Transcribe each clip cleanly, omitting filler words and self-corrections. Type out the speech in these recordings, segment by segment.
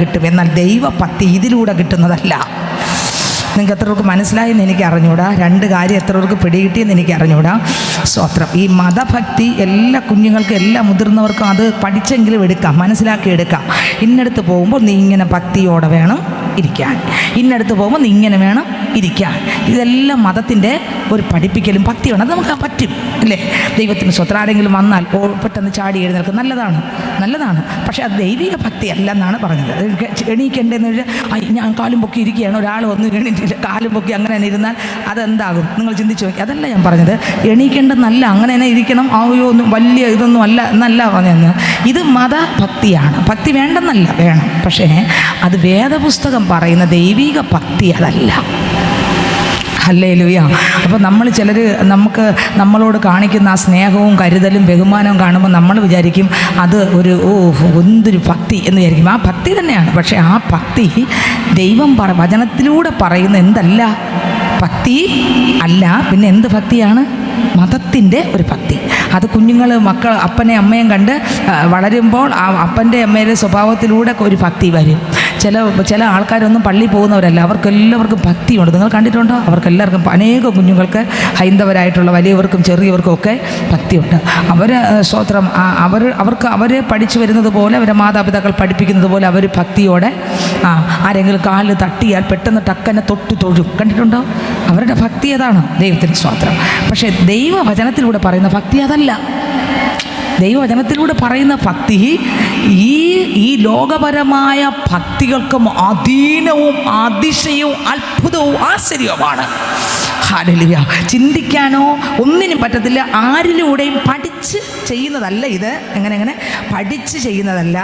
കിട്ടും. എന്നാൽ ദൈവഭക്തി ഇതിലൂടെ കിട്ടുന്നതല്ല. നിങ്ങൾക്ക് എത്രവർക്ക് മനസ്സിലായെന്ന് എനിക്ക് അറിഞ്ഞൂടാ. രണ്ട് കാര്യം എത്രവർക്ക് പിടികിട്ടിയെന്ന് എനിക്ക് അറിഞ്ഞൂടാ. സ്തോത്രം. ഈ മതഭക്തി എല്ലാ കുഞ്ഞുങ്ങൾക്കും എല്ലാ മുതിർന്നവർക്കും അത് പഠിച്ചെങ്കിലും എടുക്കാം, മനസ്സിലാക്കി എടുക്കാം. ഇന്നടുത്ത് പോകുമ്പോൾ നീ ഇങ്ങനെ ഭക്തിയോടെ വേണം ഇരിക്കാൻ, ഇന്നടുത്ത് പോകുമ്പോൾ നീ ഇങ്ങനെ വേണം ഇരിക്കാൻ. ഇതെല്ലാം മതത്തിൻ്റെ ഒരു പഠിപ്പിക്കലും ഭക്തിയാണ്. അത് നമുക്ക് പറ്റും അല്ലേ? ദൈവത്തിന് സ്വത്രം. ആരെങ്കിലും വന്നാൽ പെട്ടെന്ന് ചാടി എഴുന്നേൽക്കും, നല്ലതാണ്. പക്ഷേ അത് ദൈവിക ഭക്തി അല്ലെന്നാണ് പറഞ്ഞത്. എണീക്കേണ്ടതെന്ന് വെച്ചാൽ ഞാൻ കാലും പൊക്കി ഇരിക്കുകയാണ്, ഒരാൾ വന്ന് എണീറ്റില്ല കാലും പൊക്കി അങ്ങനെ തന്നെ ഇരുന്നാൽ അതെന്താകും? നിങ്ങൾ ചിന്തിച്ച് നോക്കി. അതല്ല ഞാൻ പറഞ്ഞത്. എണീക്കേണ്ടതെന്നല്ല, അങ്ങനെ തന്നെ ഇരിക്കണം, ഒന്നും വലിയ ഇതൊന്നും അല്ല എന്നല്ല പറഞ്ഞതെന്ന്. ഇത് മതഭക്തിയാണ്. ഭക്തി വേണ്ടെന്നല്ല, വേണം. പക്ഷേ അത് വേദപുസ്തകം പറയുന്ന ദൈവിക ഭക്തി അതല്ല. ഹല്ലേലൂയ. അപ്പോൾ നമ്മൾ ചിലർ നമ്മളോട് കാണിക്കുന്ന ആ സ്നേഹവും കരുതലും ബഹുമാനവും കാണുമ്പോൾ നമ്മൾ വിചാരിക്കും അത് ഒരു എന്തൊരു ഭക്തി എന്ന് വിചാരിക്കും. ആ ഭക്തി തന്നെയാണ്. പക്ഷേ ആ ഭക്തി ദൈവം വചനത്തിലൂടെ പറയുന്ന എന്തല്ല ഭക്തി അല്ല. പിന്നെ എന്ത് ഭക്തിയാണ്? മതത്തിൻ്റെ ഒരു ഭക്തി. അത് കുഞ്ഞുങ്ങൾ മക്കൾ അപ്പനെ അമ്മയും കണ്ട് വളരുമ്പോൾ ആ അപ്പൻ്റെ അമ്മയുടെ സ്വഭാവത്തിലൂടെ ഒരു ഭക്തി വരും. ചില ആൾക്കാരൊന്നും പള്ളിയിൽ പോകുന്നവരല്ല, അവർക്കെല്ലാവർക്കും ഭക്തിയുണ്ട്. നിങ്ങൾ കണ്ടിട്ടുണ്ടോ? അവർക്കെല്ലാവർക്കും അനേക കുഞ്ഞുങ്ങൾക്ക് ഹൈന്ദവരായിട്ടുള്ള വലിയവർക്കും ചെറിയവർക്കും ഒക്കെ ഭക്തിയുണ്ട്. സ്തോത്രം, അവർക്ക് അവരെ പഠിച്ചു വരുന്നത് പോലെ, അവരെ മാതാപിതാക്കൾ പഠിപ്പിക്കുന്നത് പോലെ അവർ ഭക്തിയോടെ ആരെങ്കിലും കാലിൽ തട്ടിയാൽ പെട്ടെന്ന് ടക്കനെ തൊട്ട് തൊഴും. കണ്ടിട്ടുണ്ടോ? അവരുടെ ഭക്തി അതാണ്. ദൈവത്തിന് സ്തോത്രം. പക്ഷേ ദൈവവചനത്തിലൂടെ പറയുന്ന ഭക്തി അതല്ല. ദൈവവചനത്തിലൂടെ പറയുന്ന ഭക്തി ഈ ലോകപരമായ ഭക്തികൾക്കും അധീനവും അതിശയവും അത്ഭുതവും ആശ്ചര്യവുമാണ്. ഹല്ലേലൂയ. ചിന്തിക്കാനോ ഒന്നിനും പറ്റത്തില്ല. ആരിലൂടെയും പഠിച്ച് ചെയ്യുന്നതല്ല ഇത്. എങ്ങനെ പഠിച്ച് ചെയ്യുന്നതല്ല.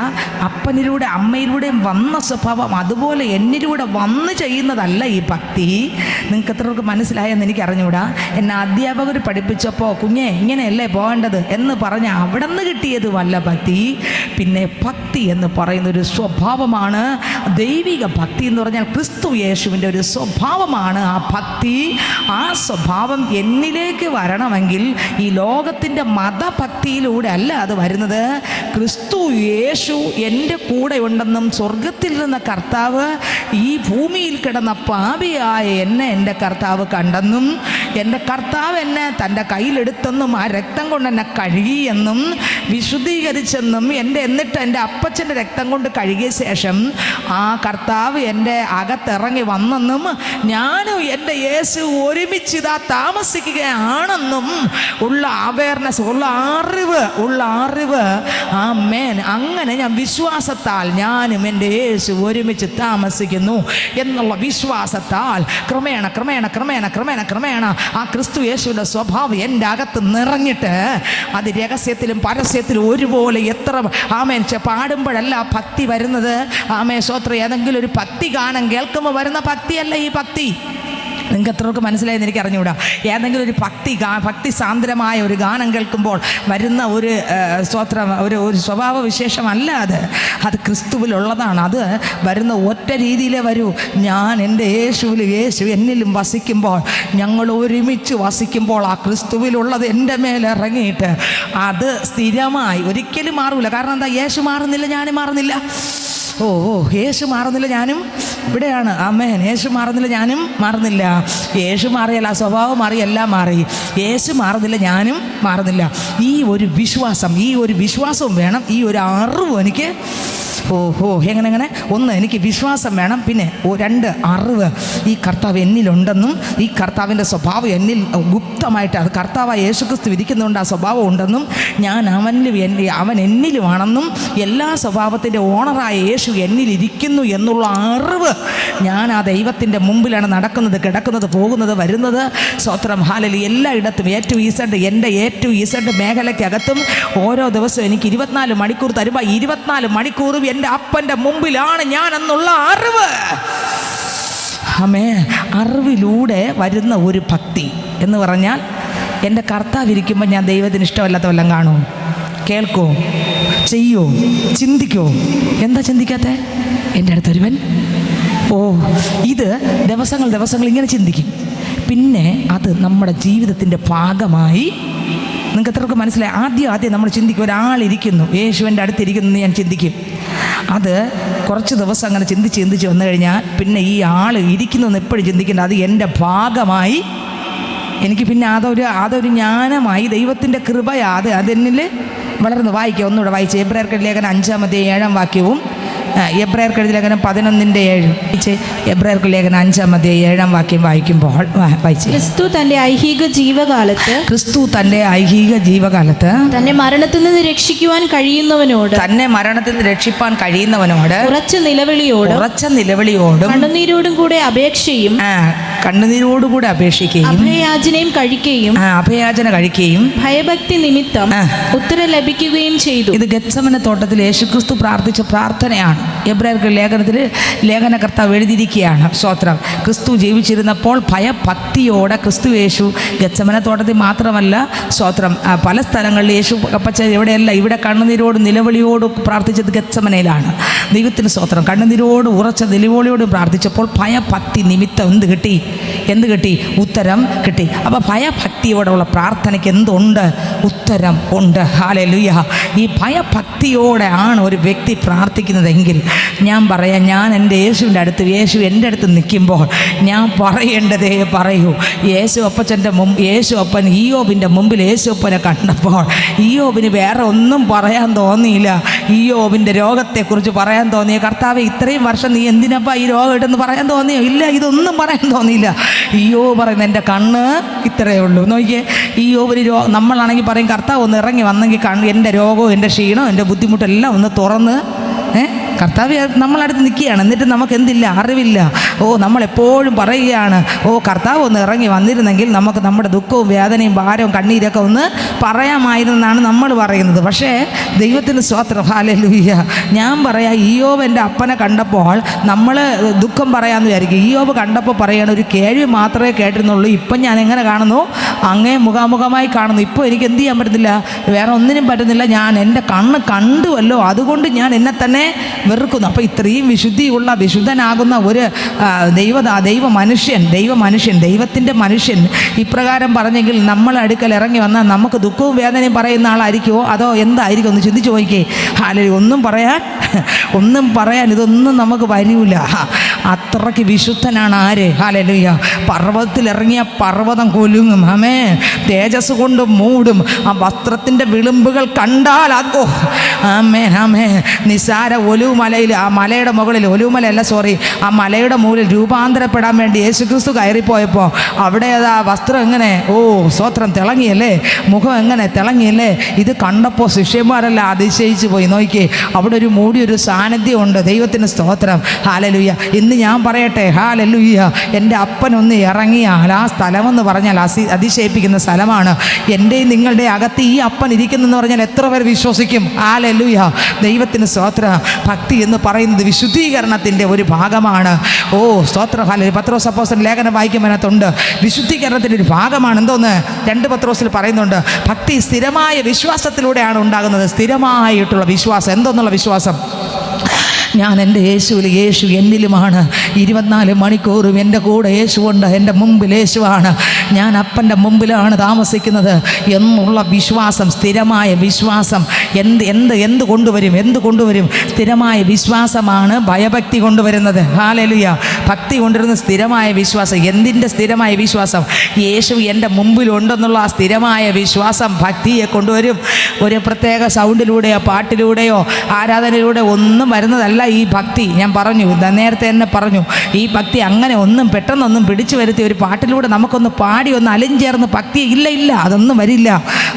അപ്പനിലൂടെ അമ്മയിലൂടെയും വന്ന സ്വഭാവം അതുപോലെ എന്നിലൂടെ വന്ന് ചെയ്യുന്നതല്ല ഈ ഭക്തി. നിങ്ങൾക്ക് എത്രവർക്ക് മനസ്സിലായെന്ന് എനിക്ക് അറിഞ്ഞുകൂടാ. എന്നെ അധ്യാപകർ പഠിപ്പിച്ചപ്പോൾ കുഞ്ഞെ ഇങ്ങനെയല്ലേ പോകേണ്ടത് എന്ന് പറഞ്ഞ് അവിടെ നിന്ന് കിട്ടിയത് വല്ല ഭക്തി. പിന്നെ ഭക്തി എന്ന് പറയുന്നൊരു സ്വഭാവമാണ്. ദൈവിക ഭക്തി എന്ന് പറഞ്ഞാൽ ക്രിസ്തു യേശുവിൻ്റെ ഒരു സ്വഭാവമാണ് ആ ഭക്തി. ആ സ്വഭാവം എന്നിലേക്ക് വരണമെങ്കിൽ ഈ ലോകത്തിൻ്റെ മതഭക്തിയിലൂടെ അല്ല അത് വരുന്നത്. ക്രിസ്തു യേശു എൻ്റെ കൂടെ ഉണ്ടെന്നും സ്വർഗത്തിൽ നിന്ന് കർത്താവ് ഈ ഭൂമിയിൽ കിടന്ന പാപിയായ എന്നെ എൻ്റെ കർത്താവ് കണ്ടെന്നും എൻ്റെ കർത്താവ് എന്നെ തൻ്റെ കയ്യിലെടുത്തെന്നും ആ രക്തം കൊണ്ട് എന്നെ കഴുകിയെന്നും വിശുദ്ധീകരിച്ചെന്നും എന്നിട്ട് എൻ്റെ അപ്പച്ചൻ്റെ രക്തം കൊണ്ട് കഴുകിയ ശേഷം ആ കർത്താവ് എൻ്റെ അകത്തിറങ്ങി വന്നെന്നും ഞാനും എൻ്റെ യേശു ഒരുമിച്ച് ഇതാ താമസിക്കുകയാണെന്നും ഉള്ള അവയർനെസ്, ഉള്ള അറിവ് ആമേൻ. അങ്ങനെ ഞാൻ വിശ്വാസത്താൽ ഞാനും എൻ്റെ യേശു ഒരുമിച്ച് താമസിക്കുന്നു എന്നുള്ള വിശ്വാസത്താൽ ക്രമേണ ആ ക്രിസ്തു യേശുവിൻ്റെ സ്വഭാവം എൻ്റെ അകത്ത് നിറഞ്ഞിട്ട് അത് രഹസ്യത്തിലും പരസ്യത്തിലും ഒരുപോലെ എത്ര ആമേൻ പാടുമ്പോഴല്ല ഭക്തി വരുന്നത്. ആമേൻ സ്തോത്രം. ഏതെങ്കിലും ഒരു ഭക്തി ഗാനം കേൾക്കുമ്പോൾ വരുന്ന ഭക്തിയല്ല ഈ ഭക്തി. നിങ്ങൾക്ക് എത്രയൊക്കെ മനസ്സിലായെന്ന് എനിക്ക് അറിഞ്ഞുകൂടാ. ഏതെങ്കിലും ഒരു ഭക്തി സാന്ദ്രമായ ഒരു ഗാനം കേൾക്കുമ്പോൾ വരുന്ന ഒരു സ്തോത്രം, ഒരു സ്വഭാവ വിശേഷമല്ല അത് ക്രിസ്തുവിലുള്ളതാണ്. അത് വരുന്ന ഒറ്റ രീതിയിലേ വരൂ. ഞാൻ എൻ്റെ യേശു എന്നിലും വസിക്കുമ്പോൾ, ഞങ്ങൾ ഒരുമിച്ച് വസിക്കുമ്പോൾ ആ ക്രിസ്തുവിലുള്ളത് എൻ്റെ മേലിറങ്ങിയിട്ട് അത് സ്ഥിരമായി ഒരിക്കലും മാറൂല. കാരണം എന്താ? യേശു മാറുന്നില്ല, ഞാനും മാറുന്നില്ല. യേശു മാറുന്നില്ല, ഞാനും ഇവിടെയാണ്. ആമേൻ. യേശു മാറുന്നില്ല, ഞാനും മാറുന്നില്ല. യേശു മാറിയല്ല, സ്വഭാവം മാറി, എല്ലാം മാറി. യേശു മാറുന്നില്ല, ഞാനും മാറുന്നില്ല. ഈ ഒരു വിശ്വാസവും വേണം. ഈ ഒരു അറിവും എനിക്ക് എങ്ങനെ ഒന്ന് എനിക്ക് വിശ്വാസം വേണം. പിന്നെ 2 അറിവ്. ഈ കർത്താവ് എന്നിലുണ്ടെന്നും ഈ കർത്താവിൻ്റെ സ്വഭാവം എന്നിൽ ഗുപ്തമായിട്ട് അത് കർത്താവായ യേശുക്രിസ്തു ഇരിക്കുന്നതുകൊണ്ട് ആ സ്വഭാവം ഉണ്ടെന്നും ഞാൻ അവൻ എന്നിലുമാണെന്നും എല്ലാ സ്വഭാവത്തിൻ്റെ ഓണറായ യേശു എന്നിലിരിക്കുന്നു എന്നുള്ള അറിവ്. ഞാൻ ആ ദൈവത്തിൻ്റെ മുമ്പിലാണ് നടക്കുന്നത്, കിടക്കുന്നത്, പോകുന്നത്, വരുന്നത്. സ്തോത്രം. ഹല്ലേലൂയ. എല്ലായിടത്തും എൻ്റെ A to Z മേഖലയ്ക്കകത്തും ഓരോ ദിവസവും എനിക്ക് 24 മണിക്കൂർ തരുമ്പോൾ 24 മണിക്കൂറും എൻ്റെ അപ്പൻ്റെ മുമ്പിലാണ് ഞാൻ എന്നുള്ള അറിവ്. അറിവിലൂടെ വരുന്ന ഒരു ഭക്തി എന്ന് പറഞ്ഞാൽ എൻ്റെ കർത്താവ് ഇരിക്കുമ്പോൾ ഞാൻ ദൈവത്തിന് ഇഷ്ടമല്ലാത്ത വല്ലതും കാണുമോ? കേൾക്കുമോ? ചെയ്യുമോ? ചിന്തിക്കുമോ? എന്താ ചിന്തിക്കാത്ത? എൻ്റെ അടുത്തൊരുവൻ ഇത് ദിവസങ്ങൾ ഇങ്ങനെ ചിന്തിക്കും. പിന്നെ അത് നമ്മുടെ ജീവിതത്തിൻ്റെ ഭാഗമായി. നിങ്ങൾക്ക് എത്രയൊക്കെ മനസ്സിലായി? ആദ്യം നമ്മൾ ചിന്തിക്കും, ഒരാളിരിക്കുന്നു, യേശുവിൻ്റെ അടുത്തിരിക്കുന്നു എന്ന് ഞാൻ ചിന്തിക്കും. അത് കുറച്ച് ദിവസം അങ്ങനെ ചിന്തിച്ച് വന്നു കഴിഞ്ഞാൽ പിന്നെ ഈ ആൾ ഇരിക്കുന്നതെന്ന് എപ്പോഴും ചിന്തിക്കേണ്ട, അത് എൻ്റെ ഭാഗമായി, എനിക്ക് പിന്നെ അതൊരു ജ്ഞാനമായി, ദൈവത്തിൻ്റെ കൃപയാ, അതെന്നിൽ വളർന്ന്. വായിക്കുക, ഒന്നുകൂടെ വായിച്ച് എബ്രായർക്ക് ലേഖനം 5-ാം വാക്യവും എബ്രായർക്ക് ലേഖനം 11:7. എബ്രായർക്ക് ലേഖനം 5-ാം വാക്യം വായിക്കുമ്പോൾ വായിച്ച്, ക്രിസ്തു തന്റെ ഐഹിക ജീവകാലത്ത് തന്നെ മരണത്തിൽ നിന്ന് രക്ഷിക്കുവാൻ കഴിയുന്നവനോട് ഉറച്ച നിലവിളിയോടും കണ്ണുനീരോടും കൂടെ അപേക്ഷിക്കുകയും അഭയാചന കഴിക്കുകയും ഭയഭക്തി നിമിത്തം ഉത്തരം ലഭിക്കുകയും ചെയ്തു. ഇത് ഗെത്സമനെ തോട്ടത്തിൽ യേശുക്രിസ്തു പ്രാർത്ഥിച്ച പ്രാർത്ഥനയാണ്. എബ്രായർക്ക് ലേഖനകർത്താവ് എഴുതിയിരിക്കുകയാണ്. സ്തോത്രം. ക്രിസ്തു ജീവിച്ചിരുന്നപ്പോൾ ഭയഭക്തിയോടെ ക്രിസ്തു യേശു ഗെത്സമനെ തോട്ടത്തിൽ മാത്രമല്ല, സ്തോത്രം, പല സ്ഥലങ്ങളിൽ യേശു അപ്പച്ച എവിടെയല്ല, ഇവിടെ കണ്ണുനീരോട് നിലവിളിയോട് പ്രാർത്ഥിച്ചത് ഗെത്സമനയിലാണ്. ദൈവത്തിന് സ്തോത്രം. കണ്ണുനീരോട് ഉറച്ച നിലവിളിയോടും പ്രാർത്ഥിച്ചപ്പോൾ ഭയഭക്തി നിമിത്തം എന്ത് കിട്ടി? ഉത്തരം കിട്ടി. അപ്പോൾ ഭയഭക്തിയോടുള്ള പ്രാർത്ഥനയ്ക്ക് എന്തുണ്ട്? ഉത്തരം ഉണ്ട്. ഹല്ലേലൂയ. ഈ ഭയഭക്തിയോടെ ആണ് ഒരു വ്യക്തി പ്രാർത്ഥിക്കുന്നതെങ്കിൽ ഞാൻ പറയാം, ഞാൻ എൻ്റെ യേശു എൻ്റെ അടുത്ത് നിൽക്കുമ്പോൾ ഞാൻ പറയേണ്ടതേ പറയൂ. യേശു അപ്പൻ ഇയ്യോബിൻ്റെ മുമ്പിൽ യേശു അപ്പനെ കണ്ടപ്പോൾ ഇയ്യോബിന് വേറെ ഒന്നും പറയാൻ തോന്നിയില്ല. ഇയ്യോബിൻ്റെ രോഗത്തെക്കുറിച്ച് പറയാൻ തോന്നിയ, കർത്താവേ ഇത്രയും വർഷം നീ എന്തിനപ്പാ ഈ രോഗം ഇട്ടെന്ന് പറയാൻ തോന്നിയോ? ഇല്ല, ഇതൊന്നും പറയാൻ തോന്നിയില്ല. ഇയ്യോബ് പറയുന്നത് എൻ്റെ കണ്ണ് ഇത്രയേ ഉള്ളൂ. നോക്കിയേ, ഇയ്യോബിന് നമ്മളാണെങ്കിൽ പറയും, കർത്താവ് ഒന്ന് ഇറങ്ങി വന്നെങ്കിൽ എൻ്റെ രോഗവും എൻ്റെ ക്ഷീണവും എൻ്റെ ബുദ്ധിമുട്ടെല്ലാം ഒന്ന് തുറന്ന് കർത്താവ് നമ്മളടുത്ത് നിൽക്കുകയാണ്. എന്നിട്ട് നമുക്ക് എന്തില്ല? അറിവില്ല. നമ്മളെപ്പോഴും പറയുകയാണ്, കർത്താവ് ഒന്ന് ഇറങ്ങി വന്നിരുന്നെങ്കിൽ നമുക്ക് നമ്മുടെ ദുഃഖവും വേദനയും ഭാരവും കണ്ണീരൊക്കെ ഒന്ന് പറയാമായിരുന്നെന്നാണ് നമ്മൾ പറയുന്നത്. പക്ഷേ ദൈവത്തിന് സ്തോത്രം. ഹല്ലേലൂയ. ഞാൻ പറയാം, ഇയ്യോബ് എൻ്റെ അപ്പനെ കണ്ടപ്പോൾ നമ്മൾ ദുഃഖം പറയാമെന്ന് വിചാരിക്കും. ഇയ്യോബ് കണ്ടപ്പോൾ പറയണം, ഒരു കേൾവി മാത്രമേ കേട്ടിരുന്നുള്ളൂ, ഇപ്പം ഞാൻ എങ്ങനെ കാണുന്നു? അങ്ങേ മുഖാമുഖമായി കാണുന്നു. ഇപ്പോൾ എനിക്ക് എന്ത് ചെയ്യാൻ പറ്റുന്നില്ല, വേറെ ഒന്നിനും പറ്റുന്നില്ല. ഞാൻ എൻ്റെ കണ്ണ് കണ്ടുവല്ലോ, അതുകൊണ്ട് ഞാൻ എന്നെ തന്നെ വെറുക്കുന്നു. അപ്പോൾ ഇത്രയും വിശുദ്ധിയുള്ള വിശുദ്ധനാകുന്ന ഒരു ദൈവത്തിൻ്റെ മനുഷ്യൻ ഇപ്രകാരം പറഞ്ഞെങ്കിൽ നമ്മൾ അടുക്കൽ ഇറങ്ങി വന്നാൽ നമുക്ക് ദുഃഖവും വേദനയും പറയുന്ന ആളായിരിക്കുമോ അതോ എന്തായിരിക്കും? ഒന്ന് ചിന്തിച്ച് നോക്കിക്കേ. അല്ലെങ്കിൽ ഒന്നും പറയാൻ ഇതൊന്നും നമുക്ക് വരില്ല. അത്രയ്ക്ക് വിശുദ്ധനാണ് ആര്? ഹല്ലേലൂയ. പർവ്വതത്തിലിറങ്ങിയ പർവ്വതം കുലുങ്ങും. ആമേൻ. തേജസ് കൊണ്ട് മൂടും. ആ വസ്ത്രത്തിൻ്റെ വിളിമ്പുകൾ കണ്ടാൽ ആമേൻ ആമേൻ. നിസാര ഒലിവുമലയിൽ, ആ മലയുടെ മുകളിൽ, ആ മലയുടെ മുകളിൽ രൂപാന്തരപ്പെടാൻ വേണ്ടി യേശുക്രിസ്തു കയറിപ്പോയപ്പോൾ അവിടെ ആ വസ്ത്രം എങ്ങനെ സ്തോത്രം തിളങ്ങിയല്ലേ, മുഖം എങ്ങനെ തിളങ്ങിയല്ലേ. ഇത് കണ്ടപ്പോൾ ശിഷ്യന്മാരെല്ലാം അതിശയിച്ചു പോയി. നോക്കിയേ, അവിടെ ഒരു മൂടിയൊരു സാന്നിധ്യമുണ്ട്. ദൈവത്തിന് സ്തോത്രം. ഹല്ലേലൂയ. ഇന്ന് ഞാൻ പറയട്ടെ, ഹല്ലേലൂയ, എൻ്റെ അപ്പനൊന്ന് ഇറങ്ങിയാൽ ആ സ്ഥലമെന്ന് പറഞ്ഞാൽ അതിശയിപ്പിക്കുന്ന സ്ഥലമാണ്. എൻ്റെയും നിങ്ങളുടെ അകത്ത് ഈ അപ്പൻ ഇരിക്കുന്നെന്ന് പറഞ്ഞാൽ എത്ര പേർ വിശ്വസിക്കും? ഹല്ലേലൂയ. ദൈവത്തിന് സ്തോത്രം. ഭക്തി എന്ന് പറയുന്നത് വിശുദ്ധീകരണത്തിൻ്റെ ഒരു ഭാഗമാണ്. സ്തോത്രം. ഹല്ലേലൂയ. പത്രോസ് അപ്പോസ്തലൻ ലേഖനം വായിക്കുവാനകത്തുണ്ട്, വിശുദ്ധീകരണത്തിൻ്റെ ഒരു ഭാഗമാണ്. എന്തോന്ന്? 2 പത്രോസിൽ പറയുന്നുണ്ട്, ഭക്തി സ്ഥിരമായ വിശ്വാസത്തിലൂടെയാണ് ഉണ്ടാകുന്നത്. സ്ഥിരമായിട്ടുള്ള വിശ്വാസം. എന്തോന്നുള്ള വിശ്വാസം? ഞാൻ എൻ്റെ യേശുവിൽ, യേശു എന്നിലുമാണ്. 24 മണിക്കൂറും എൻ്റെ കൂടെ യേശുവുണ്ട്. എൻ്റെ മുമ്പിൽ യേശുവാണ്. ഞാൻ അപ്പൻ്റെ മുമ്പിലാണ് താമസിക്കുന്നത് എന്നുള്ള വിശ്വാസം, സ്ഥിരമായ വിശ്വാസം. എന്ത് കൊണ്ടുവരും? സ്ഥിരമായ വിശ്വാസമാണ് ഭയഭക്തി കൊണ്ടുവരുന്നത്. ഹല്ലേലൂയ. ഭക്തി കൊണ്ടുവരുന്ന സ്ഥിരമായ വിശ്വാസം. എന്തിൻ്റെ സ്ഥിരമായ വിശ്വാസം? യേശു എൻ്റെ മുമ്പിലുണ്ടെന്നുള്ള ആ സ്ഥിരമായ വിശ്വാസം ഭക്തിയെ കൊണ്ടുവരും. ഒരു പ്രത്യേക സൗണ്ടിലൂടെയോ പാട്ടിലൂടെയോ ആരാധനയിലൂടെ ഒന്നും വരുന്നതല്ല ഈ ഭക്തി. ഞാൻ നേരത്തെ തന്നെ പറഞ്ഞു, ഈ ഭക്തി അങ്ങനെ പെട്ടെന്നൊന്നും പിടിച്ചു വരുത്തി ഒരു പാട്ടിലൂടെ നമുക്കൊന്ന് പാടി ഒന്ന് അലിഞ്ചേർന്ന് ഭക്തി ഇല്ല, അതൊന്നും വരില്ല.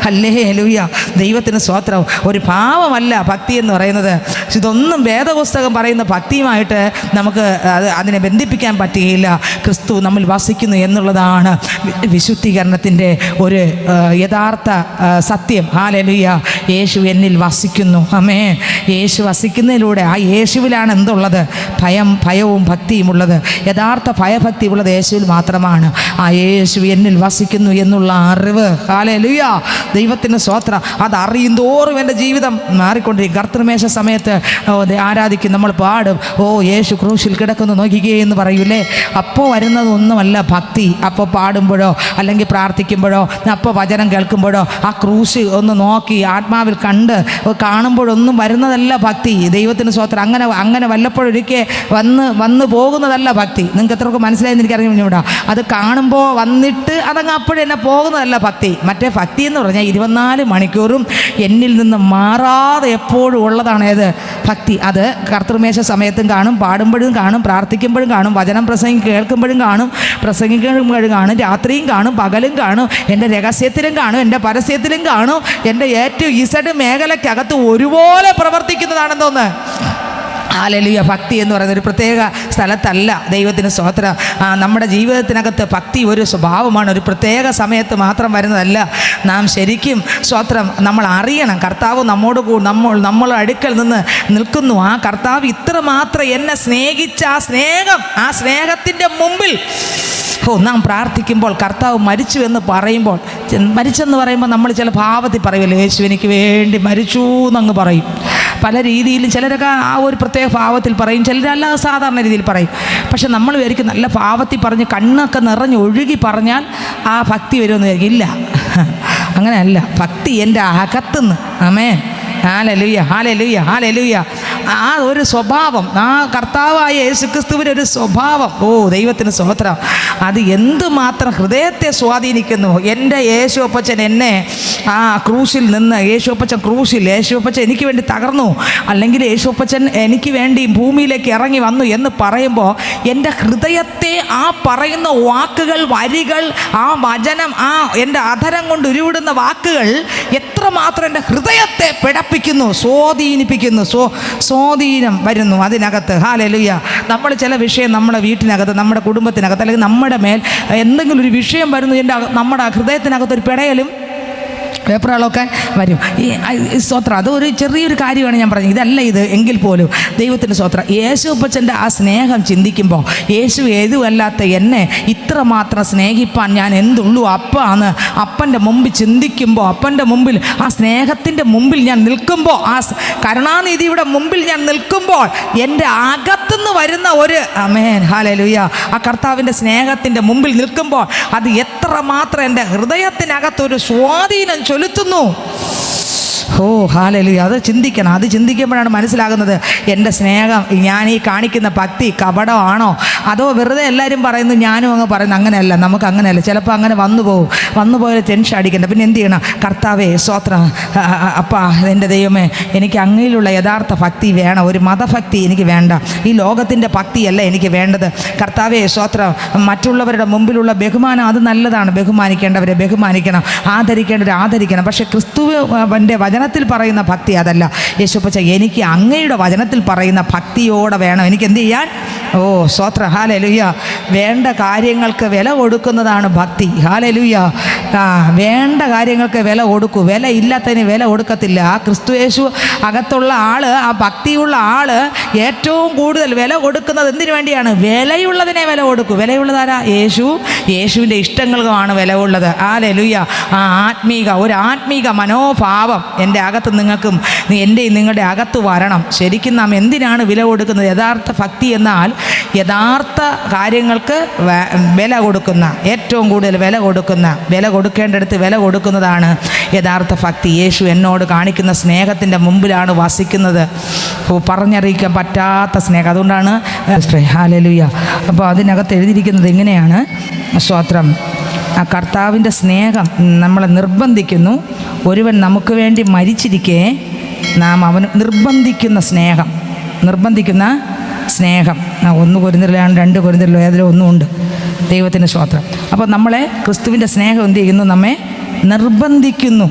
ഹല്ലേലൂയ. ദൈവത്തിന് സ്തോത്രം. ഒരു ഭാവമല്ല ഭക്തി എന്ന് പറയുന്നത്. ഇതൊന്നും വേദപുസ്തകം പറയുന്ന ഭക്തിയുമായിട്ട് നമുക്ക് അതിനെ ബന്ധിപ്പിക്കാൻ പറ്റുകയില്ല. ക്രിസ്തു നമ്മിൽ വസിക്കുന്നു എന്നുള്ളതാണ് വിശുദ്ധീകരണത്തിൻ്റെ ഒരു യഥാർത്ഥ സത്യം. ഹല്ലേലൂയ. യേശു എന്നിൽ വസിക്കുന്നു. ആമേൻ. യേശു വസിക്കുന്നതിലൂടെ ആ യേശുവിലാണ് എന്തുള്ളത്? ഭയവും ഭക്തിയും ഉള്ളത്. യഥാർത്ഥ ഭയഭക്തി ഉള്ളത് യേശുവിൽ മാത്രമാണ്. ആ യേശു എന്നിൽ വസിക്കുന്നു എന്നുള്ള അറിവ്, ഹല്ലേലൂയ, ദൈവത്തിന് സ്തോത്രം, അത് അറിയും തോറും എൻ്റെ ജീവിതം മാറിക്കൊണ്ടിരിക്കും. കർത്തൃമേശ സമയത്ത് ആരാധിക്കും, നമ്മൾ പാടും, യേശു ക്രൂശിൽ കിടക്കുന്നു നോക്കിക്കേ എന്ന് പറയൂലേ. അപ്പോൾ വരുന്നതൊന്നുമല്ല ഭക്തി. അപ്പോൾ പാടുമ്പോഴോ അല്ലെങ്കിൽ പ്രാർത്ഥിക്കുമ്പോഴോ അപ്പോൾ വചനം കേൾക്കുമ്പോഴോ ആ ക്രൂശ് ഒന്ന് നോക്കി ആത്മാവിൽ കാണുമ്പോഴൊന്നും വരുന്നതല്ല ഭക്തി. ദൈവത്തിന് സ്തോത്രം. അങ്ങനെ അങ്ങനെ വല്ലപ്പോഴൊരിക്കൽ വന്ന് പോകുന്നതല്ല ഭക്തി. നിങ്ങൾക്ക് എത്രയൊക്കെ മനസ്സിലായെന്ന് എനിക്കറിയാം. ഇവിടെ അത് കാണുമ്പോൾ വന്നിട്ട് അതങ്ങ് അപ്പോഴും എന്നെ പോകുന്നതല്ല ഭക്തി. മറ്റേ ഭക്തി എന്ന് പറഞ്ഞാൽ 24 മണിക്കൂറും എന്നിൽ നിന്ന് മാറാതെ എപ്പോഴും ഉള്ളതാണ് ഏത് ഭക്തി. അത് കർത്തൃമേശ സമയത്തും കാണും, പാടുമ്പോഴും കാണും, പ്രാർത്ഥിക്കുമ്പോഴും കാണും, വചനം കേൾക്കുമ്പോഴും കാണും, പ്രസംഗിക്കുമ്പോഴും കാണും, രാത്രിയും കാണും, പകലും കാണും, എൻ്റെ രഹസ്യത്തിലും കാണും, എൻ്റെ പരസ്യത്തിലും കാണും. എൻ്റെ ഏറ്റവും ഇസഡ് മേഖലയ്ക്കകത്ത് ഒരുപോലെ പ്രവർത്തിക്കുന്നതാണെന്തോന്ന്. ഹല്ലേലൂയ. ഭക്തി എന്ന് പറയുന്ന ഒരു പ്രത്യേക സ്ഥലത്തല്ല. ദൈവത്തിന് സ്തോത്രം. നമ്മുടെ ജീവിതത്തിനകത്ത് ഭക്തി ഒരു സ്വഭാവമാണ്, ഒരു പ്രത്യേക സമയത്ത് മാത്രം വരുന്നതല്ല. നാം ശരിക്കും സ്തോത്രം നമ്മൾ അറിയണം, കർത്താവ് നമ്മൾ അടുക്കൽ നിന്ന് നിൽക്കുന്നു. ആ കർത്താവ് ഇത്രമാത്രം എന്നെ സ്നേഹിച്ച ആ സ്നേഹത്തിൻ്റെ മുമ്പിൽ നാം പ്രാർത്ഥിക്കുമ്പോൾ കർത്താവ് മരിച്ചു എന്ന് പറയുമ്പോൾ, മരിച്ചെന്ന് പറയുമ്പോൾ നമ്മൾ ചില ഭാവത്തിൽ പറയുമല്ലോ, യേശു എനിക്ക് വേണ്ടി മരിച്ചു എന്നങ്ങ് പറയും. പല രീതിയിലും ചിലരൊക്കെ ആ ഒരു പ്രത്യേക ഭാവത്തിൽ പറയും, ചിലരല്ലാതെ സാധാരണ രീതിയിൽ പറയും. പക്ഷെ നമ്മൾ വിചാരിക്കും നല്ല ഭാവത്തിൽ പറഞ്ഞ് കണ്ണൊക്കെ നിറഞ്ഞ് ഒഴുകി പറഞ്ഞാൽ ആ ഭക്തി വരുമെന്ന് വിചാരിക്കും. ഇല്ല, അങ്ങനെയല്ല. ഭക്തി എൻ്റെ അകത്തുനിന്ന്. ആമേൻ. ഹല്ലേലൂയ, ഹല്ലേലൂയ, ഹല്ലേലൂയ. ആ ഒരു സ്വഭാവം, ആ കർത്താവായ യേശുക്രിസ്തുവിൻ്റെ ഒരു സ്വഭാവം, ദൈവത്തിന് സ്തോത്രം. അത് എന്തുമാത്രം ഹൃദയത്തെ സ്വാധീനിക്കുന്നു. എൻ്റെ യേശുപ്പച്ചൻ എന്നെ ആ ക്രൂശിൽ നിന്ന്, യേശുപ്പച്ചൻ എനിക്ക് വേണ്ടി തകർന്നു, അല്ലെങ്കിൽ യേശുപ്പച്ചൻ എനിക്ക് വേണ്ടി ഭൂമിയിലേക്ക് ഇറങ്ങി വന്നു എന്ന് പറയുമ്പോൾ എൻ്റെ ഹൃദയത്തെ ആ പറയുന്ന വാക്കുകൾ, വരികൾ, ആ വചനം, ആ എൻ്റെ അധരം കൊണ്ട് ഉരുവിടുന്ന വാക്കുകൾ എത്രമാത്രം എൻ്റെ ഹൃദയത്തെ പിടപ്പിക്കുന്നു, സ്വാധീനിപ്പിക്കുന്നു, സ്വാധീനം വരുന്നു അതിനകത്ത്. ഹല്ലേലൂയ. നമ്മൾ ചില വിഷയം നമ്മുടെ വീട്ടിനകത്ത്, നമ്മുടെ കുടുംബത്തിനകത്ത്, അല്ലെങ്കിൽ നമ്മുടെ മേൽ എന്തെങ്കിലും ഒരു വിഷയം വരുന്നു, നമ്മുടെ ഹൃദയത്തിനകത്തൊരു പിടയലും പേപ്പറുകളൊക്കെ വരും. ഈ സ്തോത്രം അതൊരു ചെറിയൊരു കാര്യമാണ് ഞാൻ പറഞ്ഞത്. ഇതല്ല ഇത് എങ്കിൽ പോലും ദൈവത്തിൻ്റെ സ്തോത്രം. യേശുപ്പച്ചൻ്റെ ആ സ്നേഹം ചിന്തിക്കുമ്പോൾ, യേശു ഏതുമല്ലാത്ത എന്നെ ഇത്രമാത്രം സ്നേഹിപ്പാൻ ഞാൻ എന്തുള്ളൂ അപ്പാന്ന് അപ്പൻ്റെ മുമ്പിൽ ചിന്തിക്കുമ്പോൾ, അപ്പൻ്റെ മുമ്പിൽ ആ സ്നേഹത്തിൻ്റെ മുമ്പിൽ ഞാൻ നിൽക്കുമ്പോൾ, ആ കരുണാനിധിയുടെ മുമ്പിൽ ഞാൻ നിൽക്കുമ്പോൾ എൻ്റെ അകത്തുനിന്ന് വരുന്ന ഒരു ആമേൻ ഹല്ലേലൂയ, ആ കർത്താവിൻ്റെ സ്നേഹത്തിൻ്റെ മുമ്പിൽ നിൽക്കുമ്പോൾ അത് എത്രമാത്രം എൻ്റെ ഹൃദയത്തിനകത്തൊരു സ്വാധീനം ചെലുത്തുന്നു. ഹല്ലേലൂയ. അത് ചിന്തിക്കണം. അത് ചിന്തിക്കുമ്പോഴാണ് മനസ്സിലാകുന്നത് എൻ്റെ സ്നേഹം, ഞാൻ ഈ കാണിക്കുന്ന ഭക്തി കപടമാണോ, അതോ വെറുതെ എല്ലാവരും പറയുന്നു ഞാനും അങ്ങ് പറയുന്നു. അങ്ങനെയല്ല, നമുക്ക് അങ്ങനെയല്ല. ചിലപ്പോൾ അങ്ങനെ വന്നു പോയാൽ ടെൻഷൻ അടിക്കണ്ട. പിന്നെ എന്ത് ചെയ്യണം? കർത്താവേ സ്തോത്രം, അപ്പാ എൻ്റെ ദൈവമേ, എനിക്ക് അങ്ങയിലുള്ള യഥാർത്ഥ ഭക്തി വേണം. ഒരു മതഭക്തി എനിക്ക് വേണ്ട, ഈ ലോകത്തിൻ്റെ ഭക്തിയല്ല എനിക്ക് വേണ്ടത്. കർത്താവേ സ്തോത്രം. മറ്റുള്ളവരുടെ മുമ്പിലുള്ള ബഹുമാനം അത് നല്ലതാണ്, ബഹുമാനിക്കേണ്ടവരെ ബഹുമാനിക്കണം, ആദരിക്കേണ്ടവരെ ആദരിക്കണം. പക്ഷേ ക്രിസ്തുവിൻ്റെ വചനത്തിൽ പറയുന്ന ഭക്തി അതല്ല. യേശുപ്പച്ച, എനിക്ക് അങ്ങയുടെ വചനത്തിൽ പറയുന്ന ഭക്തിയോടെ വേണം എനിക്ക് എന്ത് ചെയ്യാൻ. സ്തോത്രം. ഹല്ലേലൂയ. വേണ്ട കാര്യങ്ങൾക്ക് വില കൊടുക്കുന്നതാണ് ഭക്തി. ഹല്ലേലൂയ. വേണ്ട കാര്യങ്ങൾക്ക് വില കൊടുക്കൂ, വില ഇല്ലാത്തതിന് വില കൊടുക്കത്തില്ല. ആ ക്രിസ്തു യേശു അകത്തുള്ള ആള്, ആ ഭക്തിയുള്ള ആള് ഏറ്റവും കൂടുതൽ വില കൊടുക്കുന്നത് എന്തിനു വേണ്ടിയാണ്? വിലയുള്ളതിനെ വില കൊടുക്കൂ. വിലയുള്ളതാരാ? യേശുവിൻ്റെ ഇഷ്ടങ്ങൾക്കുമാണ് വില ഉള്ളത്. ഹല്ലേലൂയ. ആ ഒരു ആത്മീക മനോഭാവം എൻ്റെ അകത്ത് എൻ്റെയും നിങ്ങളുടെ അകത്ത് വരണം. ശരിക്കും നാം എന്തിനാണ് വില കൊടുക്കുന്നത്? യഥാർത്ഥ ഭക്തി എന്നാൽ യഥാർത്ഥ കാര്യങ്ങൾക്ക് വില കൊടുക്കുന്ന, ഏറ്റവും കൂടുതൽ വില കൊടുക്കേണ്ടടുത്ത് വില കൊടുക്കുന്നതാണ് യഥാർത്ഥ ഭക്തി. യേശു എന്നോട് കാണിക്കുന്ന സ്നേഹത്തിൻ്റെ മുമ്പിലാണ് വസിക്കുന്നത്. പറഞ്ഞറിയിക്കാൻ പറ്റാത്ത സ്നേഹം. അതുകൊണ്ടാണ് ഹല്ലേലൂയ. അപ്പോൾ അതിനകത്ത് എഴുതിയിരിക്കുന്നത് ഇങ്ങനെയാണ്. സ്തോത്രം. ആ കർത്താവിൻ്റെ സ്നേഹം നമ്മളെ നിർബന്ധിക്കുന്നു. ഒരുവൻ നമുക്ക് വേണ്ടി മരിച്ചിരിക്കെ നാം അവന് നിർബന്ധിക്കുന്ന സ്നേഹം. 1 കൊരിന്ത്യരിലാണ്, 2 കൊരിന്ത്യരിലോ ഏതിലോ ഒന്നുമുണ്ട്. ദൈവത്തിൻ്റെ സ്തോത്രം. അപ്പോൾ നമ്മളെ ക്രിസ്തുവിൻ്റെ സ്നേഹം എന്ത് ചെയ്യുന്നു? നമ്മെ നിർബന്ധിക്കുന്നു.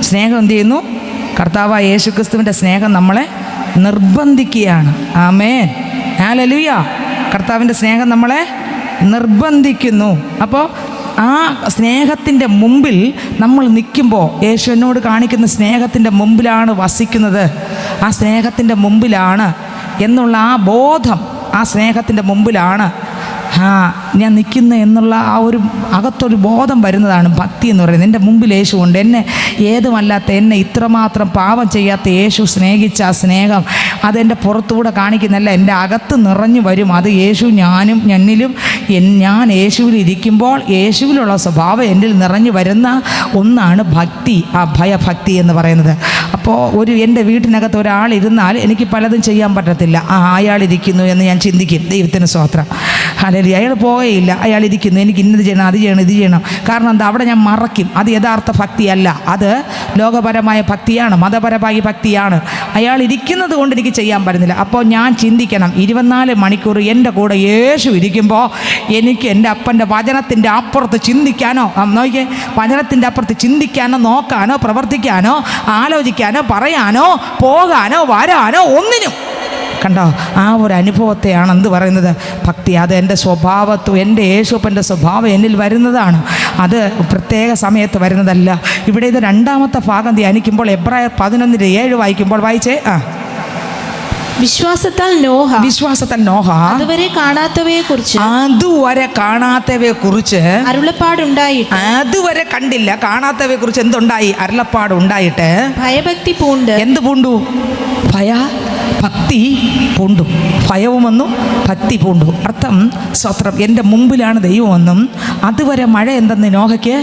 സ്നേഹം എന്ത് ചെയ്യുന്നു? കർത്താവായ യേശു ക്രിസ്തുവിൻ്റെ സ്നേഹം നമ്മളെ നിർബന്ധിക്കുകയാണ്. ആമേൻ. ഹല്ലേലൂയ. കർത്താവിൻ്റെ സ്നേഹം നമ്മളെ നിർബന്ധിക്കുന്നു. അപ്പോൾ ആ സ്നേഹത്തിൻ്റെ മുമ്പിൽ നമ്മൾ നിൽക്കുമ്പോൾ, യേശു എന്നോട് കാണിക്കുന്ന സ്നേഹത്തിൻ്റെ മുമ്പിലാണ് വസിക്കുന്നത്, ആ സ്നേഹത്തിൻ്റെ മുമ്പിലാണ് എന്നുള്ള ആ ബോധം, ആ സ്നേഹത്തിൻ്റെ മുമ്പിലാണ് ഞാൻ നിൽക്കുന്ന എന്നുള്ള ആ ഒരു അകത്തൊരു ബോധം വരുന്നതാണ് ഭക്തി എന്ന് പറയുന്നത്. എൻ്റെ മുമ്പിൽ യേശു ഉണ്ട്. എന്നെ ഏതുമല്ലാത്ത എന്നെ ഇത്രമാത്രം പാപം ചെയ്യാത്ത യേശു സ്നേഹിച്ച ആ സ്നേഹം അതെൻ്റെ പുറത്തുകൂടെ കാണിക്കുന്നല്ല, എൻ്റെ അകത്ത് നിറഞ്ഞു വരും. അത് യേശു ഞാനും എന്നിലും ഞാൻ യേശുവിൽ ഇരിക്കുമ്പോൾ യേശുവിലുള്ള സ്വഭാവം എന്നിൽ നിറഞ്ഞു വരുന്ന ഒന്നാണ് ഭക്തി, ആ ഭയഭക്തി എന്ന് പറയുന്നത്. അപ്പോൾ എൻ്റെ വീട്ടിനകത്ത് ഒരാളിരുന്നാൽ എനിക്ക് പലതും ചെയ്യാൻ പറ്റത്തില്ല. അയാളിരിക്കുന്നു എന്ന് ഞാൻ ചിന്തിക്കും. ദൈവത്തിന് സ്തോത്രം. അല്ലെങ്കിൽ അയാൾ പോവുകയില്ല, അയാൾ ഇരിക്കുന്നു, എനിക്ക് ഇന്നത് ചെയ്യണം, അത് ചെയ്യണം, ഇത് ചെയ്യണം. കാരണം എന്താ, അവിടെ ഞാൻ മറക്കും. അത് യഥാർത്ഥ ഭക്തിയല്ല, അത് ലോകപരമായ ഭക്തിയാണ്, മതപരമായ ഭക്തിയാണ്. അയാൾ ഇരിക്കുന്നത് കൊണ്ട് എനിക്ക് ചെയ്യാൻ പറ്റുന്നില്ല. അപ്പോൾ ഞാൻ ചിന്തിക്കണം, 24 മണിക്കൂർ എൻ്റെ കൂടെ യേശു ഇരിക്കുമ്പോൾ എനിക്ക് എൻ്റെ അപ്പൻ്റെ വചനത്തിൻ്റെ അപ്പുറത്ത് ചിന്തിക്കാനോ, നോക്കിയേ, വചനത്തിൻ്റെ അപ്പുറത്ത് ചിന്തിക്കാനോ, നോക്കാനോ, പ്രവർത്തിക്കാനോ, ആലോചിക്കാനോ, പറയാനോ, പോകാനോ, വരാനോ ഒന്നിനും. കണ്ടോ, ആ ഒരു അനുഭവത്തെയാണ് എന്ത് പറയുന്നത്, ഭക്തി. അത് എൻ്റെ സ്വഭാവത്വം, എൻ്റെ യേശുപ്പൻ്റെ സ്വഭാവം എന്നിൽ വരുന്നതാണ്. അത് പ്രത്യേക സമയത്ത് വരുന്നതല്ല. ഇവിടെ ഇത് രണ്ടാമത്തെ ഭാഗം ധ്യാനിക്കുമ്പോൾ എബ്രായർ 11:7 വായിക്കുമ്പോൾ വായിച്ചേ. വിശ്വാസത്താൽ നോഹ അതുവരെ കാണാത്തവയെ കുറിച്ച് അരുളപ്പാടുണ്ടായിട്ട്, അതുവരെ കണ്ടില്ല, കാണാത്തവയെ കുറിച്ച് എന്തുണ്ടായി, അരുളപ്പാടുണ്ടായിട്ട് ഭയഭക്തി പൂണ്ട്. എന്ത് പൂണ്ടു? ഭക്തി പൂണ്ടു. ഭയവും വന്നു, ഭക്തി പൂണ്ടു. അർത്ഥം സ്വത്രം, എൻ്റെ മുമ്പിലാണ് ദൈവമെന്നും അതുവരെ മഴ എന്തെന്ന് നോഹയ്ക്ക്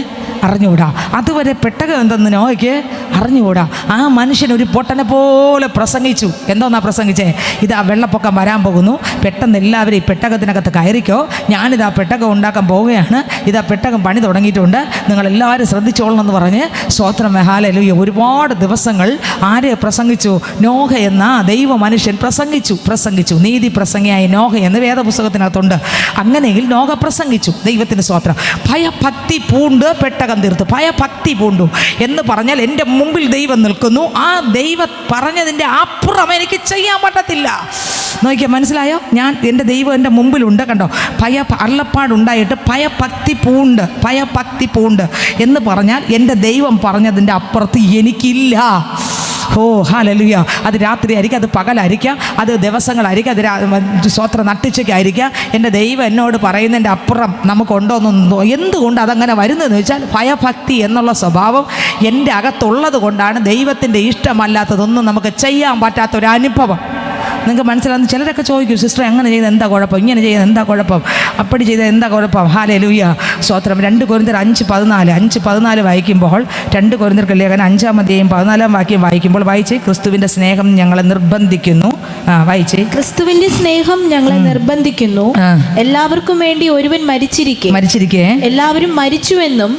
അറിഞ്ഞുകൂടാ, അതുവരെ പെട്ടകം എന്തെന്ന് നോഹയ്ക്ക് അറിഞ്ഞുകൂടാ. ആ മനുഷ്യൻ ഒരു പൊട്ടനെ പോലെ പ്രസംഗിച്ചു. എന്തോന്നാ പ്രസംഗിച്ചേ? ഇതാ വെള്ളപ്പൊക്കം വരാൻ പോകുന്നു, പെട്ടെന്ന് എല്ലാവരും ഈ പെട്ടകത്തിനകത്ത് കയറിക്കോ, ഞാനിതാ പെട്ടകം ഉണ്ടാക്കാൻ പോവുകയാണ്, ഇതാ പെട്ടകം പണി തുടങ്ങിയിട്ടുണ്ട്, നിങ്ങളെല്ലാവരും ശ്രദ്ധിച്ചോളണം എന്ന് പറഞ്ഞ് സ്വത്രം ഹല്ലേലൂയ ഒരുപാട് ദിവസങ്ങൾ ആരെ പ്രസംഗിച്ചു? നോഹ എന്ന ദൈവ മനുഷ്യൻ പ്രസംഗിച്ചു. നീതി പ്രസംഗിയായ നോഹ എന്ന് വേദപുസ്തകത്തിനകത്തുണ്ട്. അങ്ങനെയെങ്കിൽ നോഹ പ്രസംഗിച്ചു. ദൈവത്തിന് സ്വത്രം. ഭയഭക്തി പൂണ്ട് പെട്ടകം തീർത്തു. ഭയഭക്തി പൂണ്ടു എന്ന് പറഞ്ഞാൽ എൻ്റെ മുമ്പിൽ ദൈവം നിൽക്കുന്നു, ആ ദൈവം പറഞ്ഞതിൻ്റെ അപ്പുറം എനിക്ക് ചെയ്യാൻ പറ്റത്തില്ല. നോക്കിയാൽ മനസ്സിലായോ? എൻ്റെ ദൈവം എൻ്റെ മുമ്പിലുണ്ട്. കണ്ടോ, അരുളപ്പാടുണ്ടായിട്ട് ഭയഭക്തി പൂണ്ട് എന്ന് പറഞ്ഞാൽ എൻ്റെ ദൈവം പറഞ്ഞതിൻ്റെ അപ്പുറത്ത് എനിക്കില്ല. ഓ ഹല്ലേലൂയ. അത് രാത്രിയായിരിക്കാം, അത് പകലായിരിക്കാം, അത് ദിവസങ്ങളായിരിക്കാം, അത് സ്വത്ര നട്ടുച്ചയ്ക്കായിരിക്കാം. എൻ്റെ ദൈവം എന്നോട് പറയുന്നതിൻ്റെ അപ്പുറം നമുക്കുണ്ടോയെന്നോ. എന്തുകൊണ്ട് അതങ്ങനെ വരുന്നതെന്ന് വെച്ചാൽ ഭയഭക്തി എന്നുള്ള സ്വഭാവം എൻ്റെ അകത്തുള്ളത് കൊണ്ടാണ്. ദൈവത്തിൻ്റെ ഇഷ്ടമല്ലാത്തതൊന്നും നമുക്ക് ചെയ്യാൻ പറ്റാത്തൊരനുഭവം. നിങ്ങൾക്ക് മനസ്സിലാകുന്ന ചിലരൊക്കെ ചോദിക്കും, സിസ്റ്റർ അങ്ങനെ ചെയ്ത് എന്താ കുഴപ്പം, ഇങ്ങനെ ചെയ്യുന്നത് എന്താ കുഴപ്പം, അപ്പടി ചെയ്ത് എന്താ കുഴപ്പം? ഹല്ലേലൂയ സ്തോത്രം. 2 കൊരിന്ത്യർ 5:14 വായിക്കുമ്പോൾ, 2 കൊരിന്ത്യർക്ക് ലേഖനം 5-14 വാക്യം വായിക്കുമ്പോൾ വായിച്ച്, ക്രിസ്തുവിൻ്റെ സ്നേഹം ഞങ്ങളെ നിർബന്ധിക്കുന്നു. വായിച്ചേ. ക്രിസ്തുവിന്റെ സ്നേഹം ഞങ്ങളെ നിർബന്ധിക്കുന്നു, എല്ലാവർക്കും വേണ്ടി ഒരുവൻ മരിച്ചിരിക്കെ എല്ലാവരും മരിച്ചുവെന്നും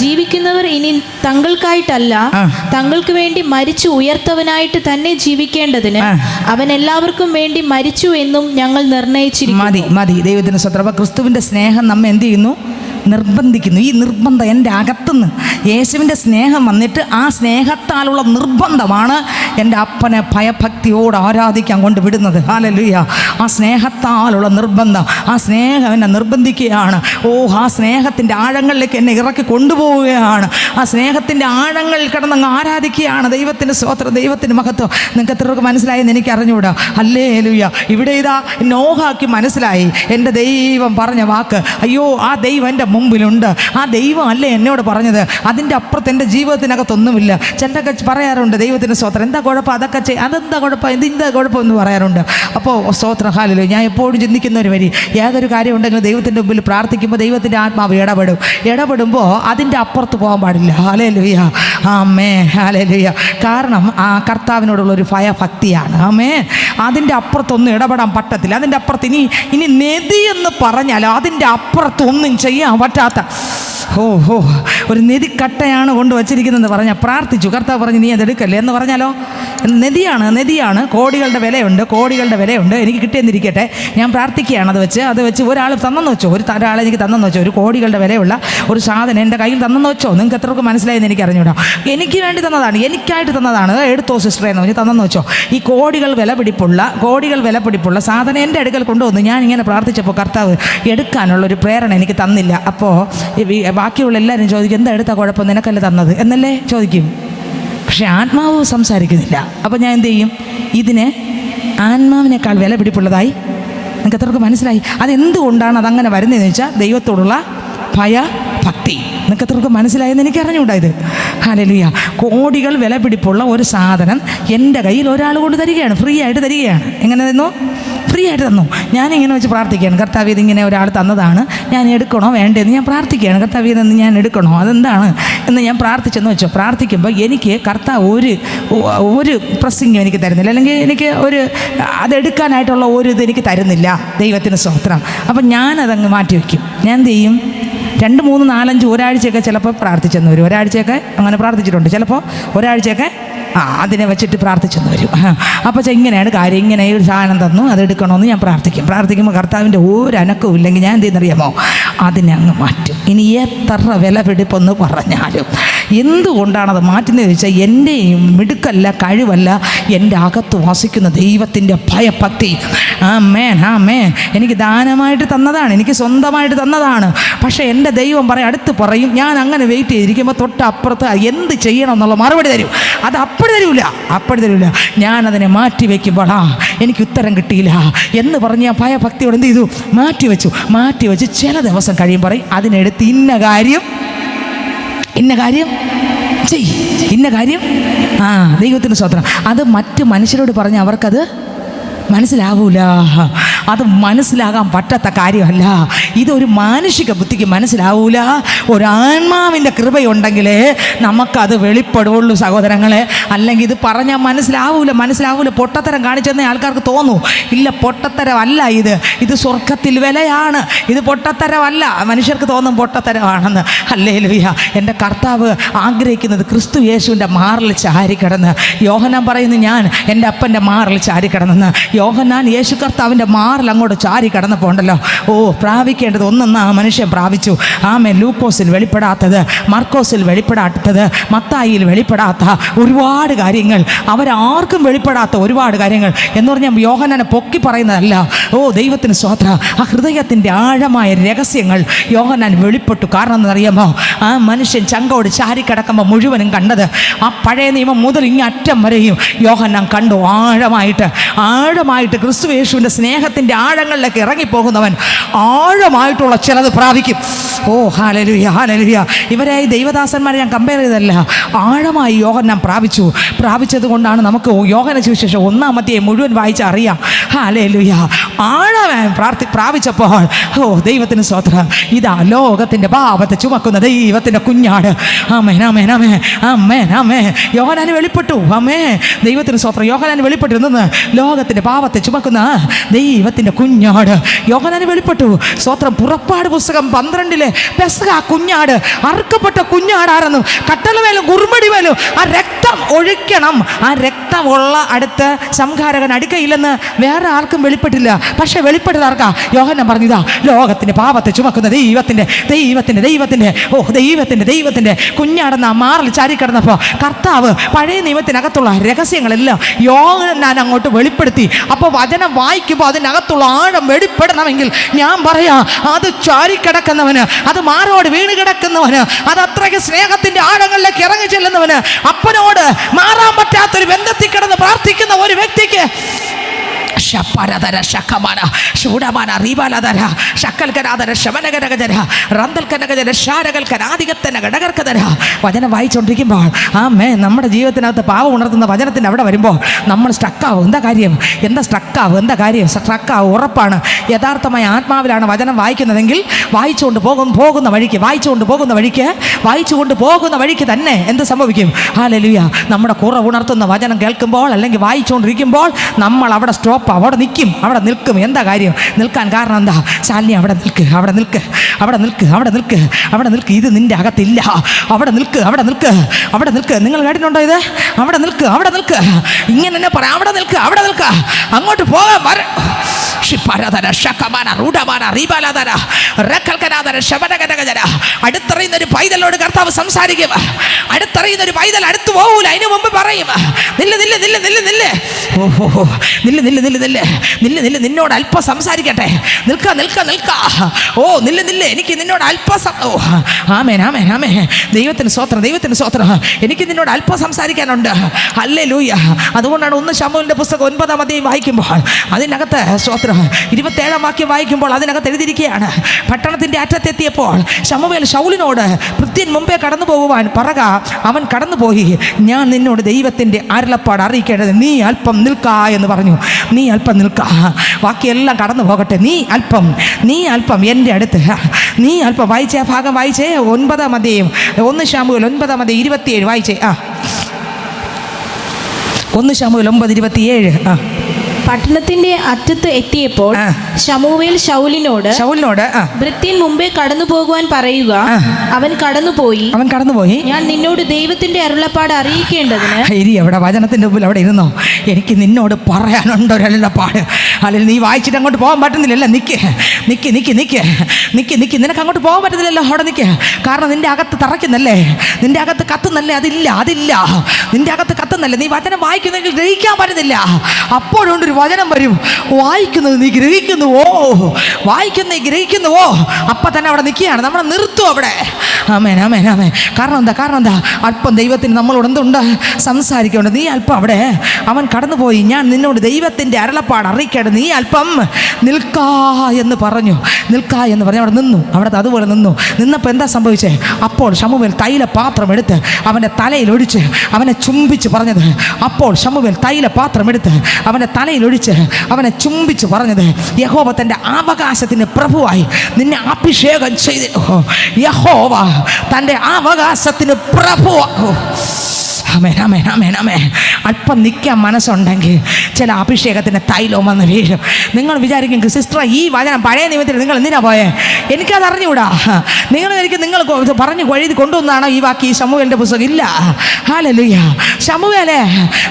ജീവിക്കുന്നവർ ഇനി തങ്ങൾക്കായിട്ടല്ല തങ്ങൾക്ക് വേണ്ടി മരിച്ചു ഉയർത്തവനായിട്ട് തന്നെ ജീവിക്കേണ്ടതിന് അവൻ എല്ലാവർക്കും വേണ്ടി മരിച്ചു എന്നും ഞങ്ങൾ നിർണയിച്ചിരിക്കുന്നു. മതി. ദൈവത്തിന് സ്വത്രം. ക്രിസ്തുവിന്റെ സ്നേഹം നമ്മെ എന്ത് ചെയ്യുന്നു? നിർബന്ധിക്കുന്നു. ഈ നിർബന്ധം എൻ്റെ അകത്തുനിന്ന് യേശുവിൻ്റെ സ്നേഹം വന്നിട്ട് ആ സ്നേഹത്താലുള്ള നിർബന്ധമാണ് എൻ്റെ അപ്പനെ ഭയഭക്തിയോട് ആരാധിക്കാൻ കൊണ്ട് വിടുന്നത്. ഹല്ലേലൂയ. ആ സ്നേഹത്താലുള്ള നിർബന്ധം, ആ സ്നേഹം എന്നെ നിർബന്ധിക്കുകയാണ്. ആ സ്നേഹത്തിൻ്റെ ആഴങ്ങളിലേക്ക് എന്നെ ഇറക്കി കൊണ്ടുപോവുകയാണ്. ആ സ്നേഹത്തിൻ്റെ ആഴങ്ങളിൽ കിടന്നങ്ങ് ആരാധിക്കുകയാണ്. ദൈവത്തിൻ്റെ സ്തോത്രം, ദൈവത്തിൻ്റെ മഹത്വം. നിങ്ങൾക്ക് എത്രയൊക്കെ മനസ്സിലായെന്ന് എനിക്ക് അറിഞ്ഞുകൂടാ. ഹല്ലേലൂയ. ഇവിടെ ഇതാ നോഹയ്ക്ക് മനസ്സിലായി, എൻ്റെ ദൈവം പറഞ്ഞ വാക്ക്. അയ്യോ, ആ ദൈവം എൻ്റെ മുമ്പിലുണ്ട്. ആ ദൈവം അല്ലേ എന്നോട് പറഞ്ഞത്, അതിൻ്റെ അപ്പുറത്ത് എൻ്റെ ജീവിതത്തിനകത്തൊന്നുമില്ല. ചിലരൊക്കെ പറയാറുണ്ട്, ദൈവത്തിൻ്റെ സ്തോത്രം, എന്താ കുഴപ്പം, അതൊക്കെ അതെന്താ കുഴപ്പം, ഇതിൻ്റെ കുഴപ്പം എന്ന് പറയാറുണ്ട്. അപ്പോൾ സ്തോത്രം ഹല്ലേലൂയ. ഞാൻ എപ്പോഴും ചിന്തിക്കുന്ന ഒരു വരി, ഏതൊരു കാര്യം ഉണ്ടെങ്കിലും ദൈവത്തിൻ്റെ മുമ്പിൽ പ്രാർത്ഥിക്കുമ്പോൾ ദൈവത്തിൻ്റെ ആത്മാവ് ഇടപെടുമ്പോൾ അതിൻ്റെ അപ്പുറത്ത് പോകാൻ പാടില്ല. ഹല്ലേലൂയ. ആമേൻ. ഹല്ലേലൂയ. കാരണം ആ കർത്താവിനോടുള്ളൊരു ഭയഭക്തിയാണ്. ആമേൻ. അതിൻ്റെ അപ്പുറത്തൊന്നും ഇടപെടാൻ പറ്റത്തില്ല. അതിൻ്റെ അപ്പുറത്ത് ഇനി നദി എന്ന് പറഞ്ഞാൽ അതിൻ്റെ അപ്പുറത്ത് ഒന്നും ചെയ്യാൻ പറ്റാത്ത ഒരു നദിക്കട്ടയാണ് കൊണ്ടുവച്ചിരിക്കുന്നതെന്ന് പറഞ്ഞാൽ പ്രാർത്ഥിച്ചു. കർത്താവ് പറഞ്ഞു, നീ അതെടുക്കല്ലേ എന്ന് പറഞ്ഞാലോ. നദിയാണ്, കോടികളുടെ വിലയുണ്ട്, എനിക്ക് കിട്ടിയെന്നിരിക്കട്ടെ, ഞാൻ പ്രാർത്ഥിക്കുകയാണ്. അത് വെച്ച് ഒരാൾ തന്നെന്ന് വെച്ചോ, ഒരാളെ എനിക്ക് തന്നെന്ന് വെച്ചോ, ഒരു കോടികളുടെ വിലയുള്ള ഒരു സാധനം എൻ്റെ കയ്യിൽ തന്നെന്ന് വെച്ചോ. നിങ്ങൾക്ക് എത്രയൊക്കെ മനസ്സിലായെന്ന് എനിക്ക് അറിഞ്ഞൂടാ. എനിക്ക് വേണ്ടി തന്നതാണ്, എനിക്കായിട്ട് തന്നതാണ്. എടുത്തോ സിസ്റ്ററെ എന്ന് പറഞ്ഞ് തന്നെന്ന് വെച്ചോ. ഈ കോടികൾ വിലപിടിപ്പുള്ള സാധനം എൻ്റെ അടുക്കൽ കൊണ്ടുവന്നു. ഞാൻ ഇങ്ങനെ പ്രാർത്ഥിച്ചപ്പോൾ കർത്താവ് എടുക്കാനുള്ളൊരു പ്രേരണ എനിക്ക് തന്നില്ല. അപ്പോൾ ബാക്കിയുള്ള എല്ലാവരും ചോദിക്കും, എന്താ എടുത്താൽ കുഴപ്പം, നിനക്കല്ലേ തന്നത് എന്നല്ലേ ചോദിക്കും. പക്ഷെ ആത്മാവ് സംസാരിക്കുന്നില്ല. അപ്പോൾ ഞാൻ എന്ത് ചെയ്യും? ഇതിന് ആത്മാവിനേക്കാൾ വില പിടിപ്പുള്ളതായി നിങ്ങൾക്ക് എത്രയൊക്കെ മനസ്സിലായി? അതെന്തുകൊണ്ടാണ് അതങ്ങനെ വരുന്നതെന്ന് വെച്ചാൽ ദൈവത്തോടുള്ള ഭയഭക്തി. നിങ്ങൾക്ക് എത്രയൊക്കെ മനസ്സിലായെന്ന് എനിക്ക് അറിഞ്ഞുകൂടായത്. ഹല്ലേലൂയ. കോടികൾ വില പിടിപ്പുള്ള ഒരു സാധനം എൻ്റെ കയ്യിൽ ഒരാൾ കൊണ്ട് തരികയാണ്, ഫ്രീ ആയിട്ട് തരികയാണ്. എങ്ങനെ തന്നു? ഫ്രീ ആയിട്ട് തന്നു. ഞാനിങ്ങനെ വെച്ച് പ്രാർത്ഥിക്കുകയാണ്, കർത്താവ് ഇതിങ്ങനെ ഒരാൾ തന്നതാണ്, ഞാൻ എടുക്കണോ വേണ്ടതെന്ന് ഞാൻ പ്രാർത്ഥിക്കുകയാണ്. കർത്താവ് ഇതെന്ന് ഞാൻ എടുക്കണോ, അതെന്താണ് എന്ന് ഞാൻ പ്രാർത്ഥിച്ചെന്ന് വെച്ചോ. പ്രാർത്ഥിക്കുമ്പോൾ എനിക്ക് കർത്താവ് ഒരു പ്രസംഗം എനിക്ക് തരുന്നില്ല, അല്ലെങ്കിൽ എനിക്ക് അതെടുക്കാനായിട്ടുള്ള ഇത് എനിക്ക് തരുന്നില്ല. ദൈവത്തിന് സ്തോത്രം. അപ്പം ഞാനതങ്ങ് മാറ്റി വയ്ക്കും. ഞാൻ എന്ത് ചെയ്യും? 2, 3, 4, 5 ഒരാഴ്ചയൊക്കെ ചിലപ്പോൾ പ്രാർത്ഥിച്ചെന്ന് വരും. ഒരാഴ്ചയൊക്കെ അങ്ങനെ പ്രാർത്ഥിച്ചിട്ടുണ്ട്. ചിലപ്പോൾ ഒരാഴ്ചയൊക്കെ അതിനെ വെച്ചിട്ട് പ്രാർത്ഥിച്ചെന്ന് വരും. അപ്പോൾ ഇങ്ങനെയാണ് കാര്യം, ഇങ്ങനെ ഒരു സാധനം തന്നു, അതെടുക്കണമെന്ന് ഞാൻ പ്രാർത്ഥിക്കുമ്പോൾ കർത്താവിൻ്റെ ഒരു അനക്കവും ഇല്ലെങ്കിൽ ഞാൻ എന്ത് ചെയ്യുന്നറിയാമോ? അതിനെ അങ്ങ് മാറ്റും. ഇനി എത്ര വില പിടിപ്പെന്ന് പറഞ്ഞാലും. എന്തുകൊണ്ടാണത് മാറ്റുന്നതെന്ന് ചോദിച്ചാൽ എൻ്റെ മിടുക്കല്ല, കഴിവല്ല, എൻ്റെ അകത്ത് വസിക്കുന്ന ദൈവത്തിൻ്റെ ഭയഭക്തി. ആമേൻ. എനിക്ക് ദാനമായിട്ട് തന്നതാണ്, എനിക്ക് സ്വന്തമായിട്ട് തന്നതാണ്. പക്ഷേ എൻ്റെ ദൈവം അടുത്ത് പറയും, ഞാൻ അങ്ങനെ വെയിറ്റ് ചെയ്തിരിക്കുമ്പോൾ തൊട്ടപ്പുറത്ത് എന്ത് ചെയ്യണം എന്നുള്ള മറുപടി തരും. അത് അപ്പടി തരൂല. ഞാനതിനെ മാറ്റി വയ്ക്കുമ്പോൾ എനിക്ക് ഉത്തരം കിട്ടിയില്ല എന്ന് പറഞ്ഞ് ഞാൻ ഭയഭക്തിയോട് എന്ത് ചെയ്തു? മാറ്റിവെച്ച് ചില ദിവസം കഴിയും പറയും, അതിനെടുത്ത് ഇന്ന കാര്യം ചെയ്യ്, ഇന്ന കാര്യം. ദൈവത്തിന് സ്തോത്രം. അത് മറ്റ് മനുഷ്യരോട് പറഞ്ഞ് അവർക്കത് മനസ്സിലാവൂല. അത് മനസ്സിലാകാൻ പറ്റാത്ത കാര്യമല്ല. ഇതൊരു മാനുഷിക ബുദ്ധിക്ക് മനസ്സിലാവൂല. ഒരു ആത്മാവിൻ്റെ കൃപയുണ്ടെങ്കിലേ നമുക്കത് വെളിപ്പെടുള്ളൂ സഹോദരങ്ങളെ. അല്ലെങ്കിൽ ഇത് പറഞ്ഞാൽ മനസ്സിലാവൂല. പൊട്ടത്തരം കാണിച്ചെന്നേ ആൾക്കാർക്ക് തോന്നൂ. ഇല്ല, പൊട്ടത്തരമല്ല ഇത് സ്വർഗത്തിൽ വിലയാണ്. ഇത് പൊട്ടത്തരമല്ല. മനുഷ്യർക്ക് തോന്നും പൊട്ടത്തരമാണെന്ന്. ഹല്ലേലൂയ. എൻ്റെ കർത്താവ് ആഗ്രഹിക്കുന്നത് ക്രിസ്തു യേശുവിൻ്റെ മാറിൽ ചാരിക്കിടന്ന്. യോഹന്നാൻ പറയുന്നു, ഞാൻ എൻ്റെ അപ്പൻ്റെ മാറിൽ ചാരിക്കിടന്നെന്ന്. യോഹന്നാൻ യേശു കർത്താവിൻ്റെ മാറിൽ അങ്ങോട്ട് ചാരി കിടന്നപ്പോൾ ഉണ്ടല്ലോ, പ്രാപിക്കേണ്ടത് ഒന്നെന്ന് ആ മനുഷ്യൻ പ്രാപിച്ചു. ലൂക്കോസിൽ വെളിപ്പെടാത്തത്, മർക്കോസിൽ വെളിപ്പെടാത്തത്, മത്തായിയിൽ വെളിപ്പെടാത്ത ഒരുപാട് കാര്യങ്ങൾ, അവരാർക്കും വെളിപ്പെടാത്ത ഒരുപാട് കാര്യങ്ങൾ എന്ന് പറഞ്ഞാൽ യോഹന്നാനെ പൊക്കി പറയുന്നതല്ല. ദൈവത്തിന് സ്തോത്രം. ആ ഹൃദയത്തിൻ്റെ ആഴമായ രഹസ്യങ്ങൾ യോഹന്നാൻ വെളിപ്പെട്ടു. കാരണം എന്നറിയാമോ? ആ മനുഷ്യൻ ചങ്കോട് ചാരിക്കിടക്കുമ്പോൾ മുഴുവനും കണ്ടത്, ആ പഴയ നിയമം മുതൽ ഇങ്ങറ്റം വരെയും യോഹന്നാൻ കണ്ടു. ആഴമായിട്ട് ക്രിസ്തു യേശുവിൻ്റെ സ്നേഹത്തിൻ്റെ ആഴങ്ങളിലേക്ക് ഇറങ്ങിപ്പോകുന്നവൻ ആഴമായിട്ടുള്ള ചിലത് പ്രാപിക്കും. ഹല്ലേലൂയ. ഇവരെ ഈ ദൈവദാസന്മാരെ ഞാൻ കമ്പയർ ചെയ്തല്ല. ആഴമായി യോഹന്നാൻ പ്രാപിച്ചത് കൊണ്ടാണ് നമുക്ക് യോഹന്ന സുവിശേഷം 1-ാം അധ്യായം മുഴുവൻ വായിച്ച് അറിയാം. ഹല്ലേലൂയ. ആഴമായി പ്രാപിച്ചപ്പോൾ ദൈവത്തിന് സ്തോത്രം. ഇതാ ലോകത്തിൻ്റെ പാപത്തെ ചുമക്കുന്ന ദൈവത്തിൻ്റെ കുഞ്ഞാട്. ആമേൻ. യോഹന്നാന് വെളിപ്പെട്ടു. ദൈവത്തിന് സ്തോത്രം. യോഹന്നാന് വെളിപ്പെട്ടിരുന്നത് ലോകത്തിൻ്റെ പാപത്തെ ചുമക്കുന്ന ദൈവത്തിൻ്റെ കുഞ്ഞാട്. യോഹന്നാന് വെളിപ്പെട്ടു. സ്തോത്രം. പുറപ്പാട് പുസ്തകം 12 പെസഹ കുഞ്ഞാട്, അറുക്കപ്പെട്ട കുഞ്ഞാടായിരുന്നു. കട്ടളമേലും കുറുമ്പടിമേലും ആ രക്തം ഒഴിക്കണം. ആ രക്തമുള്ള അടുത്ത് സംഹാരകൻ അടുക്കയില്ലെന്ന് വേറെ ആർക്കും വെളിപ്പെട്ടില്ല. പക്ഷെ വെളിപ്പെട്ടത് ആർക്കാ? യോഹന്നാൻ പറഞ്ഞതാ, ലോകത്തിൻ്റെ പാപത്തെ ചുമക്കുന്ന ദൈവത്തിൻ്റെ കുഞ്ഞാടെന്ന് ആ മാറിൽ ചാരിക്കിടന്നപ്പോൾ കർത്താവ് പഴയ നിയമത്തിനകത്തുള്ള രഹസ്യങ്ങളെല്ലാം യോഹന്നാൻ അങ്ങോട്ട് വെളിപ്പെടുത്തി. അപ്പോൾ വചനം വായിക്കുമ്പോൾ അതിനകത്തുള്ള ആഴം വെളിപ്പെടണമെങ്കിൽ ഞാൻ പറയാം, അത് ചാരിക്കിടക്കുന്നവന്, അത് മാറോട് വീണ് കിടക്കുന്നവന്, അത് അത്രയ്ക്ക് സ്നേഹത്തിൻ്റെ ആഴങ്ങളിലേക്ക് ഇറങ്ങി ചെല്ലുന്നവന്, അപ്പനോട് മാറാൻ പറ്റാത്തൊരു ബന്ധത്തിൽ കിടന്ന് പ്രാർത്ഥിക്കുന്ന ഒരു വ്യക്തിക്ക് വചനം വായിച്ചുകൊണ്ടിരിക്കുമ്പോൾ നമ്മുടെ ജീവിതത്തിനകത്ത് പാവം ഉണർത്തുന്ന വചനത്തിൻ്റെ അവിടെ വരുമ്പോൾ നമ്മൾ സ്ട്രക്കാവും. എന്താ കാര്യം? സ്ട്രക്കാവും. ഉറപ്പാണ്. യഥാർത്ഥമായ ആത്മാവിലാണ് വചനം വായിക്കുന്നതെങ്കിൽ വായിച്ചുകൊണ്ട് പോകുന്ന വഴിക്ക് തന്നെ എന്ത് സംഭവിക്കും? ഹല്ലേലൂയ. നമ്മുടെ കുറവുണർത്തുന്ന വചനം കേൾക്കുമ്പോൾ അല്ലെങ്കിൽ വായിച്ചുകൊണ്ടിരിക്കുമ്പോൾ നമ്മൾ അവിടെ അവിടെ നിൽക്കും. എന്താ കാര്യം? നിൽക്കാൻ കാരണം എന്താ? ശാലിനി അവിടെ നിൽക്ക്. ഇത് നിന്റെ അകത്തില്ല. അവിടെ നിൽക്ക്. നിങ്ങൾ കേട്ടിട്ടുണ്ടോ ഇത്? അവിടെ നിൽക്ക്. ഇങ്ങനെ തന്നെ പറയാം. അവിടെ നിൽക്ക്. അങ്ങോട്ട് പോകാൻ അടുത്തറിയുന്ന ഒരു പൈതലോട് കർത്താവ് സംസാരിക്കും. അടുത്തറിയുന്ന ഒരു പൈതൽ അടുത്ത് പോകൂല. അതിനു മുമ്പ് പറയും, നില്ല്. നിന്നോട് അല്പം സംസാരിക്കട്ടെ. നിൽക്ക. ഓ നില്ല്, എനിക്ക് നിന്നോട് ആമേൻ. ദൈവത്തിന് സ്വത്രം. എനിക്ക് നിന്നോട് അല്പം സംസാരിക്കാനുണ്ട്. ഹല്ലേലൂയ. അതുകൊണ്ടാണ് 1 ശമൂവേലിന്റെ പുസ്തകം 9-ാം അധ്യായം വായിക്കുമ്പോൾ അതിനകത്ത് 27-ാം വാക്യം വായിക്കുമ്പോൾ അതിനകത്ത് എഴുതിയിരിക്കുകയാണ്, പട്ടണത്തിന്റെ അറ്റത്തെത്തിയപ്പോൾ ശമൂവേൽ ശൗലിനോട് ഭൃത്യൻ മുമ്പേ കടന്നു പോകുവാൻ പറക. അവൻ കടന്നുപോയി. ഞാൻ നിന്നോട് ദൈവത്തിന്റെ അരുളപ്പാട് അറിയിക്കേണ്ടത്, നീ അല്പം നിൽക്ക എന്ന് പറഞ്ഞു. നീ അല്പം നിൽക്ക, ബാക്കിയെല്ലാം കടന്നു പോകട്ടെ. നീ അല്പം എൻ്റെ അടുത്ത്, നീ അല്പം. വായിച്ചേ, ആ ഭാഗം വായിച്ചേ. 9-ാം അധ്യായം 1 ശമൂവേൽ 9-ാം അധ്യായം 27 വായിച്ചേ. 1 ശമൂവേൽ 9:27. പട്ടണത്തിന്റെ അറ്റത്ത് എത്തിയപ്പോൾ ശമൂവേൽ ശൗലിനോട് ഭൃത്യൻ മുമ്പേ കടന്നു പോകുവാൻ പറയുക. അവൻ കടന്നുപോയി. ഞാൻ നിന്നോട് ദൈവത്തിന്റെ അരുളപ്പാട് അറിയിക്കേണ്ടതിന്. അവിടെ വചനത്തിന്റെ മുമ്പിൽ അവിടെ ഇരുന്നോ, എനിക്ക് നിന്നോട് പറയാനുണ്ട് ഒരു അരുളപ്പാട്. അല്ലെങ്കിൽ നീ വായിച്ചിട്ട് അങ്ങോട്ട് പോകാൻ പറ്റുന്നില്ലല്ലോ. നിക്ക്, നിനക്ക് അങ്ങോട്ട് പോകാൻ പറ്റുന്നില്ലല്ലോ. അവിടെ നിൽക്കുക. കാരണം നിന്റെ അകത്ത് തറയ്ക്കുന്നല്ലേ, നിന്റെ അകത്ത് കത്തുന്നല്ലേ. അതില്ല നിന്റെ അകത്ത് കത്തുന്നല്ലേ. നീ വചനം വായിക്കുന്നെങ്കിൽ ഗ്രഹിക്കാൻ പറ്റുന്നില്ല. അപ്പോഴൊണ്ടൊരു വചനം വരും, വായിക്കുന്നത് നീ ഗ്രഹിക്കുന്നുവോ, അപ്പം തന്നെ അവിടെ നിൽക്കുകയാണ്. നമ്മളെ നിർത്തും അവിടെ. ആമേൻ. കാരണം എന്താ? അല്പം ദൈവത്തിന് നമ്മളോട് എന്തുണ്ട്, സംസാരിക്കുന്നുണ്ട്. നീ അല്പം അവിടെ. അവൻ കടന്നുപോയി. ഞാൻ നിന്നോട് ദൈവത്തിൻ്റെ അരുളപ്പാട് അറിയിക്കേണ്ടത്, നീ അല്പം നിൽക്കാ എന്ന് പറഞ്ഞു. അവിടെ നിന്നു. അവിടെ അതുപോലെ നിന്നപ്പോൾ എന്താ സംഭവിച്ചേ? അപ്പോൾ ശമൂവേൽ തൈലപാത്രം എടുത്ത് അവൻ്റെ തലയിൽ ഒഴിച്ച് അവനെ ചുംബിച്ച് പറഞ്ഞത്. അവനെ ചുംബിച്ച് പറഞ്ഞത്, യഹോവ തൻ്റെ അവകാശത്തിന് പ്രഭുവായി നിന്നെ അഭിഷേകം ചെയ്ത്. യഹോവ തൻ്റെ അവകാശത്തിന് പ്രഭുവാ. അല്പം നിൽക്കാൻ മനസ്സുണ്ടെങ്കിൽ ചില അഭിഷേകത്തിൻ്റെ തൈലം വന്ന് വീഴും. നിങ്ങൾ വിചാരിക്കും, സിസ്റ്റർ ഈ വചനം പഴയ നിയമത്തിൽ നിങ്ങൾ എന്തിനാ പോയേ? എനിക്കത് അറിഞ്ഞുകൂടാ. നിങ്ങൾ പറഞ്ഞു എഴുതി കൊണ്ടുവന്നാണോ ഈ വാക്ക് ഈ ശമൂവേലിൻ്റെ പുസ്തകം? ഇല്ല. ഹല്ലേലൂയ.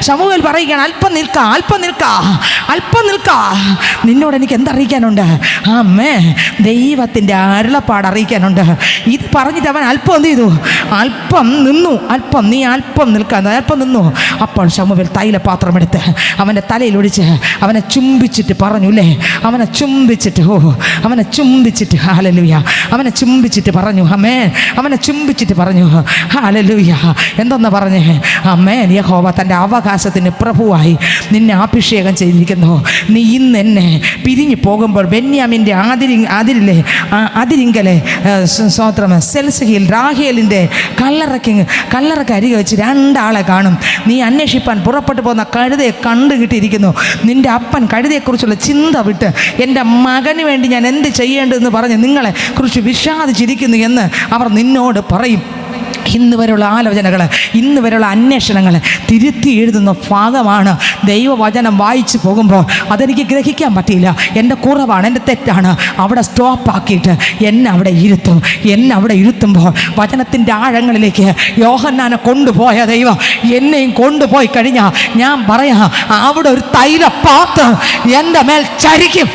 ശമൂവേൽ പറയുകയാണ്, അല്പം നിൽക്ക. നിന്നോട് എനിക്ക് എന്തറിയിക്കാനുണ്ട്? ദൈവത്തിൻ്റെ അരുളപ്പാട് അറിയിക്കാനുണ്ട്. ഇത് പറഞ്ഞിട്ട് അവൻ അല്പം എന്ത് ചെയ്തു? അല്പം നിന്നു. നീ അല്പം നിൽക്ക. അല്പം നിന്നു. അപ്പോൾ ശമൂവേൽ തൈലപാത്രം എടുത്ത് അവൻ്റെ തലയിൽ ഒഴിച്ച് അവനെ ചുംബിച്ചിട്ട് പറഞ്ഞുല്ലേ, അവനെ ചുംബിച്ചിട്ട് ഹല്ലേലൂയ, അവനെ ചുംബിച്ചിട്ട് പറഞ്ഞു. ഹല്ലേലൂയ. എന്തെന്ന് പറഞ്ഞേ? യഹോവ തൻ്റെ അവകാശത്തിന് പ്രഭുവായി നിന്നെ അഭിഷേകം ചെയ്തിരിക്കുന്നു. നീ ഇന്ന് എന്നെ പിരിഞ്ഞു പോകുമ്പോൾ ബെന്യാമിൻ്റെ അതിരിങ്കലെ സെൽസഹിൽ റാഹേലിൻ്റെ കല്ലറയ്ക്ക് അരികെ വെച്ച് 2 ആളെ കാണും. നീ അന്വേഷിപ്പാൻ പുറപ്പെട്ടു പോകുന്ന കഴുതയെ കണ്ടു കിട്ടിയിരിക്കുന്നു. നിൻ്റെ അപ്പൻ കഴുതയെക്കുറിച്ചുള്ള ചിന്ത വിട്ട് എൻ്റെ മകന് വേണ്ടി ഞാൻ എന്ത് ചെയ്യേണ്ടതെന്ന് പറഞ്ഞ് നിങ്ങളെ കുറിച്ച് വിഷാദിച്ചിരിക്കുന്നു എന്ന് അവർ നിന്നോട് പറയും. ഇന്ന് വരെയുള്ള ആലോചനകൾ, ഇന്ന് വരെയുള്ള അന്വേഷണങ്ങൾ തിരുത്തി എഴുതുന്ന ഭാഗമാണ്. ദൈവവചനം വായിച്ചു പോകുമ്പോൾ അതെനിക്ക് ഗ്രഹിക്കാൻ പറ്റിയില്ല, എൻ്റെ കുറവാണ്, എൻ്റെ തെറ്റാണ്. അവിടെ സ്റ്റോപ്പാക്കിയിട്ട് എന്നെ അവിടെ ഇരുത്തുമ്പോൾ വചനത്തിൻ്റെ ആഴങ്ങളിലേക്ക് യോഹന്നാനെ കൊണ്ടുപോയ ദൈവം എന്നെയും കൊണ്ടുപോയി കഴിഞ്ഞാൽ ഞാൻ പറയാം, അവിടെ ഒരു തൈലപാത്രം എൻ്റെ മേൽ ചരിക്കും.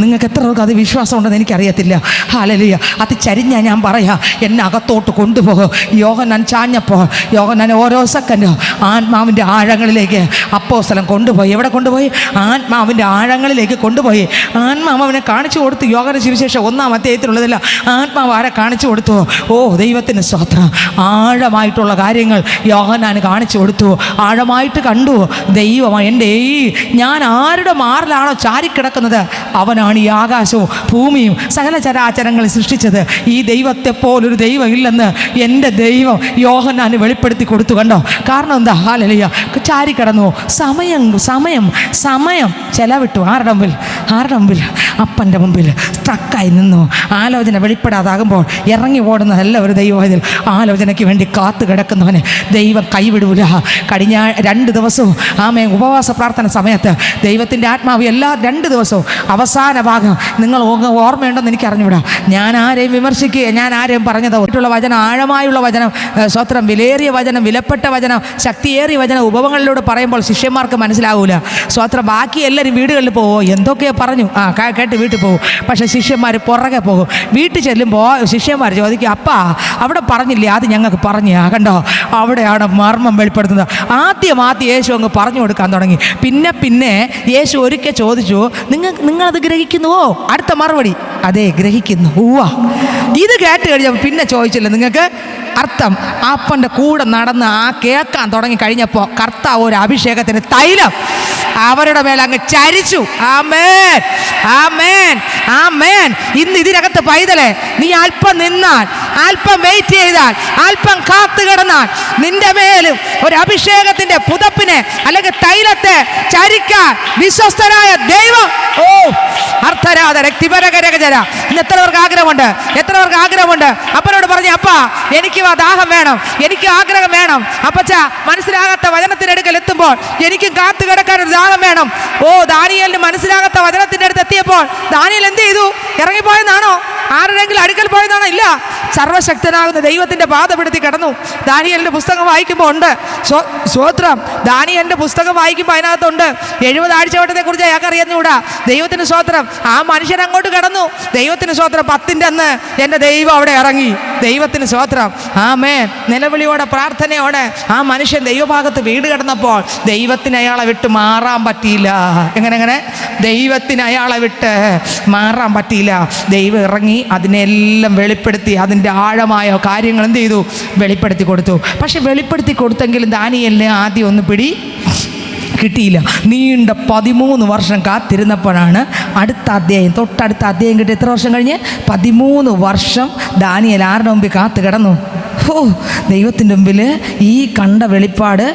നിങ്ങൾക്ക് എത്ര പേർക്ക് അത് വിശ്വാസം ഉണ്ടെന്ന് എനിക്കറിയത്തില്ല. ഹല്ലേലൂയ. അത് ചരിഞ്ഞാൽ ഞാൻ പറയാം, എന്നെ അകത്തോട്ട് കൊണ്ടുപോകും. യോഹന്നാൻ ചാഞ്ഞപ്പോൾ യോഹന്നാൻ ഓരോ സെക്കൻഡ് ആത്മാവിൻ്റെ ആഴങ്ങളിലേക്ക് അപ്പോസ്തലൻ കൊണ്ടുപോയി. എവിടെ കൊണ്ടുപോയി? ആത്മാവിൻ്റെ ആഴങ്ങളിലേക്ക് കൊണ്ടുപോയി. ആത്മാവ് അവനെ കാണിച്ചു കൊടുത്തു. യോഹന്നാൻ സുവിശേഷം 1-ാം അധ്യായത്തിലുള്ളതില്ല. ആത്മാവ് ആരെ കാണിച്ചു കൊടുത്തു? ദൈവത്തിന് സ്തോത്രം. ആഴമായിട്ടുള്ള കാര്യങ്ങൾ യോഹന്നാൻ കാണിച്ചു കൊടുത്തു. ആഴമായിട്ട് കണ്ടു. ദൈവമാണ് എൻ്റെ ഞാൻ ആരുടെ മാറിലാണോ ചാരിക്കിടക്കുന്നത് അവനാണ് ഈ ആകാശവും ഭൂമിയും സകല ചരാചരങ്ങളെ സൃഷ്ടിച്ചത്. ഈ ദൈവത്തെ പോലൊരു ദൈവം ഇല്ലെന്ന് എൻ്റെ ദൈവം യോഹന്നാന് വെളിപ്പെടുത്തി കൊടുത്തു. കണ്ടോ? കാരണം എന്താ? ഹല്ലേലൂയ. ചാരിക്കിടന്നു. സമയം ചെലവിട്ടു. ആരുടെ മുമ്പിൽ? അപ്പൻ്റെ മുമ്പിൽ സ്ട്രക്കായി നിന്നു. ആലോചന വെളിപ്പെടാതാകുമ്പോൾ ഇറങ്ങി ഓടുന്നതല്ല ഒരു ദൈവത്തിൽ. ആലോചനയ്ക്ക് വേണ്ടി കാത്തു കിടക്കുന്നവനെ ദൈവം കൈവിടൂല. കഴിഞ്ഞ 2 ദിവസവും ഉപവാസ പ്രാർത്ഥന സമയത്ത് ദൈവത്തിൻ്റെ ആത്മാവ് എല്ലാ 2 ദിവസവും അവസാന ഭാഗം നിങ്ങൾ ഓർമ്മയുണ്ടെന്ന് എനിക്ക് അറിഞ്ഞുകൂടാ. ഞാൻ ആരെയും വിമർശിക്കുക, ഞാൻ ആരെയും പറഞ്ഞത് ഒറ്റുള്ള വചനം, ആഴമായുള്ള വചനം, സ്വത്രം, വിലയേറിയ വചനം, വിലപ്പെട്ട വചനം, ശക്തിയേറിയ വചനം ഉപമകളിലൂടെ പറയുമ്പോൾ ശിഷ്യന്മാർക്ക് മനസ്സിലാവൂല. സ്വത്രം, ബാക്കി എല്ലാവരും വീടുകളിൽ പോകുമോ, എന്തൊക്കെയോ പറഞ്ഞു കേട്ട് വീട്ടിൽ പോകും. പക്ഷേ ശിഷ്യന്മാർ പുറകെ പോകും. വീട്ടിൽ ചെല്ലുമ്പോൾ ശിഷ്യന്മാർ ചോദിക്കും, അപ്പാ അവിടെ പറഞ്ഞില്ലേ, അത് ഞങ്ങൾക്ക് പറഞ്ഞു. കണ്ടോ, അവിടെയാണ് മർമ്മം വെളിപ്പെടുത്തുന്നത്. ആദ്യം യേശു അങ്ങ് പറഞ്ഞു കൊടുക്കാൻ തുടങ്ങി. പിന്നെ യേശു ഒരിക്കൽ ചോദിച്ചു, നിങ്ങളത് ഗ്രഹിക്കുന്നുവോ? അടുത്ത മറുപടി, അതെ ഗ്രഹിക്കുന്നു. ഇത് കേട്ട് കഴിഞ്ഞപ്പോൾ പിന്നെ ചോദിച്ചില്ല നിങ്ങൾക്ക് അർത്ഥം. അപ്പൻ്റെ കൂടെ നടന്ന് കേൾക്കാൻ തുടങ്ങി കഴിഞ്ഞപ്പോൾ കർത്താവ് ഒരു അഭിഷേകത്തിന് തൈലം അവരുടെ മേലെ അങ്ങ് ചരിച്ചു. ആമേൻ, ആമേൻ, ആമേൻ. ഇന്ന് ഇതിനകത്ത് പൈതലേ, നീ അല്പം നിന്നാൽ, അല്പം വെയിറ്റ് ചെയ്താൽ, അല്പം കാത്തു കിടന്നാൽ നിന്റെ മേലും ഒരു അഭിഷേകത്തിന്റെ പുതപ്പിനെ അല്ലെങ്കിൽ തൈലത്തെ ചരിക്കാൻ വിശ്വസ്തനായ ദൈവം. അർത്ഥരാധ രക്തിപരകരകജര. ഇന്ന് എത്ര പേർക്ക് ആഗ്രഹമുണ്ട്? എത്ര പേർക്ക് ആഗ്രഹമുണ്ട്? അപ്പനോട് പറഞ്ഞു, അപ്പാ എനിക്ക് ദാഹം വേണം, എനിക്ക് ആഗ്രഹം വേണം. അപ്പച്ച മനസ്സിലാകാത്ത വചനത്തിനടുക്കൽ എത്തുമ്പോൾ എനിക്കും കാത്തു കിടക്കാൻ ഒരു ദാഹം വേണം. ദാനിയേലിന് മനസ്സിലാകാത്ത വചനത്തിന്റെ അടുത്ത് എത്തിയപ്പോൾ ദാനിയേൽ എന്ത് ചെയ്തു? ഇറങ്ങിപ്പോയെന്നാണോ? ആരുടെയെങ്കിലും അടുക്കൽ പോയതാണോ? ഇല്ല, സർവശക്തനാകുന്ന ദൈവത്തിന്റെ പാദപ്പെടുത്തി കിടന്നു. ദാനിയേലിന്റെ പുസ്തകം വായിക്കുമ്പോൾ ഉണ്ട്. സ്വോത്രം, ദാനിയേലിന്റെ പുസ്തകം വായിക്കുമ്പോൾ അതിനകത്തുണ്ട് 70 ആഴ്ചവട്ടത്തെ കുറിച്ച് അയാൾക്ക് അറിയാഞ്ഞൂടാ. ദൈവത്തിന് സ്വോത്രം. ആ മനുഷ്യൻ അങ്ങോട്ട് കിടന്നു. ദൈവത്തിന് സ്വോത്രം. 10-ന്റെ അന്ന് എൻ്റെ ദൈവം അവിടെ ഇറങ്ങി. ദൈവത്തിന് സ്വോത്രം. ആമേൻ. നിലവിളിയോടെ, പ്രാർത്ഥനയോടെ ആ മനുഷ്യൻ ദൈവഭാഗത്ത് വീട് കിടന്നപ്പോൾ ദൈവത്തിന് അയാളെ വിട്ട് മാറാൻ പറ്റിയില്ല. എങ്ങനെ? ദൈവത്തിന് അയാളെ വിട്ട് മാറാൻ പറ്റിയില്ല. ദൈവം ഇറങ്ങി അതിനെല്ലാം വെളിപ്പെടുത്തി, അതിൻ്റെ ആഴമായ കാര്യങ്ങൾ എന്ത് ചെയ്തു? വെളിപ്പെടുത്തി കൊടുത്തു. പക്ഷെ വെളിപ്പെടുത്തി കൊടുത്തെങ്കിലും ദാനിയേലിനെ ആദ്യം ഒന്ന് പിടി കിട്ടിയില്ല. നീണ്ട 13 വർഷം കാത്തിരുന്നപ്പോഴാണ് അടുത്ത അധ്യായം, തൊട്ടടുത്ത അധ്യായം കിട്ടി. എത്ര വർഷം കഴിഞ്ഞ്? 13 വർഷം ദാനിയേൽ ആരുടെ മുമ്പിൽ കാത്തു കിടന്നു? ദൈവത്തിൻ്റെ മുമ്പിൽ ഈ കണ്ട വെളിപ്പാട്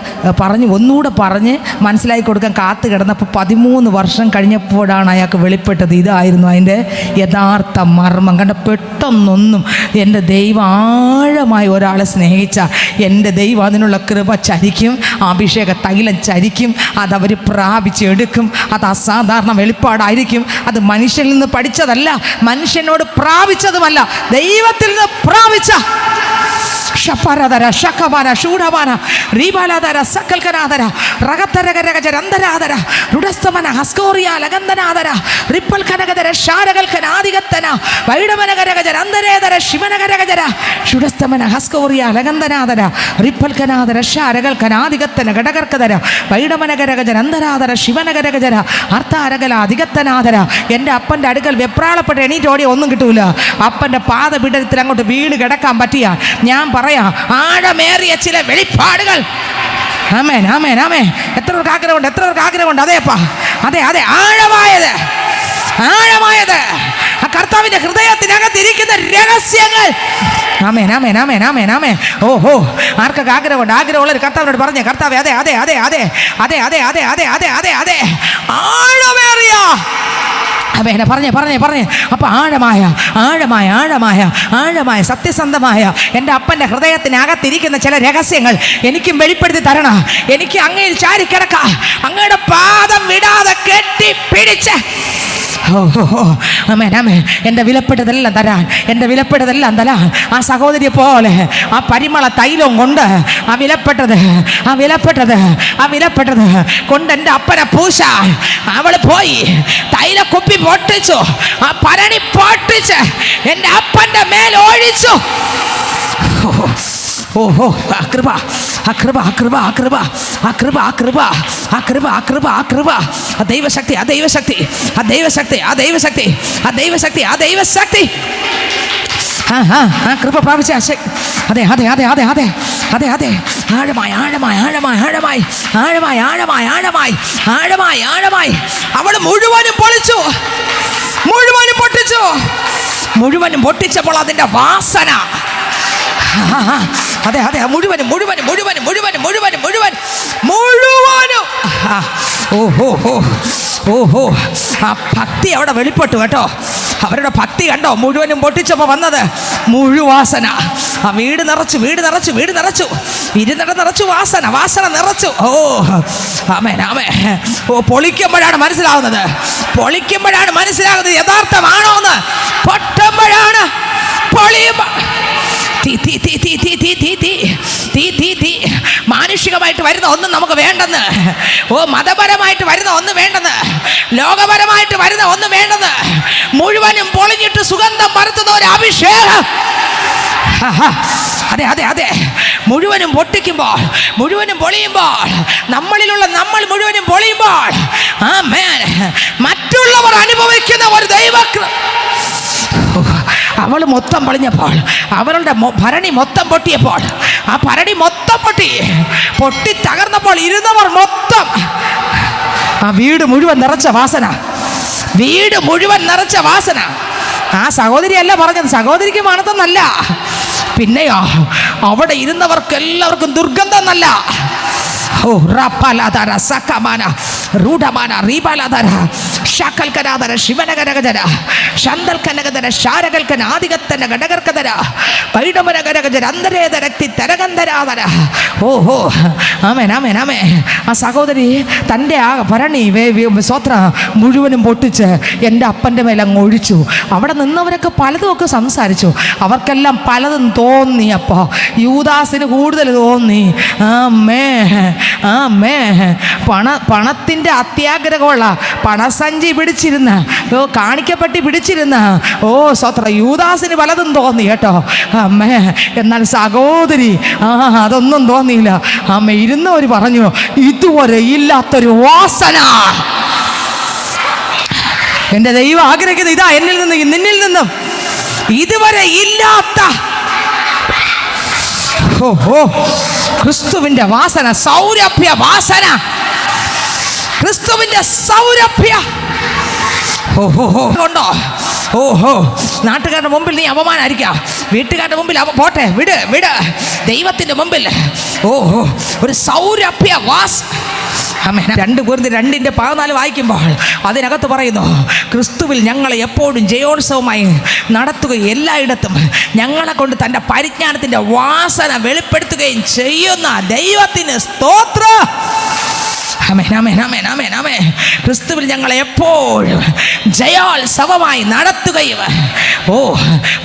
ഒന്നുകൂടെ പറഞ്ഞ് മനസ്സിലാക്കി കൊടുക്കാൻ കാത്തു കിടന്നപ്പോൾ 13 വർഷം കഴിഞ്ഞപ്പോഴാണ് അയാൾക്ക് വെളിപ്പെട്ടത്. ഇതായിരുന്നു അതിൻ്റെ യഥാർത്ഥ മർമ്മം. കണ്ട, പെട്ടെന്നൊന്നും എൻ്റെ ദൈവം ആഴമായി ഒരാളെ സ്നേഹിച്ച എൻ്റെ ദൈവം അതിനുള്ള കൃപ ചരിക്കും, അഭിഷേക തൈലം ചരിക്കും, അതവർ പ്രാപിച്ചെടുക്കും. അത് അസാധാരണ വെളിപ്പാടായിരിക്കും. അത് മനുഷ്യനിൽ നിന്ന് പഠിച്ചതല്ല, മനുഷ്യനോട് പ്രാപിച്ചതുമല്ല, ദൈവത്തിൽ നിന്ന് പ്രാപിച്ച ഷപരദര ശകവന ശൂഢവന റീബാലദര സകൽകനാദര റഗതരഗരഗജരന്തരാദര രുഡസ്തമന ഹസ്കോറിയ ലഗന്ധനാദര റിപ്പൽ കനഗദര ഷാരകൽ കനാദിഗത്തന വൈഡമനഗരഗജരന്തരേദര ശിവനഗരഗജര ഷുഡസ്തമന ഹസ്കോറിയ ലഗന്ധനാദര റിപ്പൽ കനാദര ഷാരകൽ കനാദിഗത്തന ഘടകർക്കദര വൈഡമനഗരഗജരന്തരാദര ശിവനഗരഗജര അർത്ഥാരകല അധികത്തനാദര. എൻ്റെ അപ്പൻ്റെ അടുക്കൽ വെപ്രാളപ്പെട്ട് എണീറ്റോടി ഒന്നും കിട്ടൂല. അപ്പൻ്റെ പാദപീഠത്തിൽ അങ്ങോട്ട് വീണ് കിടക്കാൻ പറ്റിയ ഞാൻ പറയാം, ആഴമേറിയ ചില വെളിപ്പാടുകൾ. ആമേൻ, ആമേൻ, ആമേൻ. എത്ര പേർക്ക് ആഗ്രഹമുണ്ട്? എത്ര പേർക്ക് ആഗ്രഹമുണ്ട്? അതേപ്പാ, അതെ, അതെ, ആഴമായത്, ആഴമായത്, ആ കർത്താവിന്റെ ഹൃദയത്തിനകത്തിരിക്കുന്ന രഹസ്യങ്ങൾ. ആമേൻ, ആമേൻ, ആമേൻ, ആമേൻ, ആമേൻ. ഓഹോ, ആർക്കൊക്കെ ആഗ്രഹമുണ്ട്? ആഗ്രഹമുള്ളൊരു കർത്താവിനോട് പറഞ്ഞേ, കർത്താവേ, അതെ, അതെ, അതെ, അതെ, അതെ, അതെ, അതെ, അതെ, അതെ, അതെ, അതെ, ആഴമേറിയ. അതെ, പറഞ്ഞേ. അപ്പൊ ആഴമായ സത്യസന്ധമായ എൻ്റെ അപ്പൻ്റെ ഹൃദയത്തിനകത്തിരിക്കുന്ന ചില രഹസ്യങ്ങൾ എനിക്കും വെളിപ്പെടുത്തി തരണം. എനിക്ക് അങ്ങയിൽ ചാരിക്കിടക്ക, അങ്ങയുടെ പാദം വിടാതെ കെട്ടിപ്പിടിച്ച് എൻ്റെ വിലപ്പെട്ടതെല്ലാം തരാൻ ആ സഹോദരിയെ പോലെ ആ പരിമള തൈലം കൊണ്ട് ആ വിലപ്പെട്ടത് കൊണ്ട് എൻ്റെ അപ്പനെ പൂശ അവൾ പോയി. തൈല കുപ്പി പൊട്ടിച്ചു, ആ പരണി പൊട്ടിച്ച് എൻ്റെ അപ്പൻ്റെ മേൽ ഒഴിച്ചു. ഓഹോ, ദൈവശക്തി. കൃപ പ്രാപിച്ച. അതെ, ആഴമായി അവൾ മുഴുവനും പൊളിച്ചു, മുഴുവനും പൊട്ടിച്ചു. മുഴുവനും പൊട്ടിച്ചപ്പോൾ അതിൻ്റെ വാസന. അതെ, മുഴുവനും. ഓഹോ, ആ ഭക്തി അവിടെ വെളിപ്പെട്ടു കേട്ടോ. അവരുടെ ഭക്തി കണ്ടോ? മുഴുവനും പൊട്ടിച്ചപ്പോൾ വന്നത് മുഴുവാസന. ആ വീട് നിറച്ചു, വീട് നിറച്ചു, വീട് നിറച്ചു, ഇരുന്നിട നിറച്ചു, വാസന, വാസന നിറച്ചു. ഓ ആമേൻ, ആമേൻ. ഓ പൊളിക്കുമ്പോഴാണ് മനസ്സിലാവുന്നത്, പൊളിക്കുമ്പോഴാണ് മനസ്സിലാകുന്നത് യഥാർത്ഥമാണോ എന്ന്. പൊട്ടുമ്പോഴാണ് പൊളിയുമ്പോ തീ തീ തീ തീ തീ തീ തീ തീ തീ തീ തീ. മാനുഷികമായിട്ട് വരുന്ന ഒന്നും നമുക്ക് വേണ്ടെന്ന്. ഓ മതപരമായിട്ട് വരുന്ന ഒന്നും വേണ്ടെന്ന്, ലോകപരമായിട്ട് വരുന്ന ഒന്നും വേണ്ടെന്ന്. മുഴുവനും പൊളിഞ്ഞിട്ട് സുഗന്ധം പരത്തുന്ന ഒരു അഭിഷേകം. അതെ അതെ അതെ, മുഴുവനും പൊട്ടിക്കുമ്പോൾ, മുഴുവനും പൊളിയുമ്പോൾ, നമ്മളിലുള്ള നമ്മൾ മുഴുവനും പൊളിയുമ്പോൾ, ആമേൻ, മറ്റുള്ളവർ അനുഭവിക്കുന്ന ഒരു ദൈവകൃപ. അവൾ മൊത്തം പൊളിഞ്ഞപ്പോൾ, അവളുടെ ഭരണി മൊത്തം പൊട്ടിയപ്പോൾ, ആ ഭരണി മൊത്തം പൊട്ടി തകർന്നപ്പോൾ ഇരുന്നവർ മൊത്തം, ആ വീട് മുഴുവൻ നിറച്ച വാസന, വീട് മുഴുവൻ നിറച്ച വാസന. ആ സഹോദരിയല്ല പറഞ്ഞത്, സഹോദരിക്ക് മണത്തെന്നല്ല, പിന്നെയോ അവിടെ ഇരുന്നവർക്ക് എല്ലാവർക്കും ദുർഗന്ധം എന്നല്ല. ഓ റപ്പലാദര സക്കമാന റൂഢമാന റീബാലാദര ശകൽക്കനാദര ശിവനഗരഗജര ശന്തൽക്കനഗദര ശാരകൽക്കന ആദികത്തന ഘടകർക്കദര പൈഡമനഗരഗജര അന്തരേതരക്തി തരകന്ധരാദര. ഓഹോ ആമേൻ, ആമേൻ, ആമേൻ. ആ സഹോദരി തൻ്റെ ആ ഭരണി സ്വത്ര മുഴുവനും പൊട്ടിച്ച് എൻ്റെ അപ്പൻ്റെ മേലെ അങ്ങ് ഒഴിച്ചു. അവിടെ നിന്നവരൊക്കെ പലതുമൊക്കെ സംസാരിച്ചു, അവർക്കെല്ലാം പലതും തോന്നി. അപ്പോൾ യൂദാസിന് കൂടുതൽ തോന്നി. ആമേ ആമേ. പണത്തിൻ്റെ അത്യാഗ്രഹമുള്ള പണസഞ്ചി പിടിച്ചിരുന്ന, കാണിക്കപ്പെട്ടി പിടിച്ചിരുന്ന, ഓ സ്വത്ര യൂദാസിന് പലതും തോന്നി കേട്ടോ അമ്മേ. എന്നാൽ സഹോദരി അതൊന്നും തോന്നിയില്ല. അമ്മ ഇരുന്നവർ പറഞ്ഞു, ഇതുവരെ ഇല്ലാത്തൊരു വാസന. എൻ്റെ ദൈവം ആഗ്രഹിക്കുന്നത് ഇതാ, എന്നിൽ നിന്നും നിന്നിൽ നിന്നും ഇതുവരെ ഇല്ലാത്ത ക്രിസ്തുവിൻ്റെ വാസന, സൗരഭ്യ വാസന, ക്രിസ്തുവിൻ്റെ സൗരഭ്യ. ഉണ്ടോ? ഓഹോ, നാട്ടുകാരുടെ മുമ്പിൽ നീ അപമാനായിരിക്കാം, വീട്ടുകാരുടെ മുമ്പിൽ പോട്ടെ, വിട് വിട്. ദൈവത്തിൻ്റെ മുമ്പിൽ ഓഹോ ഒരു സൗരഭ്യ വാസ. 2 കൊരിന്ത്യർ 2:14 വായിക്കുമ്പോൾ അതിനകത്ത് പറയുന്നു, ക്രിസ്തുവിൽ ഞങ്ങളെ എപ്പോഴും ജയോത്സവമായി നടത്തുകയും എല്ലായിടത്തും ഞങ്ങളെ കൊണ്ട് തൻ്റെ പരിജ്ഞാനത്തിൻ്റെ വാസന വെളിപ്പെടുത്തുകയും ചെയ്യുന്ന ദൈവത്തിന് സ്തോത്രം. ആമേൻ, ആമേൻ, ആമേൻ, ആമേൻ, ആമേൻ. ക്രിസ്തുവിൽ ഞങ്ങളെ എപ്പോഴും ജയോത്സവമായി നടത്തുകയും, ഓ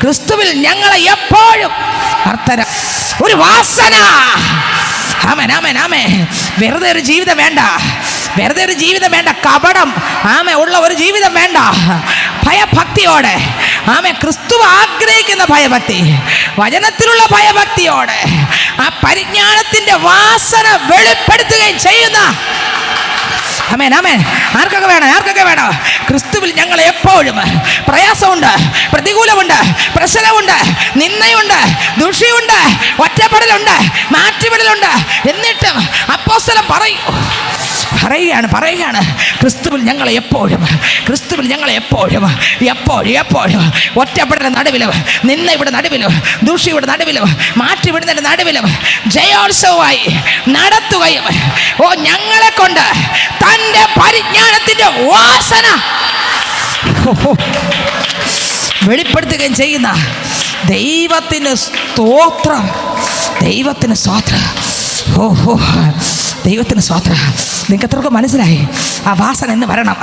ക്രിസ്തുവിൽ ഞങ്ങളെ എപ്പോഴും ഒരു വാസന. ആമേൻ, ആമേൻ, ആമേൻ. വെറുതെ ഒരു ജീവിതം വേണ്ട, വെറുതെ ഒരു ജീവിതം വേണ്ട, കപടം ഉള്ള ഒരു ജീവിതം വേണ്ട. ഭയഭക്തിയോടെ ക്രിസ്തു ആഗ്രഹിക്കുന്ന ഭയഭക്തി, വചനത്തിലുള്ള ഭയഭക്തിയോടെ ആ പരിജ്ഞാനത്തിൻ്റെ വാസന വെളിപ്പെടുത്തുകയും ചെയ്യുന്ന. ആമേൻ, ആമേൻ. ആർക്കൊക്കെ വേണം, ആർക്കൊക്കെ വേണം? ക്രിസ്തുവിൽ ഞങ്ങൾ എപ്പോഴും പ്രയാസമുണ്ട്, പ്രതികൂലമുണ്ട്, പ്രശ്നമുണ്ട്, നിന്ദയുണ്ട്, ദുഷിയുണ്ട്, ഒറ്റപ്പെടലുണ്ട്, മാറ്റിവിടലുണ്ട്. എന്നിട്ടും അപ്പോസ്തലൻ പറയുകയാണ് ക്രിസ്തുവിൽ ഞങ്ങളെ എപ്പോഴും, ക്രിസ്തുവിൽ ഞങ്ങളെ എപ്പോഴും, എപ്പോഴും ഒറ്റപ്പെടലിന്റെ നടുവിലും, നിന്നയുടെ നടുവിലും, ദൂഷിയുടെ നടുവിലും, മാറ്റിവിടുന്നതിന്റെ നടുവിലും ജയോത്സവമായി നടത്തുകയും, ഓ ഞങ്ങളെ കൊണ്ട് തൻ്റെ പരിജ്ഞാനത്തിൻ്റെ വാസന വെളിപ്പെടുത്തുകയും ചെയ്യുന്ന ദൈവത്തിന് സ്തോത്രം, ദൈവത്തിന് സ്തോത്രം. ഓഹോ ദൈവത്തിന് സ്തോത്രം. നിങ്ങൾക്ക് എത്രയൊക്കെ മനസ്സിലായി? ആ വാസന എന്ന് വരണം,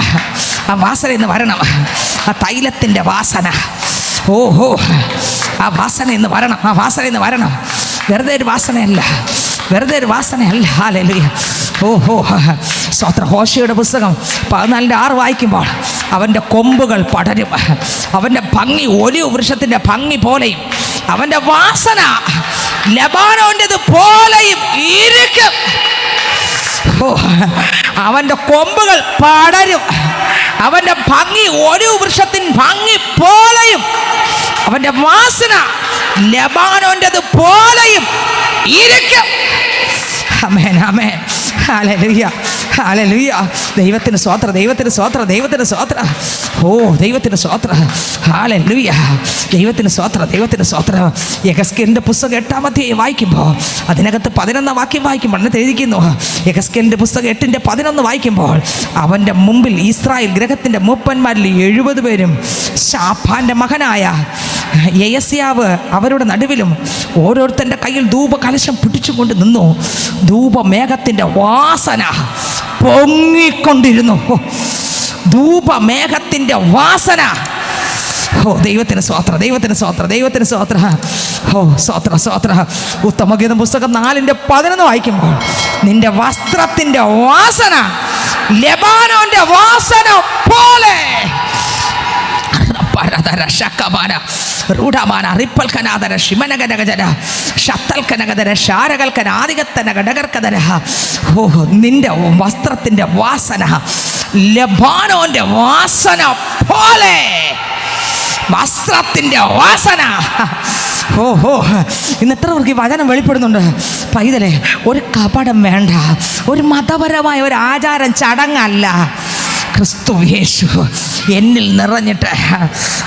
ആ വാസന എന്ന് വരണം, ആ തൈലത്തിൻ്റെ വാസന. ഓഹോ ആ വാസന എന്ന് വരണം, ആ വാസന എന്ന് വരണം. വെറുതെ ഒരു വാസനയല്ല, വെറുതെ ഒരു വാസനയല്ല. ഹല്ലേലൂയ. ഓഹോ സ്തോത്രം. ഹോശയുടെ പുസ്തകം 14:6 വായിക്കുമ്പോൾ അവൻ്റെ കൊമ്പുകൾ പടരും, അവൻ്റെ ഭംഗി ഒലിവ് വൃക്ഷത്തിൻ്റെ ഭംഗി പോലെയും, അവൻ്റെ വാസന ലബാനോൻ്റെത് പോലെയും ഇരിക്കും. അവൻ്റെ കൊമ്പുകൾ പടരും, അവൻ്റെ ഭംഗി ഒലിവ് വൃക്ഷത്തിൻ ഭംഗി പോലെയും, അവൻ്റെ വാസന ലബാനോൻ്റെത് പോലെയും ഇരിക്കും. ആമേൻ, ആമേൻ. ഹല്ലേലൂയ, ഹല്ലേലൂയ. ദൈവത്തിന് സ്തോത്രം, ദൈവത്തിന് സ്തോത്രം, ദൈവത്തിന് സ്തോത്രം. ഓ ദൈവത്തിന് സ്തോത്രം. ഹല്ലേലൂയ. ദൈവത്തിന് സ്തോത്രം, ദൈവത്തിന് സ്തോത്രം. യെഹെസ്കേലിൻ്റെ പുസ്തകം 8-ാം അധ്യായം വായിക്കുമ്പോൾ അതിനകത്ത് 11-ാം വാക്യം വായിക്കുമ്പോൾ എന്നിട്ട് എഴുതിക്കുന്നു, യെഹെസ്കേലിൻ്റെ പുസ്തകം 8:11 വായിക്കുമ്പോൾ അവൻ്റെ മുമ്പിൽ ഇസ്രായേൽ ഗ്രഹത്തിൻ്റെ മൂപ്പന്മാരിൽ 70 പേരും ശാഫാൻ്റെ മകനായ യെഹസ്യാവ് അവരുടെ നടുവിലും ഓരോരുത്തൻ്റെ കയ്യിൽ ധൂപകലശം പിടിച്ചുകൊണ്ട് നിന്നു. ധൂപമേഘത്തിൻ്റെ വാസന പൊങ്ങിക്കൊണ്ടിരുന്നു. ധൂപമേഘത്തിൻ്റെ വാസന. ദൈവത്തിന് സ്തോത്രം, ദൈവത്തിന് സ്തോത്രം, ദൈവത്തിന് സ്തോത്രം. സ്തോത്ര സ്തോത്ര. ഉത്തമഗീതം പുസ്തകം 4:11 വായിക്കുമ്പോൾ നിന്റെ വസ്ത്രത്തിൻ്റെ വാസന ലെബാനോന്റെ വാസന പോലെ നിന്റെ വസ്ത്രത്തിൻ്റെ വാസന ലെബാനോന്റെ വാസന പോലെ. വസ്ത്രത്തിൻ്റെ വാസന. ഇന്ന് എത്ര പേർക്ക് ഈ വചനം വെളിപ്പെടുന്നുണ്ട്? പൈതലേ, ഒരു കപടം വേണ്ട, ഒരു മതപരമായ ഒരു ആചാരം ചടങ്ങല്ല. ക്രിസ്തു യേശു എന്നിൽ നിറഞ്ഞിട്ട്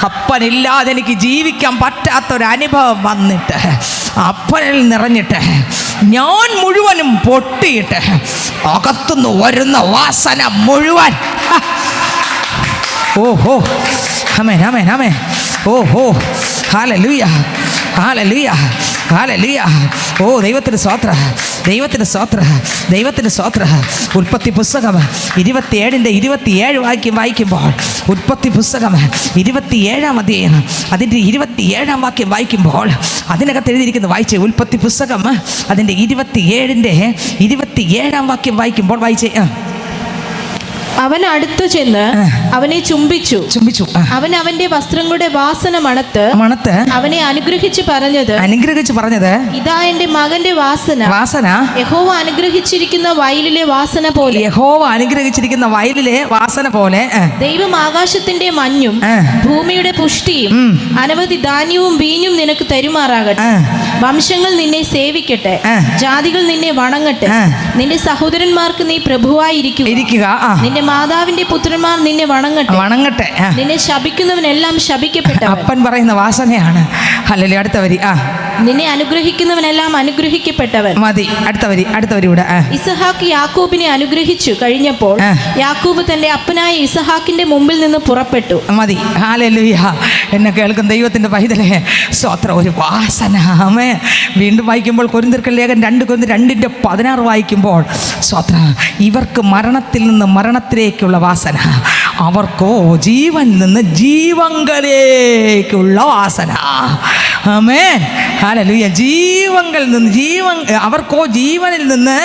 അപ്പനില്ലാതെ എനിക്ക് ജീവിക്കാൻ പറ്റാത്തൊരനുഭവം വന്നിട്ട് അപ്പനിൽ നിറഞ്ഞിട്ട് ഞാൻ മുഴുവനും പൊട്ടിയിട്ട് അകത്തുനിന്ന് വരുന്ന വാസന മുഴുവൻ. ഓഹോ, ആമേൻ, ആമേൻ, ആമേൻ. ഓഹോ, ഹല്ലേലൂയ, ഹല്ലേലൂയ, ഹല്ലേലൂയ. ഓ ദൈവത്തിന് സ്തോത്രം, ദൈവത്തിന് സ്തോത്രം, ദൈവത്തിന് സ്തോത്രം. ഉൽപ്പത്തി പുസ്തകം 27:27 വായിക്കുമ്പോൾ, ഉൽപ്പത്തി പുസ്തകം 27-ാം അധ്യായം അതിൻ്റെ 27-ാം വാക്യം വായിക്കുമ്പോൾ അതിനകത്ത് എഴുതിയിരിക്കുന്നത് വായിച്ചേ. ഉൽപ്പത്തി പുസ്തകം അതിൻ്റെ 27-ാം വാക്യം വായിക്കുമ്പോൾ വായിച്ചേ. അവൻ അടുത്തു ചെന്ന് അവനെ ചുംബിച്ചു. അവൻ അവന്റെ വസ്ത്രങ്ങളുടെ വാസന മണത്ത് അവനെ അനുഗ്രഹിച്ച് പറഞ്ഞത് ഇതാ എന്റെ മകന്റെ വാസന യഹോവ അനുഗ്രഹിച്ചിരിക്കുന്ന വയലിലെ വാസന പോലെ. യഹോവ അനുഗ്രഹിച്ചിരിക്കുന്ന വയലിലെ വാസന പോലെ. ദൈവം ആകാശത്തിന്റെ മഞ്ഞും ഭൂമിയുടെ പുഷ്ടിയും അനവധി ധാന്യവും വീഞ്ഞും നിനക്ക് തരുമാറാകട്ടെ. വംശങ്ങൾ നിന്നെ സേവിക്കട്ടെ, ജാതികൾ നിന്നെ വണങ്ങട്ടെ. നിന്റെ സഹോദരന്മാർക്ക് നീ പ്രഭുവായിരിക്കുക. നിന്റെ മാതാവിന്റെ പുത്രന്മാർ നിന്നെ വണങ്ങട്ടെ. നിന്നെ ശപിക്കുന്നവനെല്ലാം ശപിക്കപ്പെട്ടവൻ. അപ്പൻ പറയുന്ന വാസനയാണ്. ഹല്ലേലൂയ. അടുത്ത വരി. നിന്നെ അനുഗ്രഹിക്കുന്നവനെല്ലാം അനുഗ്രഹിക്കപ്പെട്ടവൻ. മതി. അടുത്ത വരി കൂടെ. ഇസഹാക്ക് യാക്കോബിനെ അനുഗ്രഹിച്ചു കഴിഞ്ഞപ്പോൾ യാക്കോബ് തന്റെ അപ്പനായ ഇസഹാക്കിന്റെ മുമ്പിൽ നിന്ന് പുറപ്പെട്ടു. മതി. ഹല്ലേലൂയ. എന്നെ കേൾക്കുന്ന ദൈവത്തിന്റെ പൈതലേ, സ്തോത്രം. ഒരു വാസന. വീണ്ടും വായിക്കുമ്പോൾ കൊരിന്ത്യർക്ക് ലേഖനം 2:16 വായിക്കുമ്പോൾ സ്തോത്രം. ഇവർക്ക് മരണത്തിൽ നിന്ന് മരണത്തിലേക്കുള്ള വാസന, അവർക്കോ ജീവനിൽ നിന്ന് ജീവങ്കലേക്കുള്ള വാസന. ആമേൻ, ഹല്ലേലൂയ. അവർക്കോ ജീവനിൽ നിന്ന്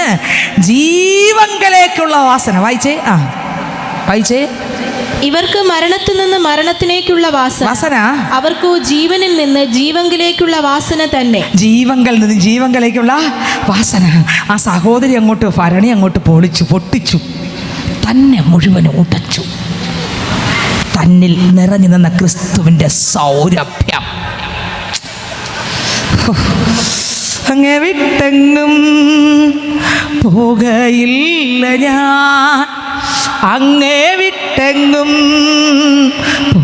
ജീവങ്കലേക്കുള്ള വാസന. വായിച്ചേ. ഇവർക്ക് മരണത്തിൽ നിന്ന് മരണത്തിലേക്കുള്ള വാസന, അവർക്കോ ജീവനിൽ നിന്ന് ജീവങ്കിലേക്കുള്ള വാസന തന്നെ. ജീവങ്കൽ നിന്ന് ജീവങ്കലേക്കുള്ള വാസന. ആ സഹോദരി അങ്ങോട്ട് ഭരണി അങ്ങോട്ട് പൊട്ടിച്ചു, തന്നെ മുഴുവൻ ഉടച്ചു. തന്നിൽ നിറഞ്ഞു നിന്ന ക്രിസ്തുവിൻ്റെ സൗരഭ്യം. അങ്ങേ വിട്ടെങ്ങും പോകയില്ല ഞാൻ, അങ്ങേ വിട്ടെങ്ങും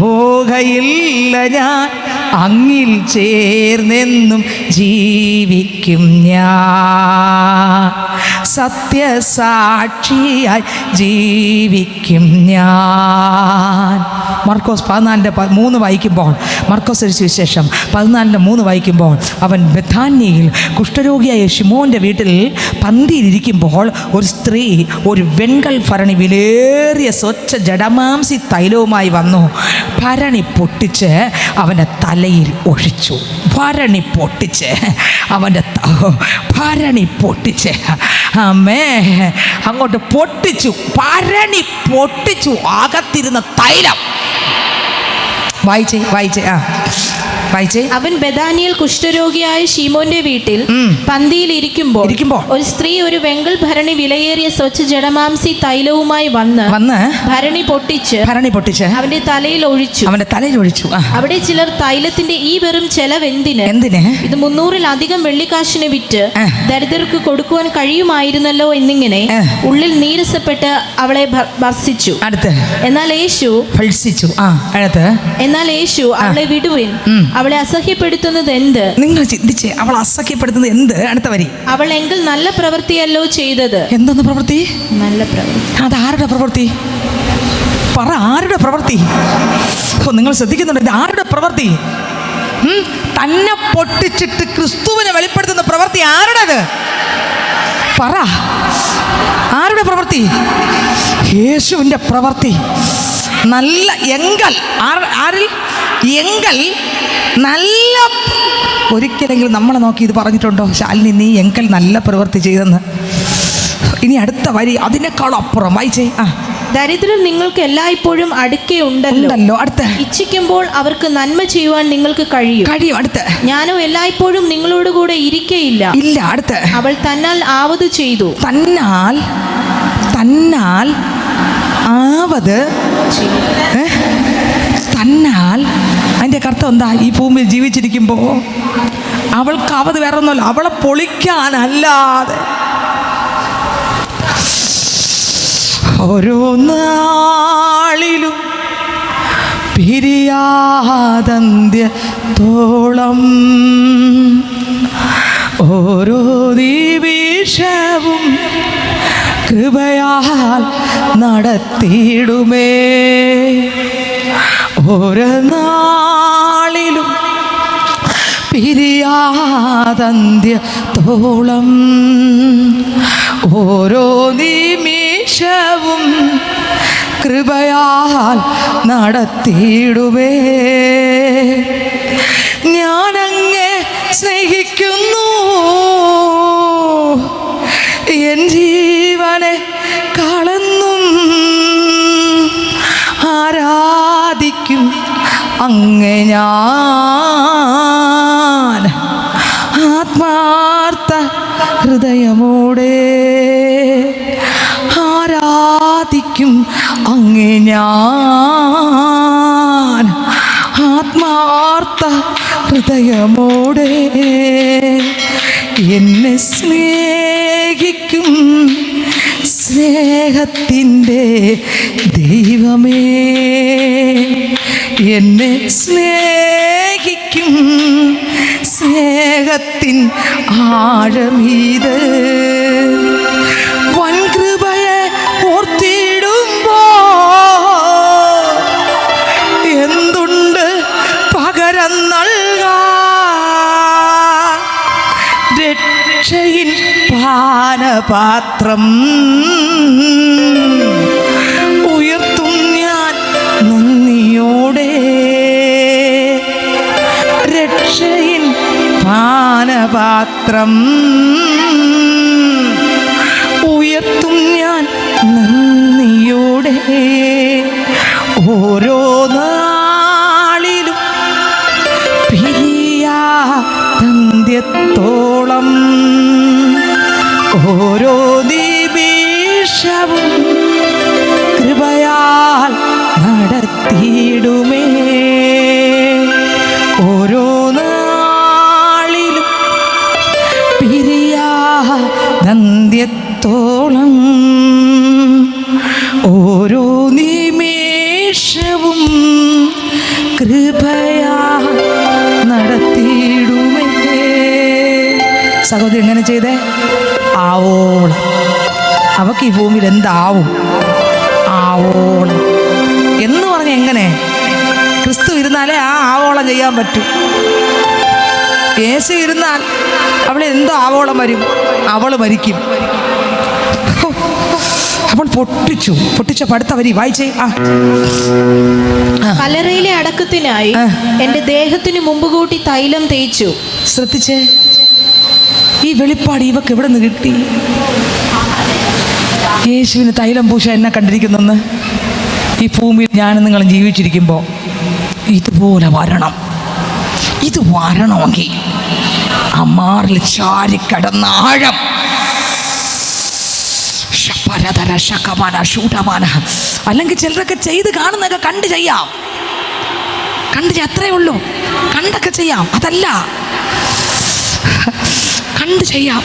പോകയില്ല ഞാൻ, അങ്ങിൽ ചേർന്നെന്നും ജീവിക്കും ഞാൻ, സത്യസാക്ഷിയായി ജീവിക്കും ഞാൻ. മർക്കോസ് 14:3 വായിക്കുമ്പോൾ, മർക്കോസ് സുവിശേഷം 14:3 വായിക്കുമ്പോൾ, അവൻ ബെഥാന്യയിൽ കുഷ്ഠരോഗിയായ ശിമോന്റെ വീട്ടിൽ പന്തിയിലിരിക്കുമ്പോൾ ഒരു സ്ത്രീ ഒരു വെൺകൽ ഭരണി വിലേറിയ സ്വച്ഛ ജഡമാംസി തൈലവുമായി വന്നു. ഭരണി പൊട്ടിച്ച് അവൻ്റെ തലയിൽ ഒഴിച്ചു. ഭരണി പൊട്ടിച്ച് അമ്മേ അങ്ങോട്ട് പൊട്ടിച്ചു. ഭരണി പൊട്ടിച്ചു. അകത്തിരുന്ന തൈലം. വായിച്ചേ. അവൻ ബെഥാനിയിൽ കുഷ്ഠരോഗിയായ ശീമോന്റെ വീട്ടിൽ പന്തിയിൽ ഇരിക്കുമ്പോൾ ഒരു സ്ത്രീ ഒരു വെങ്കൽ ഭരണി വിലയേറിയ സ്വച്ഛ ജഡമാംസി തൈലവുമായി വന്ന് ഭരണി പൊട്ടിച്ച് അവന്റെ തലയിൽ ഒഴിച്ചു. അവിടെ ചിലർ തൈലത്തിന്റെ ഈ വെറും ചെലവ് എന്തിന് ഇത് 300-ലധികം വെള്ളിക്കാശിന് വിറ്റ് ദരിദ്രർക്ക് കൊടുക്കുവാൻ കഴിയുമായിരുന്നല്ലോ എന്നിങ്ങനെ ഉള്ളിൽ നീരസപ്പെട്ട് അവളെ ഭർഷിച്ചു. എന്നാൽ യേശു അവളെ വിടുവിൻ, അവളെ അസഹ്യപ്പെടുത്തുന്നത് എന്ത്? നിങ്ങൾ ചിന്തിച്ചേ, അവൾ അസഹ്യപ്പെടുത്തുന്നത് എന്ത്? അടുത്ത വരി. അവൾ എങ്കിൽ നല്ല പ്രവൃത്തിയല്ലോ ചെയ്തത്. എന്തൊന്ന് പ്രവൃത്തി? നല്ല പ്രവൃത്തി. അത് ആരുടെ പ്രവൃത്തി? പറ, ആരുടെ പ്രവൃത്തി? നിങ്ങൾ ശ്രദ്ധിക്കുന്നുണ്ട്? ഇത് ആരുടെ പ്രവൃത്തി? തന്നെ പൊട്ടിച്ചിട്ട് ക്രിസ്തുവിനെ വെളിപ്പെടുത്തുന്ന പ്രവൃത്തി ആരുടേത്? പറ, ആരുടെ പ്രവൃത്തി? യേശുവിൻ്റെ പ്രവൃത്തി. നല്ല എങ്കൽ ആരിൽ എങ്കൽ നല്ല. ഒരിക്കലെങ്കിലും നമ്മളെ നോക്കി ഇത് പറഞ്ഞിട്ടുണ്ടോ? ശാലിനി, നീ എങ്കൽ നല്ല പ്രവൃത്തി ചെയ്തെന്ന്. ഇനി അടുത്ത വരി അതിനേക്കാളും അപ്പുറം വായിച്ചേ. ദരിദ്രർ നിങ്ങൾക്ക് എല്ലായ്പ്പോഴും അടുക്കെ ഉണ്ടല്ലോ. അടുത്ത, ഇച്ഛിക്കുമ്പോൾ അവർക്ക് നന്മ ചെയ്യുവാൻ നിങ്ങൾക്ക് കഴിയും. അടുത്ത, ഞാനോ എല്ലായ്പ്പോഴും നിങ്ങളോട് കൂടെ ഇരിക്കയില്ല. അടുത്ത, അവൾ തന്നാൽ ആവത് ചെയ്തു. തന്നാൽ ആവത്. തന്നാൽ അതിൻ്റെ അർത്ഥം എന്താ? ഈ ഭൂമിയിൽ ജീവിച്ചിരിക്കുമ്പോൾ അവൾക്ക് ആവത് വേറെ ഒന്നുമല്ല, അവളെ പൊളിക്കാനല്ലാതെ. ഓരോ നാളിലും പിരിയാതന്ത്യത്തോളം ഓരോ നിമിഷവും കൃപയാൽ നടത്തിയിടുമേ. ഓരോ നാളിലും പിരിയാതന്ത്യത്തോളം ഓരോ നിമിഷവും കൃപയാൽ നടത്തിയിടുമേ. ഞാനങ്ങേ സ്നേഹിക്കുന്നു, എൻ ജീവനെ കളന്നും ആരാധിക്കും അങ്ങേ ഞാൻ ആത്മാർത്ഥ ഹൃദയമോടെ. ആരാധിക്കും അങ്ങേ ഞാൻ ആത്മാർത്ഥ ഹൃദയമോടെ. എന്നെ സ്നേഹിക്കും സ്നേഹത്തിൻ്റെ ദൈവമേ, എന്നെ സ്നേഹിക്കും സ്നേഹത്തിൻ ആഴമീത്. വൻകൃപയെ ഓർത്തിടുമ്പോ എന്തുണ്ട് പകരം നൽകാൻ? രക്ഷയിൻ പാനപാത്രം ഉയർത്തും ഞാൻ നന്ദിയോടെ. രക്ഷയിൻ പാനപാത്രം ഉയർത്തും ഞാൻ നന്ദിയോടെ. ഓരോ നാളിലും പിരിയാതന്ത്യത്തോളം ഓരോ നിമിഷവും കൃപയാൽ നടത്തിയിടുമേ. ഓരോ നാളിലും പിരിയാതന്ത്യത്തോളം ഓരോ നിമിഷവും കൃപയാൽ നടത്തിയിടുമേ. സഹോദരി എങ്ങനെ ചെയ്തേ? ആവോളം. അവക്ക് ഈ ഭൂമിയിൽ എന്താവും? ആവോളം എന്ന് പറഞ്ഞ എങ്ങനെ? ക്രിസ്തു ഇരുന്നാലേ ആ ആവോളം ചെയ്യാൻ പറ്റൂ. യേശു ഇരുന്നാൽ അവളെ എന്തോ ആവോളം വരും, അവൾ മരിക്കും. അവൾ പൊട്ടിച്ച പടുത്ത വരി വായിച്ചേ. കല്ലറയിലെ അടക്കത്തിനായി എന്റെ ദേഹത്തിന് മുമ്പ് കൂട്ടി തൈലം തേച്ചു. ശ്രദ്ധിച്ചേ, ഈ വെളിപ്പാട് ഇവക്ക് എവിടെ നിന്ന് കിട്ടി? യേശുവിന് തൈലം പൂശ എന്നെ കണ്ടിരിക്കുന്നെന്ന്. ഈ ഭൂമിയിൽ ഞാനും നിങ്ങളും ജീവിച്ചിരിക്കുമ്പോൾ ഇതുപോലെ വരണം. ഇത് വരണമെങ്കിൽ ആ മാറിൽ ചാരിക്കടന്ന ആഴം അല്ലെങ്കിൽ ചിലരൊക്കെ ചെയ്ത് കാണുന്നതൊക്കെ കണ്ട് ചെയ്യാം, അത്രയേ ഉള്ളൂ. കണ്ടൊക്കെ ചെയ്യാം, അതല്ല, കണ്ട് ചെയ്യാം.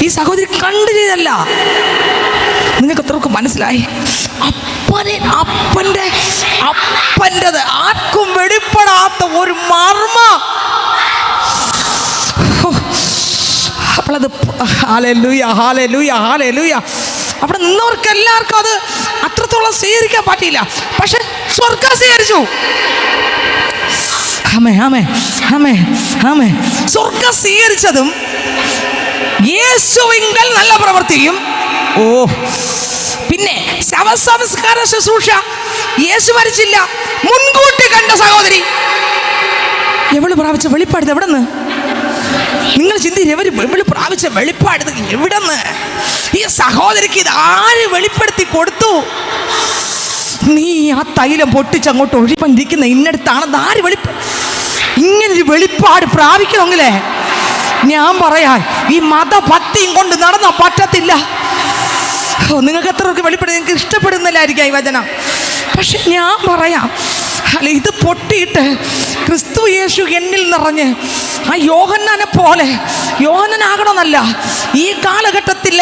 ഈ സഹോദരി കണ്ട് ചെയ്തല്ല. നിങ്ങൾക്ക് എത്രയൊക്കെ മനസ്സിലായി? അപ്പൻ്റെത് ആർക്കും വെളിപ്പെടാത്ത ഒരു മർമ്മ. അപ്പോഴത് ഹല്ലേലൂയ, ഹല്ലേലൂയ, ഹല്ലേലൂയ. അവിടെ നിന്നവർക്ക് എല്ലാവർക്കും അത് അത്രത്തോളം സ്വീകരിക്കാൻ പറ്റിയില്ല. പക്ഷെ സ്വർഗ്ഗം സ്വീകരിച്ചു. ആമേ ആമേ ആമേ ആമേ. സ്വർഗ്ഗം സ്വീകരിച്ചതും യേശുവിങ്കൽ നല്ല പ്രവൃത്തിയും. ഓ, പിന്നെ ശവസംസ്കാര ശുശ്രൂഷ. യേശു മരിച്ചില്ല, മുൻകൂട്ടി കണ്ട സഹോദരി. എവള് പ്രാപിച്ച വെളിപ്പാട് എവിടെ നിന്ന്? നിങ്ങൾ ചിന്തിച്ച്, എവള് പ്രാപിച്ച വെളിപ്പാട് എവിടെ നിന്ന്? ഈ സഹോദരിക്ക് ഇത് ആര് വെളിപ്പെടുത്തി കൊടുത്തു? നീ ആ തൈലം പൊട്ടിച്ചങ്ങോട്ട് ഒഴിപ്പണ്ടിരിക്കുന്ന ഇന്നടുത്താണെന്ന് ആര് ഇങ്ങനൊരു വെളിപ്പാട് പ്രാപിക്കണമെങ്കിലേ ഞാൻ പറയാ, ഈ മതഭക്തിയും കൊണ്ട് നടന്നാ പറ്റത്തില്ല. നിങ്ങൾക്ക് എത്ര പേർക്ക് വെളിപ്പെടുത്തി നിങ്ങൾക്ക് ഇഷ്ടപ്പെടുന്നില്ലായിരിക്കാം ഈ വചനം. പക്ഷെ ഞാൻ പറയാം, അല്ല, ഇത് പൊട്ടിയിട്ട് ക്രിസ്തു യേശു എന്നിൽ നിറഞ്ഞ് ആ യോഹന്നാനെ പോലെ യോഹന്നാനാകണമെന്നല്ല. ഈ കാലഘട്ടത്തിൽ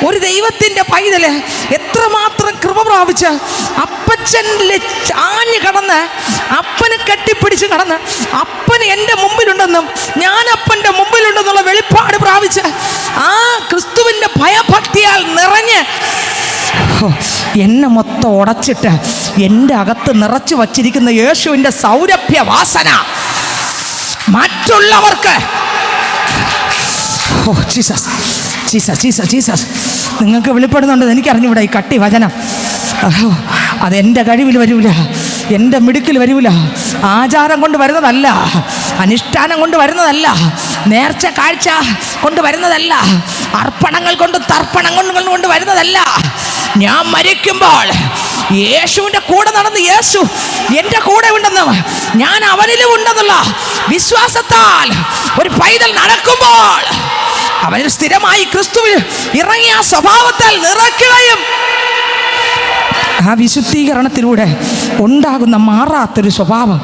ഒരു ദൈവത്തിൻ്റെ പൈതല് എത്രമാത്രം കൃപ പ്രാപിച്ച് അപ്പച്ചനിൽ ചാഞ്ഞ് കടന്ന് അപ്പനെ കെട്ടിപ്പിടിച്ച് കടന്ന് അപ്പന് എൻ്റെ മുമ്പിലുണ്ടെന്നും ഞാൻ അപ്പൻ്റെ മുമ്പിലുണ്ടെന്നുള്ള വെളിപ്പാട് പ്രാപിച്ച് ആ ക്രിസ്തുവിൻ്റെ ഭയഭക്തിയാൽ നിറഞ്ഞ് എന്നെ മൊത്തം ഉടച്ചിട്ട് എൻ്റെ അകത്ത് നിറച്ചു വച്ചിരിക്കുന്ന യേശുവിൻ്റെ സൗരഭ്യവാസന മറ്റുള്ളവർക്ക്, oh Jesus Jesus Jesus Jesus, നിങ്ങൾക്ക് വെളിപ്പെടുന്നുണ്ട്. എനിക്കറിഞ്ഞൂടെ ഈ കട്ടി വചനം. അതെൻ്റെ കഴിവിൽ വരൂല, എൻ്റെ മിടുക്കിൽ വരൂല, ആചാരം കൊണ്ട് വരുന്നതല്ല, അനുഷ്ഠാനം കൊണ്ട് വരുന്നതല്ല, നേർച്ച കാഴ്ച കൊണ്ട് വരുന്നതല്ല, അർപ്പണങ്ങൾ കൊണ്ട് തർപ്പണം കൊണ്ട് വരുന്നതല്ല. ഞാൻ മരിക്കുമ്പോൾ യേശുവിൻ്റെ കൂടെ നടന്ന് യേശു എൻ്റെ കൂടെ ഉണ്ടെന്ന് ഞാൻ അവനിലും ഉണ്ടെന്നുള്ള വിശ്വാസത്താൽ ഒരു പൈതൽ നടക്കുമ്പോൾ അവനിൽ സ്ഥിരമായി ക്രിസ്തുവിൽ ഇറങ്ങിയ ആ സ്വഭാവത്താൽ നിറയ്ക്കുകയും ആ വിശുദ്ധീകരണത്തിലൂടെ ഉണ്ടാകുന്ന മാറാത്തൊരു സ്വഭാവം,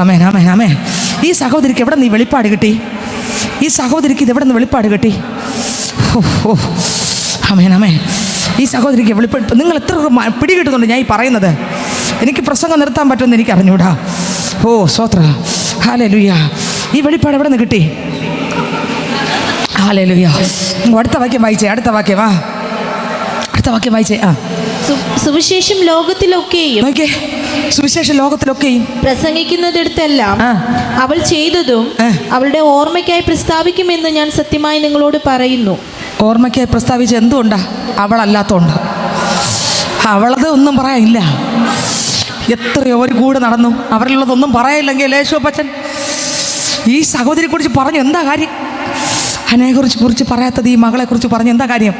ആമേൻ ആമേൻ ആമേൻ. ഈ സഹോദരിക്ക് എവിടെ നിന്ന് ഈ വെളിപ്പാട് കിട്ടി? ഈ സഹോദരിക്ക് ഇത് എവിടെ നിന്ന് വെളിപ്പാട് കിട്ടി? ആമേൻ ആമേൻ. ഈ സഹോദരിക്ക് വെളിപ്പാട് നിങ്ങൾ എത്ര പിടികിട്ടുന്നുണ്ട് ഞാൻ ഈ പറയുന്നത്? എനിക്ക് പ്രസംഗം നിർത്താൻ പറ്റുമെന്ന് എനിക്ക് അറിഞ്ഞൂടാ. ഓ സ്തോത്ര, ഹല്ലേലൂയ. ഈ വെളിപ്പാട് എവിടെ നിന്ന് കിട്ടി? ഹല്ലേലൂയ. അടുത്ത വാക്യം വായിച്ചേ, അടുത്ത വാക്യം വായിച്ചേ. ആ, സുവിശേഷം ലോകത്തിലൊക്കെയും സുവിശേഷം ലോകത്തിലൊക്കെയും പ്രസംഗിക്കുന്നിടത്തെല്ലാം അവൾ ചെയ്തതും അവളുടെ ഓർമ്മയ്ക്കായി പ്രസ്താവിക്കുമെന്ന് ഞാൻ സത്യമായി നിങ്ങളോട് പറയുന്നു. ഓർമ്മയ്ക്കായി പ്രസ്താവിച്ച എന്തുകൊണ്ടാ? അവളല്ലാത്തോണ്ട്. അവളത് ഒന്നും പറയാനില്ല. എത്രയോ ഒരു കൂടെ നടന്നു, അവരിലുള്ളതൊന്നും പറയാനില്ലെങ്കിൽ യേശുപ്പച്ചൻ ഈ സഹോദരിയെ കുറിച്ച് പറഞ്ഞു എന്താ കാര്യം? അതിനെക്കുറിച്ച് പറയാത്തത് ഈ മകളെക്കുറിച്ച് പറഞ്ഞു എന്താ കാര്യം?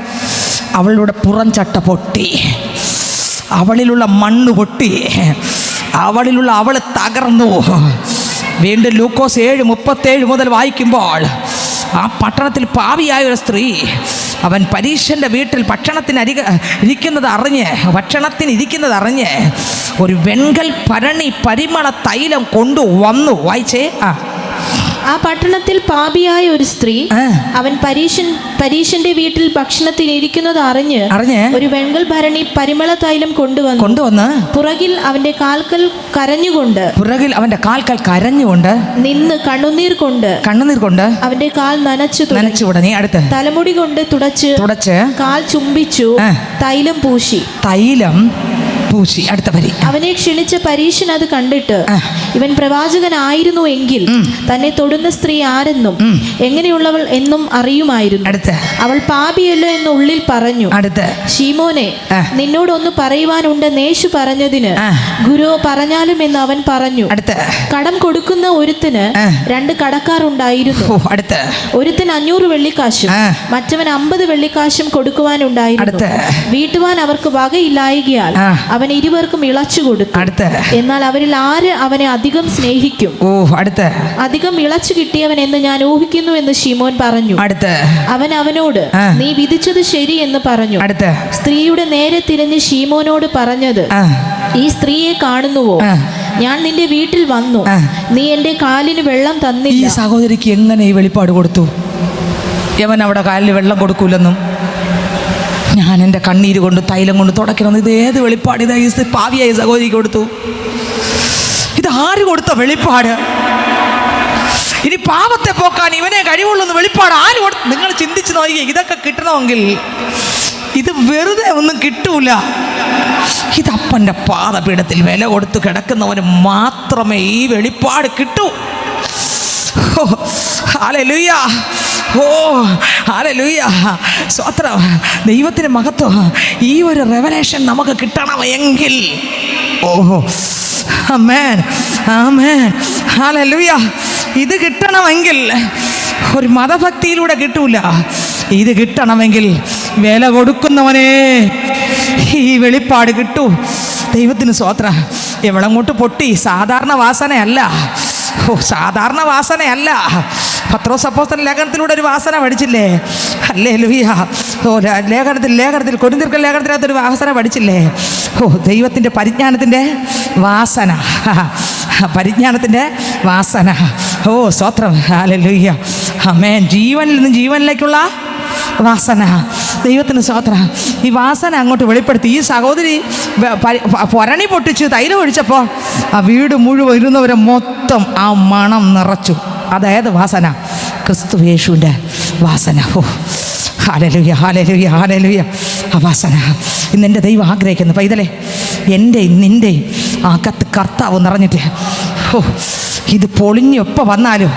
അവളുടെ പുറംചട്ട പൊട്ടി, അവളിലുള്ള മണ്ണ് പൊട്ടി, അവളിലുള്ള അവൾ തകർന്നു. വീണ്ടും ലൂക്കോസ് 7:37 മുതൽ വായിക്കുമ്പോൾ ആ പട്ടണത്തിൽ പാപിയായ ഒരു സ്ത്രീ അവൻ പരീശൻ്റെ വീട്ടിൽ ഭക്ഷണത്തിന് ഇരിക്കുന്നത് അറിഞ്ഞ് ഒരു വെൺകൽ ഭരണി പരിമള തൈലം കൊണ്ടുവന്നു. വായിച്ചേ. ആ പട്ടണത്തിൽ പാപിയായ ഒരു സ്ത്രീ അവൻ പരീശന്റെ വീട്ടിൽ ഭക്ഷണത്തിന് ഇരിക്കുന്നത് അറിഞ്ഞ് ഒരു വെൺകൽ ഭരണി പരിമള തൈലം കൊണ്ടുവന്ന് പുറകിൽ അവന്റെ കാൽക്കൽ കരഞ്ഞുകൊണ്ട് നിന്ന് കണ്ണുനീർ കൊണ്ട് അവന്റെ കാൽ നനച്ചു ഉടനെ അടുത്ത് തലമുടി കൊണ്ട് തുടച്ച് കാൽ ചുംബിച്ചു തൈലം പൂശി. അടുത്ത വരി. അവനെ ക്ഷണിച്ച പരീശൻ അത് കണ്ടിട്ട് ഇവൻ പ്രവാചകനായിരുന്നു എങ്കിൽ തന്നെ തൊടുന്ന സ്ത്രീ ആരെന്നും എങ്ങനെയുള്ളവൾ എന്നും അറിയുമായിരുന്നു. അവൾ പാപിയല്ലോ എന്ന് ഉള്ളിൽ പറഞ്ഞു. ശീമോനെ, നിന്നോടൊന്ന് പറയുവാനുണ്ടെന്ന് യേശു പറഞ്ഞതിന് ഗുരു പറഞ്ഞാലും എന്ന് അവൻ പറഞ്ഞു. കടം കൊടുക്കുന്ന ഒരുത്തിന് 2 കടക്കാർ ഉണ്ടായിരുന്നു. ഒരുത്തിന് 500 വെള്ളിക്കാശും മറ്റവൻ 50 വെള്ളിക്കാശും കൊടുക്കുവാനുണ്ടായിരുന്നു. വീട്ടുവാൻ അവർക്ക് വകയില്ലായകയാൽ അവൻ ഇരുവർക്കും ഇളച്ചു കൊടുത്തു. എന്നാൽ അവരിൽ ആര് അവനെ അധികം സ്നേഹിക്കും? അധികം ഇളച്ചു കിട്ടിയവൻ എന്ന് ഞാൻ ഊഹിക്കുന്നു എന്ന് ശീമോൻ പറഞ്ഞു. അവൻ അവനോട് നീ വിധിച്ചത് ശരി എന്ന് പറഞ്ഞു. സ്ത്രീയുടെ നേരെ തിരിഞ്ഞ് ശീമോനോട് പറഞ്ഞത്, ഈ സ്ത്രീയെ കാണുന്നുവോ? ഞാൻ നിന്റെ വീട്ടിൽ വന്നു, നീ എന്റെ കാലിന് വെള്ളം തന്നില്ല. ഈ സഹോദരിക്ക് എങ്ങനെ ഈ വെളിപ്പാട് കൊടുത്തു? യവൻ അവിടെ കാലിന് വെള്ളം കൊടുക്കൂലെന്നും ഞാൻ എൻ്റെ കണ്ണീര് കൊണ്ട് തൈലം കൊണ്ട് തുടയ്ക്കണം. ഇത് ഏത് വെളിപ്പാട്? ഇത് പാവിയായി സഹോദരിക്ക് കൊടുത്തു. ഇത് ആര് കൊടുത്ത വെളിപ്പാട്? ഇനി പാപത്തെ പോക്കാൻ ഇവനെ കഴിവുള്ളൂ വെളിപ്പാട് ആര് കൊടുത്തു? നിങ്ങൾ ചിന്തിച്ച് നോക്കിയേ. ഇതൊക്കെ കിട്ടണമെങ്കിൽ ഇത് വെറുതെ ഒന്നും കിട്ടൂല. ഇത് അപ്പൻ്റെ പാദപീഠത്തിൽ വില കൊടുത്ത് കിടക്കുന്നവന് മാത്രമേ ഈ വെളിപ്പാട് കിട്ടൂ. ഹല്ലേലൂയ, ഓ ഹല്ലേലൂയ, സ്തോത്രം, ദൈവത്തിൻ്റെ മഹത്വം. ഈ ഒരു റെവലേഷൻ നമുക്ക് കിട്ടണമെങ്കിൽ, ഓഹോ ആമേൻ ആമേൻ ഹല്ലേലൂയ, ഇത് കിട്ടണമെങ്കിൽ ഒരു മതഭക്തിയിലൂടെ കിട്ടൂല. ഇത് കിട്ടണമെങ്കിൽ വില കൊടുക്കുന്നവനെ ഈ വെളിപ്പാട് കിട്ടൂ. ദൈവത്തിന് സ്തോത്രം. എവിടങ്ങോട്ട് പൊട്ടി? സാധാരണ വാസനയല്ല, സാധാരണ വാസനയല്ല. പത്രോസ് അപ്പോസ്തലൻ ലേഖനത്തിലൂടെ ഒരു വാസന പഠിച്ചില്ലേ? ഹല്ലേലൂയ. ഓ ലേഖനത്തിൽ കൊരിന്ത്യർക്ക് ലേഖനത്തിനകത്തൊരു വാസന പഠിച്ചില്ലേ? ഓ ദൈവത്തിൻ്റെ പരിജ്ഞാനത്തിൻ്റെ വാസന, പരിജ്ഞാനത്തിൻ്റെ വാസന. ഓ സ്തോത്രം, ഹല്ലേലൂയ, ആമേൻ. ജീവനിൽ നിന്ന് ജീവനിലേക്കുള്ള വാസന. ദൈവത്തിന് സ്തോത്രം. ഈ വാസന അങ്ങോട്ട് വെളിപ്പെടുത്തി. ഈ സഹോദരി പൊരണി പൊട്ടിച്ച് തൈലം ഒഴിച്ചപ്പോൾ ആ വീട് മുഴുവൻ ഇരുന്നവരെ മൊത്തം ആ മണം നിറച്ചു. അതായത് വാസന, ക്രിസ്തു യേശുവിൻ്റെ വാസന. ഓ ഹല്ലേലൂയ ഹല്ലേലൂയ ഹല്ലേലൂയ. ആ വാസന ഇന്നെൻ്റെ ദൈവം ആഗ്രഹിക്കുന്നു. പൈതലേ, എൻ്റെയും നിൻ്റെയും ആ കർത്താവ് നിറഞ്ഞിട്ട്, ഓ ഇത് പൊളിഞ്ഞ് എപ്പോൾ വന്നാലും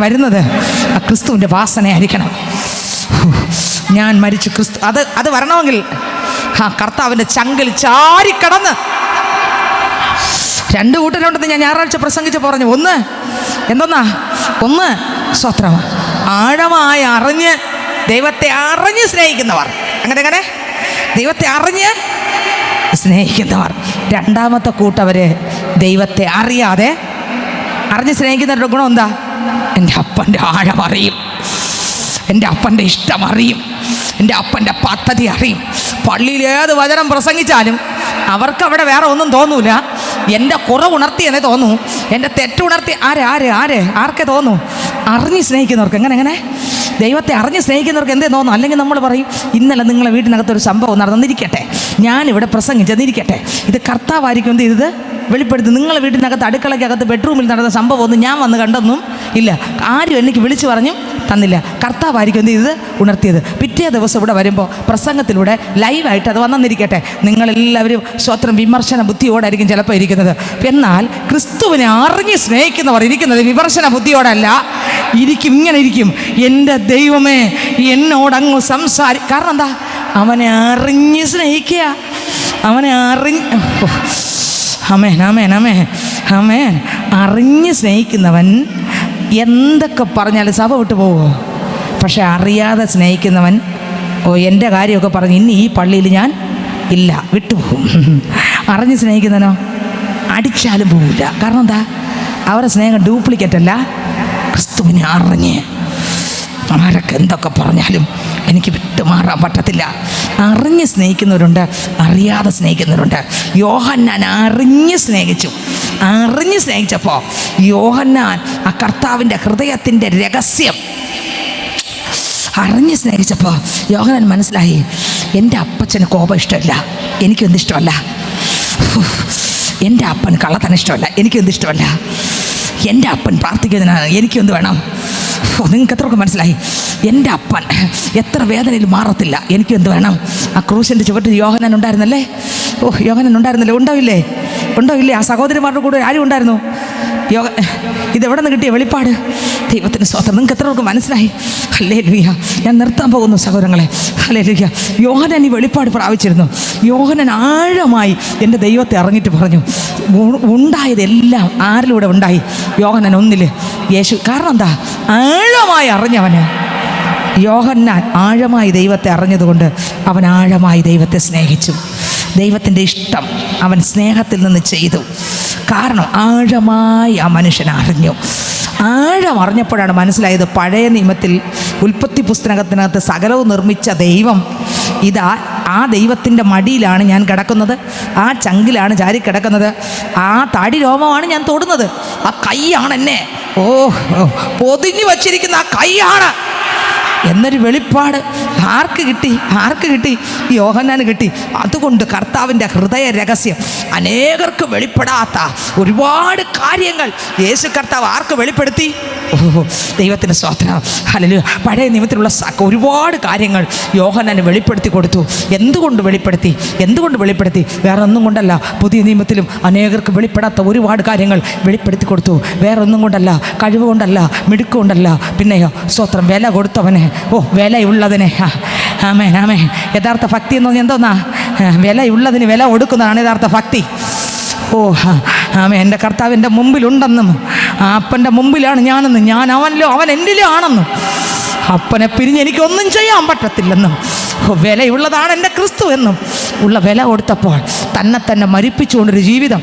വരുന്നത് ആ ക്രിസ്തുവിൻ്റെ വാസനയായിരിക്കണം. ഞാൻ മരിച്ചു, ക്രിസ്തു അത് വരണമെങ്കിൽ ആ കർത്താവിൻ്റെ ചങ്കിൽ ചാരിക്കടന്ന്. രണ്ട് കൂട്ടരുണ്ടെന്ന് ഞാൻ ഞായറാഴ്ച പ്രസംഗിച്ച് പറഞ്ഞു. ഒന്ന് സ്തോത്രം, ആഴമായി അറിഞ്ഞ് ദൈവത്തെ അറിഞ്ഞ് സ്നേഹിക്കുന്നവർ. അങ്ങനെ ദൈവത്തെ അറിഞ്ഞ് സ്നേഹിക്കുന്നവർ. രണ്ടാമത്തെ കൂട്ടവർ ദൈവത്തെ അറിയാതെ അറിഞ്ഞ് സ്നേഹിക്കുന്നവരുടെ ഗുണം എന്താ? എൻ്റെ അപ്പൻ്റെ ആഴം അറിയും, എൻ്റെ അപ്പൻ്റെ ഇഷ്ടം അറിയും, എൻ്റെ അപ്പൻ്റെ പദ്ധതി അറിയും. പള്ളിയിൽ ഏത് വചനം പ്രസംഗിച്ചാലും അവർക്കവിടെ വേറെ ഒന്നും തോന്നൂല. എൻ്റെ കുറവുണർത്തിയെന്നേ തോന്നൂ, എൻ്റെ തെറ്റുണർത്തി ആർക്കേ തോന്നൂ? അറിഞ്ഞ് സ്നേഹിക്കുന്നവർക്ക്. എങ്ങനെ ദൈവത്തെ അറിഞ്ഞ് സ്നേഹിക്കുന്നവർക്ക് എന്തേ തോന്നും? അല്ലെങ്കിൽ നമ്മൾ പറയും, ഇന്നലെ നിങ്ങളെ വീട്ടിനകത്തൊരു സംഭവം നടന്നിരിക്കട്ടെ, ഞാനിവിടെ പ്രസംഗിച്ചെന്നിരിക്കട്ടെ, ഇത് കർത്താവായിരിക്കും എന്ത് ചെയ്തത് വെളിപ്പെടുത്തി. നിങ്ങളെ വീട്ടിനകത്ത് അടുക്കളയ്ക്കകത്ത് ബെഡ്റൂമിൽ നടന്ന സംഭവം ഒന്നും ഞാൻ വന്ന് കണ്ടെന്നും ഇല്ല, ആരും എനിക്ക് വിളിച്ചു പറഞ്ഞും തന്നില്ല. കർത്താവായിരിക്കും എന്ത് ചെയ്തത് ഉണർത്തിയത്. പിറ്റേ ദിവസം ഇവിടെ വരുമ്പോൾ പ്രസംഗത്തിലൂടെ ലൈവായിട്ട് അത് വന്നിരിക്കട്ടെ. നിങ്ങളെല്ലാവരും സ്വത്രം വിമർശന ബുദ്ധിയോടായിരിക്കും ചിലപ്പോൾ ഇരിക്കുന്നത്. എന്നാൽ ക്രിസ്തുവിനെ അറിഞ്ഞ് സ്നേഹിക്കുന്നവർ ഇരിക്കുന്നത് വിമർശന ബുദ്ധിയോടല്ല, ഇങ്ങനെ ഇരിക്കും, എൻ്റെ ദൈവമേ എന്നോടങ്ങ് കാരണം എന്താ? അവനെ അറിഞ്ഞ് സ്നേഹിക്കുക, അവനെ ആമേൻ ആമേൻ ആമേൻ ആമേൻ. അറിഞ്ഞ് സ്നേഹിക്കുന്നവൻ എന്തൊക്കെ പറഞ്ഞാലും സഭ വിട്ടു പോവുമോ? പക്ഷെ അറിയാതെ സ്നേഹിക്കുന്നവൻ, ഓ എൻ്റെ കാര്യമൊക്കെ പറഞ്ഞ് ഇനി ഈ പള്ളിയിൽ ഞാൻ ഇല്ല, വിട്ടുപോകും. അറിഞ്ഞ് സ്നേഹിക്കുന്നവനോ അടിച്ചാലും പോവില്ല. കാരണം എന്താ? അവരുടെ സ്നേഹം ഡ്യൂപ്ലിക്കേറ്റ് അല്ല. ക്രിസ്തുവിനെ അറിഞ്ഞ് ആരൊക്കെ എന്തൊക്കെ പറഞ്ഞാലും എനിക്ക് വിട്ടുമാറാൻ പറ്റത്തില്ല. അറിഞ്ഞ് സ്നേഹിക്കുന്നവരുണ്ട്, അറിയാതെ സ്നേഹിക്കുന്നവരുണ്ട്. യോഹന്നാൻ അറിഞ്ഞ് സ്നേഹിച്ചപ്പോൾ യോഹന്നാൻ ആ കർത്താവിൻ്റെ ഹൃദയത്തിൻ്റെ രഹസ്യം അറിഞ്ഞ് സ്നേഹിച്ചപ്പോൾ യോഹന്നാൻ മനസ്സിലായി, എൻ്റെ അപ്പച്ചന് കോപം ഇഷ്ടമല്ല, എനിക്കൊന്നും ഇഷ്ടമല്ല. എൻ്റെ അപ്പൻ കള്ളത്തനം ഇഷ്ടമല്ല, എനിക്കൊന്നും ഇഷ്ടമല്ല. എൻ്റെ അപ്പൻ പ്രാർത്ഥിക്കുന്നതിനാണ്, എനിക്കൊന്ന് വേണം. നിങ്ങൾക്ക് എത്രയൊക്കെ മനസ്സിലായി? എൻ്റെ അപ്പൻ എത്ര വേദനയിൽ മാറത്തില്ല, എനിക്കും എന്ത് വേണം? ആ ക്രൂശിൻ്റെ ചുവട്ടിൽ യോഹന്നാൻ ഉണ്ടായിരുന്നല്ലേ? യോഹന്നാൻ ഉണ്ടായിരുന്നല്ലേ? ഉണ്ടോ ഇല്ലേ? ആ സഹോദരിമാരുടെ കൂടെ ആരും ഉണ്ടായിരുന്നു? ഇതെവിടെ നിന്ന് കിട്ടിയ വെളിപ്പാട്? ദൈവത്തിന് സ്തോത്രം. നിങ്ങൾക്ക് എത്രയൊക്കെ മനസ്സിലായി? ഹല്ലേലൂയ. ഞാൻ നിർത്താൻ പോകുന്നു സഹോദരങ്ങളെ. ഹല്ലേലൂയ. യോഹന്നാൻ ഈ വെളിപ്പാട് പ്രാപിച്ചിരുന്നു. യോഹന്നാൻ ആഴമായി എൻ്റെ ദൈവത്തെ അറിഞ്ഞിട്ട് പറഞ്ഞു, ഉണ്ടായതെല്ലാം ആരിലൂടെ ഉണ്ടായി? യോഹന്നാൻ 1 യേശു. കാരണം എന്താ? ആഴമായി അറിഞ്ഞവന്. യോഹന്നാൻ ആഴമായി ദൈവത്തെ അറിഞ്ഞതുകൊണ്ട് അവൻ ആഴമായി ദൈവത്തെ സ്നേഹിച്ചു. ദൈവത്തിൻ്റെ ഇഷ്ടം അവൻ സ്നേഹത്തിൽ നിന്ന് ചെയ്തു. കാരണം ആഴമായി ആ മനുഷ്യൻ അറിഞ്ഞു. ആഴം അറിഞ്ഞപ്പോഴാണ് മനസ്സിലായത്, പഴയ നിയമത്തിൽ ഉൽപ്പത്തി പുസ്തകത്തിനകത്ത് സകലവും നിർമ്മിച്ച ദൈവം ആ ദൈവത്തിൻ്റെ മടിയിലാണ് ഞാൻ കിടക്കുന്നത്, ആ ചങ്കിലാണ് ചാരി കിടക്കുന്നത്, ആ താടി രോമമാണ് ഞാൻ തൊടുന്നത്, ആ കൈയാണ് എന്നെ പൊതിഞ്ഞു വച്ചിരിക്കുന്ന ആ കൈയാണ് എന്നൊരു വെളിപ്പാട് ആർക്ക് കിട്ടി? യോഹന്നാന് കിട്ടി. അതുകൊണ്ട് കർത്താവിൻ്റെ ഹൃദയ രഹസ്യം അനേകർക്ക് വെളിപ്പെടാത്ത ഒരുപാട് കാര്യങ്ങൾ യേശു കർത്താവ് ആർക്ക് വെളിപ്പെടുത്തി? ഓ ദൈവത്തിന് സ്തോത്രം. ഹല്ലേലൂയ. പഴയ നിയമത്തിലുള്ള ഒരുപാട് കാര്യങ്ങൾ യോഹന്നാന് വെളിപ്പെടുത്തി കൊടുത്തു. എന്തുകൊണ്ട് വെളിപ്പെടുത്തി? വേറെ ഒന്നും കൊണ്ടല്ല. പുതിയ നിയമത്തിലും അനേകർക്ക് വെളിപ്പെടാത്ത ഒരുപാട് കാര്യങ്ങൾ വെളിപ്പെടുത്തി കൊടുത്തു. വേറെ ഒന്നും കൊണ്ടല്ല, കഴിവ് കൊണ്ടല്ല, മിടുക്ക് കൊണ്ടല്ല. പിന്നെയോ സ്തോത്രം, വില കൊടുത്തവനെ, വിലയുള്ളതിനെ. ആമേൻ ആമേൻ. യഥാർത്ഥ ഭക്തി എന്ന് പറഞ്ഞാൽ എന്തോന്നാ? വിലയുള്ളതിന് വില കൊടുക്കുന്നതാണ് യഥാർത്ഥ ഭക്തി. എൻ്റെ കർത്താവ് എൻ്റെ മുമ്പിലുണ്ടെന്നും അപ്പൻ്റെ മുമ്പിലാണ് ഞാനെന്നും ഞാൻ അവനിലോ അവൻ എന്നിലോ ആണെന്നും അപ്പനെ പിരിഞ്ഞ് എനിക്കൊന്നും ചെയ്യാൻ പറ്റത്തില്ലെന്നും വിലയുള്ളതാണ് എൻ്റെ ക്രിസ്തു എന്നും ഉള്ള വില കൊടുത്തപ്പോൾ തന്നെ മരിപ്പിച്ചുകൊണ്ടൊരു ജീവിതം,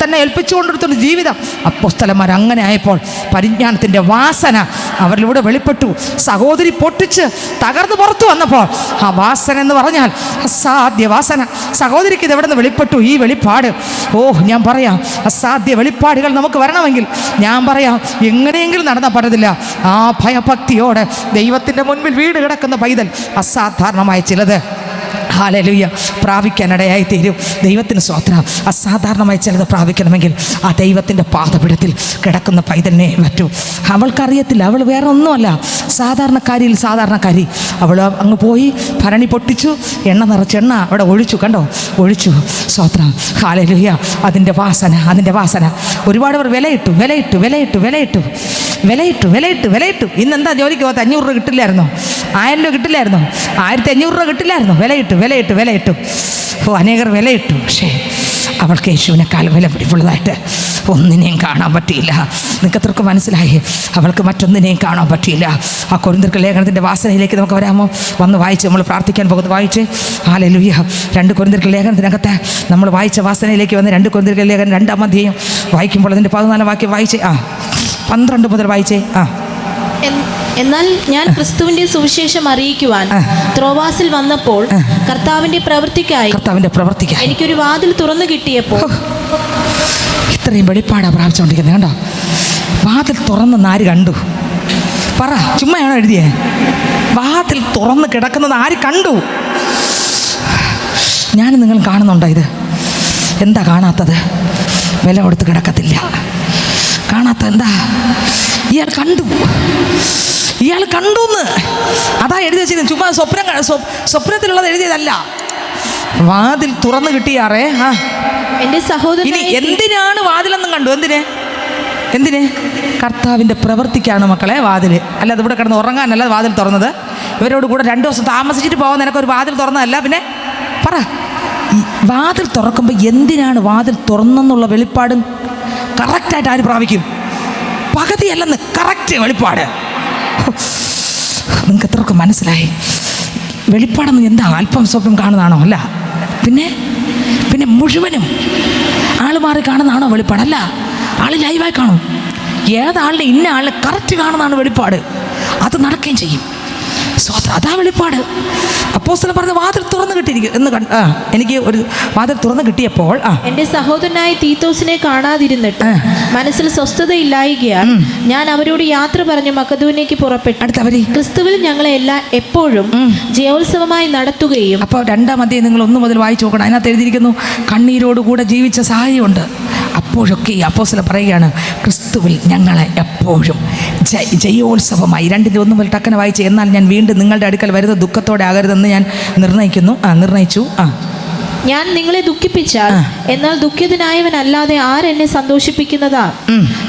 തന്നെ ഏൽപ്പിച്ചുകൊണ്ടിരുന്നൊരു ജീവിതം അപ്പോസ്തലന്മാർ അങ്ങനെ ആയപ്പോൾ പരിജ്ഞാനത്തിൻ്റെ വാസന അവരിലൂടെ വെളിപ്പെട്ടു. സഹോദരി പൊട്ടിച്ച് തകർന്നു പുറത്തു വന്നപ്പോൾ ആ വാസന എന്ന് പറഞ്ഞാൽ അസാധ്യ വാസന. സഹോദരിക്ക് ഇത് എവിടെ നിന്ന് വെളിപ്പെട്ടു? ഈ വെളിപ്പാട്. ഞാൻ പറയാം, അസാധ്യ വെളിപ്പാടുകൾ നമുക്ക് വരണമെങ്കിൽ ഞാൻ പറയാം, എങ്ങനെയെങ്കിലും നടന്നാൽ പറ്റത്തില്ല. ആ ഭയഭക്തിയോടെ ദൈവത്തിൻ്റെ മുൻപിൽ വീട് കിടക്കുന്ന പൈതൽ അസാധാരണമായ ചിലത് ഹല്ലേലൂയ പ്രാപിക്കാനിടയായി തീരും. ദൈവത്തിന് സ്തോത്രം. അസാധാരണമായി ചിലത് പ്രാപിക്കണമെങ്കിൽ ആ ദൈവത്തിൻ്റെ പാദപീഠത്തിൽ കിടക്കുന്ന പൈതലിനെ പറ്റൂ. അവൾക്കറിയത്തില്ല, അവൾ വേറെ ഒന്നുമല്ല, സാധാരണക്കാരി. അവൾ അങ്ങ് പോയി ഭരണി പൊട്ടിച്ചു, എണ്ണ നിറച്ച് എണ്ണ അവിടെ ഒഴിച്ചു. സ്തോത്രം. ഹല്ലേലൂയ. അതിൻ്റെ വാസന ഒരുപാട് പേർ വിലയിട്ടു. ഇന്നെന്താ ജോലിക്ക് പോകാത്ത? 500 രൂപ കിട്ടില്ലായിരുന്നോ? 1000 രൂപ കിട്ടില്ലായിരുന്നോ? 1500 രൂപ കിട്ടില്ലായിരുന്നോ? വിലയിട്ടു. അനേകർ വിലയിട്ടു. പക്ഷേ അവൾക്ക് യേശുവിനെക്കാൾ വില പിടിപ്പുള്ളതായിട്ട് ഒന്നിനെയും കാണാൻ പറ്റിയില്ല. നിങ്ങൾക്കത്രക്ക് മനസ്സിലായി? അവൾക്ക് മറ്റൊന്നിനെയും കാണാൻ പറ്റിയില്ല. ആ കൊരിന്ത്യർക്ക് ലേഖനത്തിൻ്റെ വാസനയിലേക്ക് നമുക്ക് വരാമോ? വന്ന് വായിച്ച് നമ്മൾ പ്രാർത്ഥിക്കാൻ പോകുന്നത് വായിച്ച്. ഹല്ലേലൂയ. 2 കൊരിന്ത്യർക്ക് ലേഖനത്തിനകത്ത് നമ്മൾ വായിച്ച വാസനയിലേക്ക് വന്ന് 2 കൊരിന്ത്യർക്ക് ലേഖനം 2-ാം അധ്യായം വായിക്കുമ്പോൾ അതിൻ്റെ 14-ാം വാക്യം വായിച്ചേ. 12 മുതൽ വായിച്ചേ. എന്നാൽ ഞാൻ ക്രിസ്തുവിന്റെ സുവിശേഷം അറിയിക്കുവാൻ ത്രോവാസിൽ വന്നപ്പോൾ കർത്താവിന്റെ പ്രവൃത്തിക്കായി എനിക്കൊരു വാതിൽ തുറന്നു കിട്ടിയപ്പോൾ. ഇത്രയും വെളിപ്പാടാ പ്രാപിച്ചുകൊണ്ടിരിക്കുന്നത്. കണ്ടോ? വാതിൽ തുറന്നെന്ന് ആര് കണ്ടു? പറ, ചുമ്മായാണോ എഴുതിയേ? വാതിൽ തുറന്ന് കിടക്കുന്നത് ആര് കണ്ടു? ഞാൻ നിങ്ങൾ കാണുന്നുണ്ടോ ഇത്? എന്താ കാണാത്തത്? വില കൊടുത്ത് കിടക്കത്തില്ല. കാണാത്ത എന്താ? ഇയാൾ കണ്ടുന്ന് അതാ എഴുതി വെച്ചിരുന്നു. ചുമ്മാ സ്വപ്നത്തിലുള്ളത് എഴുതിയതല്ല. വാതിൽ തുറന്നു കിട്ടിയാറേ. എന്റെ സഹോദരൻ, ഇനി എന്തിനാണ് വാതിലെന്നും കണ്ടു? എന്തിന്? കർത്താവിൻ്റെ പ്രവൃത്തിക്കാണ് മക്കളെ വാതിൽ. അല്ലാതെ ഇവിടെ കിടന്ന് ഉറങ്ങാനല്ല വാതിൽ തുറന്നത്. ഇവരോട് കൂടെ 2 ദിവസം താമസിച്ചിട്ട് പോകാൻ നിനക്കൊരു വാതിൽ തുറന്നതല്ല. പിന്നെ പറ, വാതിൽ തുറക്കുമ്പോൾ എന്തിനാണ് വാതിൽ തുറന്നെന്നുള്ള വെളിപ്പാടും കറക്റ്റായിട്ട് ആര് പ്രാപിക്കും? പകുതിയല്ലെന്ന്, കറക്റ്റ് വെളിപ്പാട്. നിങ്ങൾക്ക് എത്രയൊക്കെ മനസ്സിലായി? വെളിപ്പാടെന്ന് എന്താ? അല്പം സ്വപ്നം കാണുന്നതാണോ? അല്ല. പിന്നെ മുഴുവനും ആൾ മാറി കാണുന്നതാണോ വെളിപ്പാടല്ല? ആൾ ലൈവായി കാണും. ഏതാളിനെ ഇന്ന ആളിനെ കറക്റ്റ് കാണുന്നതാണ് വെളിപ്പാട്. അത് നടക്കുകയും ചെയ്യും. അതാ വെളിപ്പാട്. അപ്പോസ്തലൻ പറഞ്ഞ വാതിൽ തുറന്നു കിട്ടിയിരിക്കും എന്ന് എനിക്ക് ഒരു വാതിൽ തുറന്നു കിട്ടിയപ്പോൾ എന്റെ സഹോദരനായ തീത്തോസിനെ കാണാതിരുന്നിട്ട് മനസ്സിൽ സ്വസ്ഥതയില്ലായികയാൽ ഞാൻ അവരോട് യാത്ര പറഞ്ഞു മക്കദോന്യയ്ക്ക് പുറപ്പെട്ടു. ക്രിസ്തുവിൽ ഞങ്ങളെ എപ്പോഴും ജയോത്സവമായി നടത്തുകയും. അപ്പോൾ 2-ാം അധ്യായം നിങ്ങൾ 1 മുതൽ വായിച്ചു നോക്കണം. അതിനകത്ത് എഴുതിയിരിക്കുന്നു, കണ്ണീരോടുകൂടെ ജീവിച്ച സഹായമുണ്ട്. അപ്പോഴൊക്കെ ഈ അപ്പോസ്തലൻ പറയുകയാണ്, ക്രിസ്തുവിൽ ഞങ്ങളെ എപ്പോഴും ജയോത്സവമായി. 2-ന്റെ 1 മുതൽ ടക്കനെ വായിച്ച്. എന്നാൽ ഞാൻ വീണ്ടും നിങ്ങളുടെ അടുക്കൽ വരുന്ന ദുഃഖത്തോടെ ആകരുതെന്ന് ഞാൻ നിർണയിച്ചു. ഞാൻ നിങ്ങളെ ദുഃഖിപ്പിച്ചാൽ എന്നാൽ ദുഃഖിതനായവനല്ലാതെ ആരെന്നെ സന്തോഷിപ്പിക്കുന്നതാ?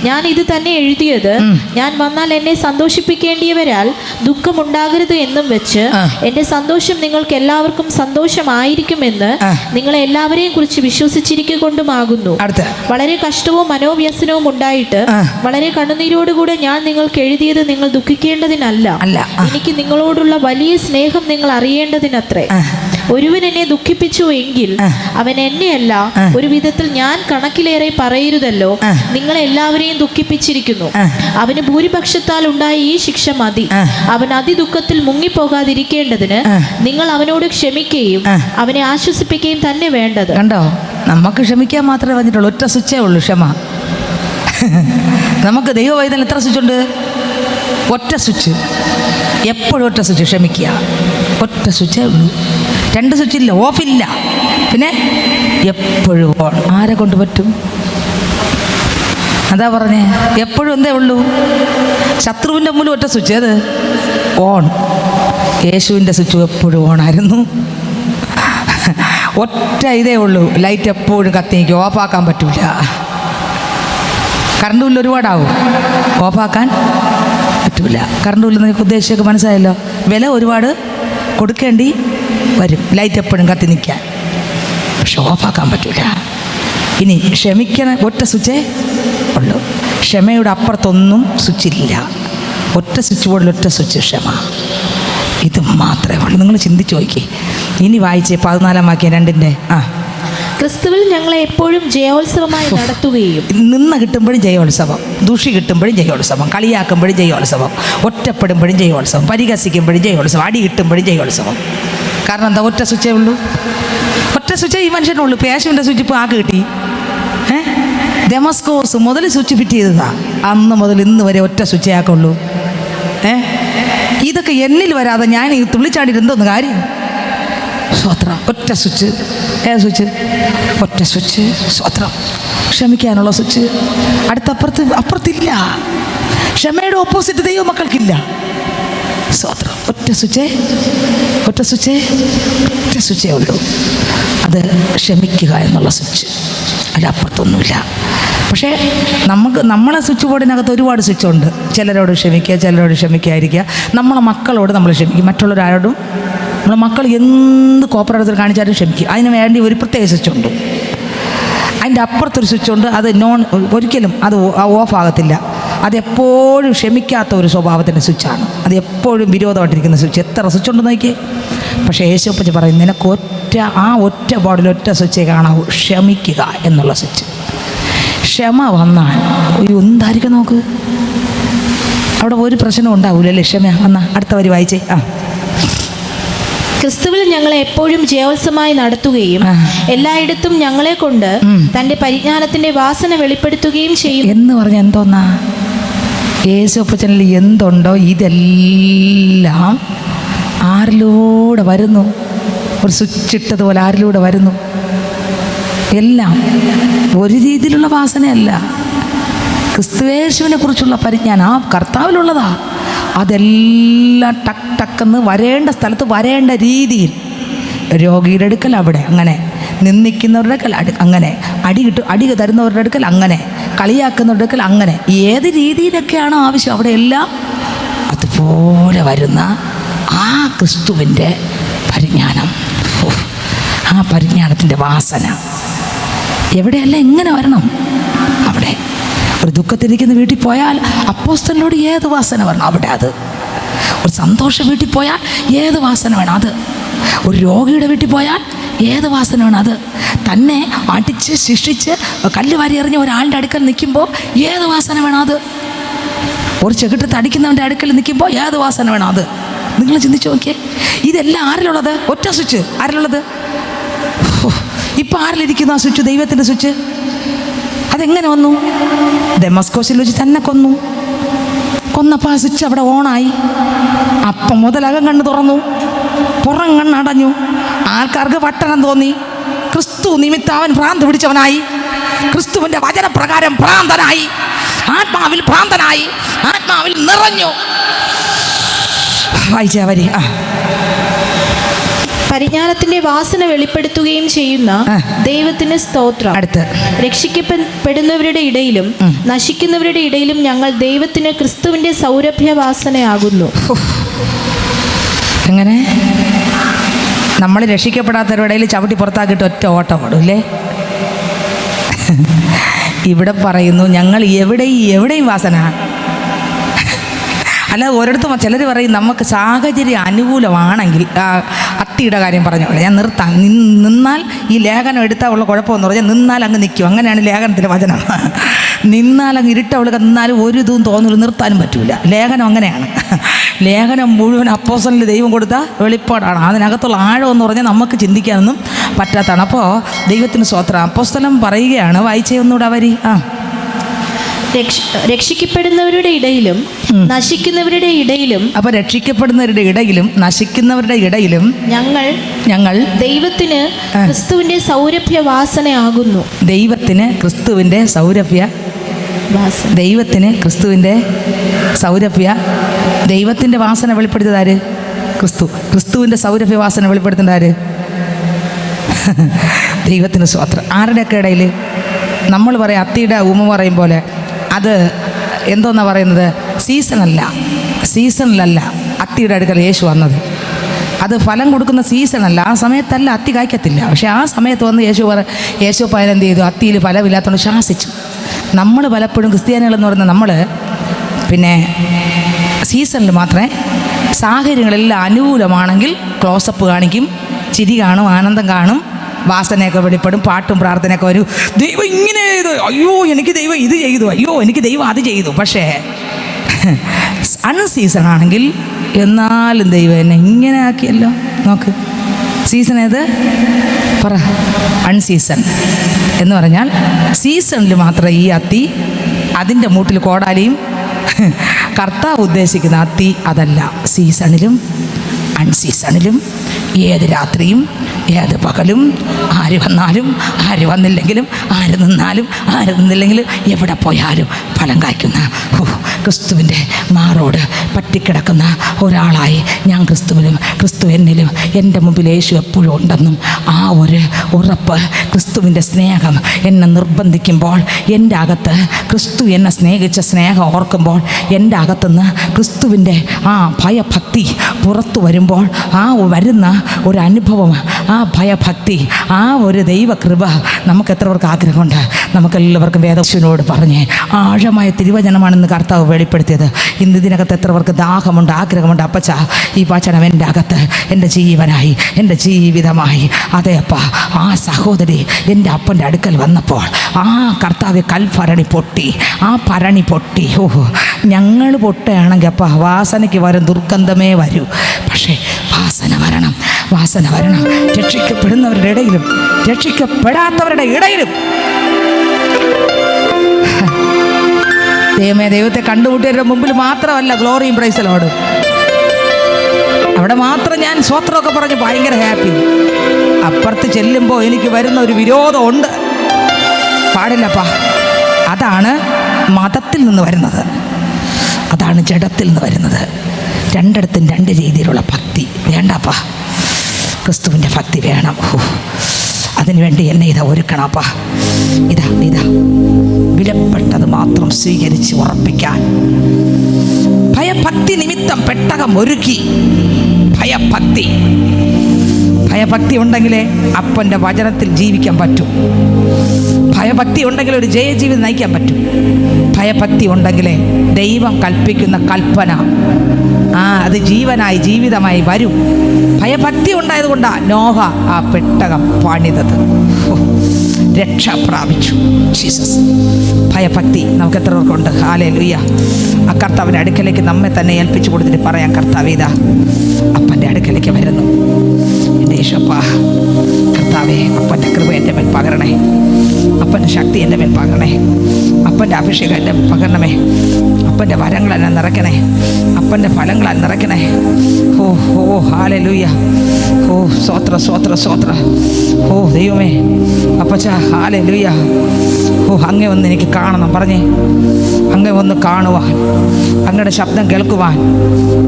ഞാൻ ഇത് തന്നെ എഴുതിയത്, ഞാൻ വന്നാൽ എന്നെ സന്തോഷിപ്പിക്കേണ്ടിയവരാൽ ദുഃഖമുണ്ടാകരുത് എന്നും വെച്ച് എന്റെ സന്തോഷം നിങ്ങൾക്ക് എല്ലാവർക്കും സന്തോഷമായിരിക്കുമെന്ന് നിങ്ങളെ എല്ലാവരെയും കുറിച്ച് വിശ്വസിച്ചിരിക്കൊണ്ടുമാകുന്നു. വളരെ കഷ്ടവും മനോവ്യസനവും ഉണ്ടായിട്ട് വളരെ കണ്ണുനീരോടുകൂടെ ഞാൻ നിങ്ങൾക്ക് എഴുതിയത് നിങ്ങൾ ദുഃഖിക്കേണ്ടതിനല്ല, എനിക്ക് നിങ്ങളോടുള്ള വലിയ സ്നേഹം നിങ്ങൾ അറിയേണ്ടതിനത്രേ. ഒരുവൻ എന്നെ ദുഃഖിപ്പിച്ചു എങ്കിൽ അവൻ എന്നെയല്ല, ഒരു വിധത്തിൽ ഞാൻ കണക്കിലേറെ പറയരുതല്ലോ, നിങ്ങളെല്ലാവരെയും ദുഃഖിപ്പിച്ചിരിക്കുന്നു. അവന് ഭൂരിപക്ഷത്താൽ ഉണ്ടായ ഈ ശിക്ഷ മതി. അവൻ അതിദുഃഖത്തിൽ മുങ്ങിപ്പോകാതിരിക്കേണ്ടതിന് നിങ്ങൾ അവനോട് ക്ഷമിക്കുകയും അവനെ ആശ്വസിപ്പിക്കുകയും തന്നെ വേണ്ടത്. കണ്ടോ? നമുക്ക് ക്ഷമിക്കാൻ മാത്രമേ വന്നിട്ടുള്ളൂ. ഒറ്റ സ്വിച്ചേ ഉള്ളൂ, ക്ഷമ. നമുക്ക് ദൈവവൈദ്യൻ എത്ര സ്വിച്ചുണ്ട്? ഒറ്റ സ്വിച്ച്. എപ്പോഴും ഒറ്റ സ്വിച്ച്, ക്ഷമിക്കുക. ഒറ്റ സ്വിച്ചേ ഉള്ളൂ. 2 സ്വിച്ചില്ല, ഓഫില്ല. പിന്നെ എപ്പോഴും ഓൺ. ആരെ കൊണ്ട് പറ്റും? അതാ പറഞ്ഞേ, എപ്പോഴും എന്തേ ഉള്ളൂ? ശത്രുവിൻ്റെ മുന്നിൽ ഒറ്റ സ്വിച്ച്, അത് ഓൺ. യേശുവിൻ്റെ സ്വിച്ച് എപ്പോഴും ഓണായിരുന്നു. ഒറ്റ ഇതേ ഉള്ളൂ, ലൈറ്റ് എപ്പോഴും കത്തി നിൽക്കും, ഓഫാക്കാൻ പറ്റില്ല. കറണ്ട് ബില്ല് ഒരുപാടാവും, ഓഫാക്കാൻ പറ്റില്ല. കറണ്ട് ബില്ല് നിങ്ങൾക്ക് ഉദ്ദേശിച്ചൊക്കെ മനസ്സിലായല്ലോ. വില ഒരുപാട് കൊടുക്കേണ്ടി വരും, ലൈറ്റ് എപ്പോഴും കത്തി നിൽക്കാൻ, പക്ഷെ ഓഫാക്കാൻ പറ്റില്ല. ഇനി ക്ഷമിക്കണ ഒറ്റ സ്വിച്ചേ ഉള്ളൂ. ക്ഷമയുടെ അപ്പുറത്തൊന്നും സ്വിച്ചില്ല. ഒറ്റ സ്വിച്ച് ബോർഡിൽ ഒറ്റ സ്വിച്ച്, ക്ഷമ. ഇത് മാത്രമേ ഉള്ളൂ. നിങ്ങൾ ചിന്തിച്ച് നോക്കി. ഇനി വായിച്ചേ 14 വാക്യം 2-ന്റെ. ക്രിസ്തുവിൽ ഞങ്ങളെ എപ്പോഴും ജയോത്സവമായി നടത്തുകയും. നിന്ന് കിട്ടുമ്പോഴും ജയോത്സവം, ദുഷി കിട്ടുമ്പോഴും ജയോത്സവം, കളിയാക്കുമ്പോഴും ജയോത്സവം, ഒറ്റപ്പെടുമ്പോഴും ജയോത്സവം, പരിഹസിക്കുമ്പോഴും ജയോത്സവം, അടി കിട്ടുമ്പോഴും ജയോത്സവം. കാരണം എന്താ? ഒറ്റ സ്വിച്ചേ ഉള്ളൂ. ഒറ്റ സ്വിച്ചേ ഈ മനുഷ്യനുള്ളൂ. ഇപ്പോൾ യേശുവിൻ്റെ സ്വിച്ച് ഇപ്പോൾ ആക്ക് കിട്ടി. ഡെമസ്കോസ് മുതൽ സ്വിച്ച് ഫിറ്റ് ചെയ്തതാ. അന്ന് മുതൽ ഇന്ന് വരെ ഒറ്റ സ്വിച്ചേ ആക്കുള്ളൂ. ഇതൊക്കെ എന്നിൽ വരാതെ ഞാൻ ഈ തുള്ളിച്ചാടിയിരുന്നൊന്ന് കാര്യം. സ്വത്രം. ഒറ്റ സ്വിച്ച്. ഏത് സ്വിച്ച്? ഒറ്റ സ്വിച്ച്. സ്വത്രം. ക്ഷമിക്കാനുള്ള സ്വിച്ച്. അപ്പുറത്തില്ല. ക്ഷമയുടെ ഓപ്പോസിറ്റ് ദൈവമക്കൾക്കില്ല. സ്വത്രം. ഒറ്റ സ്വിച്ചേ ഉള്ളൂ. അത് ക്ഷമിക്കുക എന്നുള്ള സ്വിച്ച്. അതിലപ്പുറത്തൊന്നുമില്ല. പക്ഷേ നമ്മളെ സ്വിച്ച് ബോർഡിനകത്ത് ഒരുപാട് സ്വിച്ചുണ്ട്. ചിലരോട് ക്ഷമിക്കുക, ചിലരോട് ക്ഷമിക്കാതിരിക്കുക. നമ്മളെ മക്കളോട് നമ്മൾ ക്ഷമിക്കും, മറ്റുള്ളവരാരോടും. നമ്മളെ മക്കൾ എന്ത് കോപ്പറേറ്റത്തിൽ കാണിച്ചാലും ക്ഷമിക്കും. അതിന് വേണ്ടി ഒരു പ്രത്യേക സ്വിച്ചുണ്ട്. അതിൻ്റെ അപ്പുറത്തൊരു സ്വിച്ചുണ്ട്, അത് ഒരിക്കലും അത് ഓഫാകത്തില്ല. അതെപ്പോഴും ക്ഷമിക്കാത്ത ഒരു സ്വഭാവത്തിൻ്റെ സ്വിച്ചാണ്. അത് എപ്പോഴും വിരോധമായിട്ടിരിക്കുന്ന സ്വിച്ച്. എത്ര സ്വിച്ച് ഉണ്ടെന്ന് നോക്കിയേ. പക്ഷേ യേശുപ്പച്ചി പറയും, നിനക്ക് ഒറ്റ ബോർഡിൽ ഒറ്റ സ്വിച്ചേ കാണാവൂ, ക്ഷമിക്കുക എന്നുള്ള സ്വിച്ച്. ക്ഷമ വന്നാൽ എന്തായിരിക്കും നോക്ക്, അവിടെ ഒരു പ്രശ്നം ഉണ്ടാവില്ലല്ലേ. ക്ഷമ വന്നാൽ അടുത്ത വരി വായിച്ചേ. ക്രിസ്തുവിൽ ഞങ്ങളെ എപ്പോഴും ജയോത്സവമായി നടത്തുകയും എല്ലായിടത്തും ഞങ്ങളെ കൊണ്ട് തന്റെ പരിജ്ഞാനത്തിന്റെ വാസന വെളിപ്പെടുത്തുകയും ചെയ്യും എന്ന് പറഞ്ഞ എന്തോന്നാ? യേശുപ്പച്ചനിൽ എന്തുണ്ടോ ഇതെല്ലാം ആരിലൂടെ വരുന്നു. ഒരു സ്വിച്ച് ഇട്ടതുപോലെ ആരിലൂടെ വരുന്നു. എല്ലാം ഒരു രീതിയിലുള്ള വാസനയല്ല. ക്രിസ്തുയേശുവിനെ കുറിച്ചുള്ള പരിജ്ഞാനം ആ കർത്താവിലുള്ളതാ. അതെല്ലാം ടക്ക് ടക്കെന്ന് വരേണ്ട സ്ഥലത്ത് വരേണ്ട രീതിയിൽ. രോഗിയുടെ അടുക്കൽ അവിടെ അങ്ങനെ, നിന്ദിക്കുന്നവരുടെ അടുക്കൽ അങ്ങനെ, അടി തരുന്നവരുടെ അടുക്കൽ അങ്ങനെ, കളിയാക്കുന്നവരുടെ അടുക്കൽ അങ്ങനെ. ഏത് രീതിയിലൊക്കെയാണോ ആവശ്യം അവിടെ എല്ലാം അതുപോലെ വരുന്ന ആ ക്രിസ്തുവിൻ്റെ പരിജ്ഞാനം, ആ പരിജ്ഞാനത്തിൻ്റെ വാസന എവിടെയല്ല എങ്ങനെ വരണം? അവിടെ. ഒരു ദുഃഖത്തിരിക്കുന്ന വീട്ടിൽ പോയാൽ അപ്പോസ്തലനോട് ഏത് വാസന വരണം? അവിടെ. അത് ഒരു സന്തോഷം വീട്ടിൽ പോയാൽ ഏത് വാസന വേണം? അത്. ഒരു രോഗിയുടെ വീട്ടിൽ പോയാൽ ഏത് വാസന വേണം? അത്. തന്നെ അടിച്ച് ശിക്ഷിച്ച് കല്ല് വാരി എറിഞ്ഞ് ഒരാളുടെ അടുക്കൽ നിൽക്കുമ്പോൾ ഏത് വാസന വേണം? അത്. ഒരു ചെകിട്ടത്ത് അടിക്കുന്നവൻ്റെ അടുക്കൽ നിൽക്കുമ്പോൾ ഏത് വാസന വേണം? അത്. നിങ്ങൾ ചിന്തിച്ച് നോക്കിയേ. ഇതെല്ലാം ആരിലുള്ളത്? ഒറ്റ സ്വിച്ച്. ആരിലുള്ളത്? ഇപ്പം ആരിലിരിക്കുന്നു ആ സ്വിച്ച്? ദൈവത്തിൻ്റെ സ്വിച്ച്. അതെങ്ങനെ വന്നു? ഡെമസ്കോസിൽ വെച്ച് തന്നെ കൊന്നപ്പോൾ ആ സ്വിച്ച് അവിടെ ഓണായി. അപ്പം മുതൽ അകം കണ്ണ് തുറന്നു, പുറം കണ്ണടഞ്ഞു. ആൾക്കാർക്ക് പട്ടണം തോന്നി. ക്രിസ്തു നിമിത്തം അവൻ ഭ്രാന്ത് പിടിച്ചവനായി. ക്രിസ്തുവിൻ്റെ വചനപ്രകാരം ഭ്രാന്തനായി, ആത്മാവിൽ ഭ്രാന്തനായി, ആത്മാവിൽ നിറഞ്ഞു. വായിച്ചാ വരി. പരിജ്ഞാനത്തിന്റെ വാസന വെളിപ്പെടുത്തുകയും ചെയ്യുന്ന ദൈവത്തിന് സ്തോത്രം. അടുത്ത്. രക്ഷിക്കപ്പെടുന്നവരുടെ ഇടയിലും നശിക്കുന്നവരുടെ ഇടയിലും ഞങ്ങൾ ദൈവത്തിന് ക്രിസ്തുവിന്റെ സൗരഭ്യ വാസനയാകുന്നു. എങ്ങനെ? നമ്മൾ രക്ഷിക്കപ്പെടാത്തവരുടെ ഇടയിൽ ചവിട്ടി പുറത്താക്കിയിട്ട് ഒറ്റ ഓട്ടം ഓടും. ഇവിടെ പറയുന്നു ഞങ്ങൾ എവിടെയും വാസന. അല്ല, ഒരിടത്തും ചിലർ പറയും നമുക്ക് സാഹചര്യം അനുകൂലമാണെങ്കിൽ, അത്തിയുടെ കാര്യം പറഞ്ഞ പോലെ ഞാൻ നിർത്താം, നിന്നാൽ ഈ ലേഖനം എടുത്താൽ ഉള്ള കുഴപ്പമെന്ന് പറഞ്ഞാൽ നിന്നാൽ അങ്ങ് നിൽക്കും. അങ്ങനെയാണ് ലേഖനത്തിൻ്റെ വചനം. നിന്നാൽ അങ്ങ് ഇരുട്ടവൾക്ക് നിന്നാലും ഒരു ഇതും തോന്നില്ല, നിർത്താനും പറ്റില്ല. ലേഖനം അങ്ങനെയാണ്. ലേഖനം മുഴുവൻ അപ്പോസ്തലന് ദൈവം കൊടുത്ത വെളിപ്പാടാണ്. അതിനകത്തുള്ള ആഴം എന്ന് പറഞ്ഞാൽ നമുക്ക് ചിന്തിക്കാനൊന്നും പറ്റാത്തതാണ്. അപ്പോൾ ദൈവത്തിന് സ്തോത്രം. അപ്പോസ്തലൻ പറയുകയാണ്, വായിച്ചേ ഒന്നുകൂടെ വരി. രക്ഷിക്കപ്പെടുന്നവരുടെ ഇടയിലും നശിക്കുന്നവരുടെ ഇടയിലും. അപ്പൊ രക്ഷിക്കപ്പെടുന്നവരുടെ ഇടയിലും നശിക്കുന്നവരുടെ ഇടയിലും ഞങ്ങൾ ദൈവത്തിന് ക്രിസ്തുവിന്റെ സൗരഭ്യ വാസനയാകുന്നു. ദൈവത്തിന് ക്രിസ്തുവിന്റെ സൗരഭ്യ ദൈവത്തിന് ക്രിസ്തുവിൻ്റെ സൗരഭ്യ, ദൈവത്തിൻ്റെ വാസന വെളിപ്പെടുത്തിയത് ആര്? ക്രിസ്തു. ക്രിസ്തുവിൻ്റെ സൗരഭ്യ വാസന വെളിപ്പെടുത്തേണ്ട ആര്? ദൈവത്തിന് സ്വത്രം. ആരുടെയൊക്കെ ഇടയിൽ നമ്മൾ പറയും, അത്തിയുടെ ഉമ പറയും പോലെ, അത് എന്തോന്നാ പറയുന്നത്? സീസണിലല്ല അത്തിയുടെ അടുക്കൽ യേശു വന്നത്. അത് ഫലം കൊടുക്കുന്ന സീസണല്ല. ആ സമയത്തല്ല അത്തി കായ്ക്കത്തില്ല. പക്ഷെ ആ സമയത്ത് വന്ന് യേശു പയൻ എന്ത് ചെയ്തു? അത്തിയിൽ ഫലമില്ലാത്തതുകൊണ്ട് ശാസിച്ചു. നമ്മൾ പലപ്പോഴും ക്രിസ്ത്യാനികളെന്ന് പറയുന്നത് നമ്മൾ പിന്നെ സീസണിൽ മാത്രമേ, സാഹചര്യങ്ങളെല്ലാം അനുകൂലമാണെങ്കിൽ ക്ലോസപ്പ് കാണിക്കും, ചിരി കാണും, ആനന്ദം കാണും, വാസനയൊക്കെ വെളിപ്പെടും, പാട്ടും പ്രാർത്ഥനയൊക്കെ വരും. ദൈവം ഇങ്ങനെ ചെയ്തു, അയ്യോ എനിക്ക് ദൈവം ഇത് ചെയ്തു, അയ്യോ എനിക്ക് ദൈവം അത് ചെയ്തു. പക്ഷേ അൺസീസൺ ആണെങ്കിൽ എന്നാലും ദൈവം എന്നെ ഇങ്ങനെ ആക്കിയല്ലോ. നോക്ക്, സീസൺ ഏത് പറ? അൺസീസൺ എന്ന് പറഞ്ഞാൽ സീസണിൽ മാത്രം ഈ അത്തി, അതിൻ്റെ മൂട്ടിൽ കോടാലിയും. കർത്താവ് ഉദ്ദേശിക്കുന്ന അത്തി അതല്ല. സീസണിലും അൺസീസണിലും, ഏത് രാത്രിയും ഏത് പകലും, ആര് വന്നാലും ആര് വന്നില്ലെങ്കിലും, ആര് നിന്നാലും ആര് നിന്നില്ലെങ്കിലും, എവിടെ പോയാലും ഫലം കായ്ക്കുന്ന ക്രിസ്തുവിൻ്റെ മാറോട് പറ്റിക്കിടക്കുന്ന ഒരാളായി ഞാൻ ക്രിസ്തുവിലും ക്രിസ്തു എന്നിലും എൻ്റെ മുമ്പിൽ യേശു എപ്പോഴും ഉണ്ടെന്നും ആ ഒരു ഉറപ്പ്, ക്രിസ്തുവിൻ്റെ സ്നേഹം എന്നെ നിർബന്ധിക്കുമ്പോൾ, എൻ്റെ അകത്ത് ക്രിസ്തു എന്നെ സ്നേഹിച്ച സ്നേഹം ഓർക്കുമ്പോൾ, എൻ്റെ അകത്തുനിന്ന് ക്രിസ്തുവിൻ്റെ ആ ഭയഭക്തി പുറത്തു വരുമ്പോൾ, ആ വരുന്ന ഒരു അനുഭവം, ആ ഭയഭക്തി, ആ ഒരു ദൈവകൃപ നമുക്ക് എത്ര പേർക്ക് ആഗ്രഹമുണ്ട്? നമുക്കെല്ലാവർക്കും വേദശുവിനോട് പറഞ്ഞ് ആഴമായ തിരുവചനമാണെന്ന് കർത്താവ് വെളിപ്പെടുത്തിയത്. ഇന്ന് ഇതിനകത്ത് എത്ര പേർക്ക് ദാഹമുണ്ട്, ആഗ്രഹമുണ്ട്? അപ്പച്ച, ഈ വചനം എൻ്റെ അകത്ത് എൻ്റെ ജീവനായി, എൻ്റെ ജീവിതമായി. അതെ അപ്പ, ആ സഹോദരി എൻ്റെ അപ്പൻ്റെ അടുക്കൽ വന്നപ്പോൾ ആ കർത്താവ് കൽഭരണി പൊട്ടി, ആ ഭരണി പൊട്ടി. ഞങ്ങൾ പൊട്ടുകയാണെങ്കിൽ അപ്പ വാസനയ്ക്ക് വരും, ദുർഗന്ധമേ വരൂ. പക്ഷേ വാസന വരണം, വാസന വരണം. രക്ഷിക്കപ്പെടുന്നവരുടെ ഇടയിലും രക്ഷിക്കപ്പെടാത്തവരുടെ ഇടയിലും ദൈവത്തെ കണ്ടുമുട്ടിയവരുടെ മുമ്പിൽ മാത്രമല്ല ഗ്ലോറിയും പ്രൈസലോടും. അവിടെ മാത്രം ഞാൻ സ്വത്രമൊക്കെ പറഞ്ഞ് ഭയങ്കര ഹാപ്പി. അപ്പുറത്ത് ചെല്ലുമ്പോൾ എനിക്ക് വരുന്ന ഒരു വിരോധമുണ്ട്. പാടില്ലപ്പാ. അതാണ് മതത്തിൽ നിന്ന് വരുന്നത്, അതാണ് ജഡത്തിൽ നിന്ന് വരുന്നത്. രണ്ടിടത്തും രണ്ട് രീതിയിലുള്ള ഭക്തി വേണ്ടപ്പാ. ക്രിസ്തുവിൻ്റെ ഭക്തി വേണം. അതിനുവേണ്ടി എന്നെ ഒരുക്കണപ്പാ. ഇതാ വിലപ്പെട്ടത് മാത്രം സ്വീകരിച്ച് ഉറപ്പിക്കാൻ ഭയഭക്തി നിമിത്തം പെട്ടകം ഒരുക്കി. ഭയഭക്തി ഉണ്ടെങ്കിലേ അപ്പൻ്റെ വചനത്തിൽ ജീവിക്കാൻ പറ്റൂ. ഭയഭക്തി ഉണ്ടെങ്കിൽ ഒരു ജയജീവിതം നയിക്കാൻ പറ്റും. ഭയഭക്തി ഉണ്ടെങ്കിലേ ദൈവം കൽപ്പിക്കുന്ന കൽപ്പന അത് ജീവനായി ജീവിതമായി വരും. ഭയഭക്തി ഉണ്ടായതുകൊണ്ടാണ് നോഹ ആ പെട്ടകം പണിതത്. രക്ഷ പ്രാപിച്ചു ജീസസ്. ഭയഭക്തി നമുക്ക് എത്ര പേർക്കുണ്ട്? ഹല്ലേലൂയ. ആ കർത്താവിൻ്റെ അടുക്കലേക്ക് നമ്മെ തന്നെ ഏൽപ്പിച്ചു കൊടുത്തിട്ട് പറയാം, കർത്താവ് ഇതാ അപ്പൻ്റെ അടുക്കലേക്ക് വരുന്നു. എൻ്റെ യേശുപ്പാ, കർത്താവേ, അപ്പൻ്റെ കൃപ എൻ്റെ മേൽ പകരണേ, അപ്പൻ്റെ ശക്തി എൻ്റെ മേൽ പകരണേ, അപ്പൻ്റെ അഭിഷേകം എൻ്റെ പകരണമേ, അപ്പൻ്റെ വരങ്ങളെന്നെ നിറയ്ക്കണേ, അപ്പൻ്റെ ഫലങ്ങളാൽ നിറയ്ക്കണേ. ഹല്ലേലൂയ. സ്വോത്ര. ദൈവമേ, അപ്പച്ച, ഹല്ലേലൂയ. അങ്ങേ ഒന്ന് എനിക്ക് കാണണം. പറഞ്ഞേ, അങ്ങേ ഒന്ന് കാണുവാൻ, അങ്ങയുടെ ശബ്ദം കേൾക്കുവാൻ,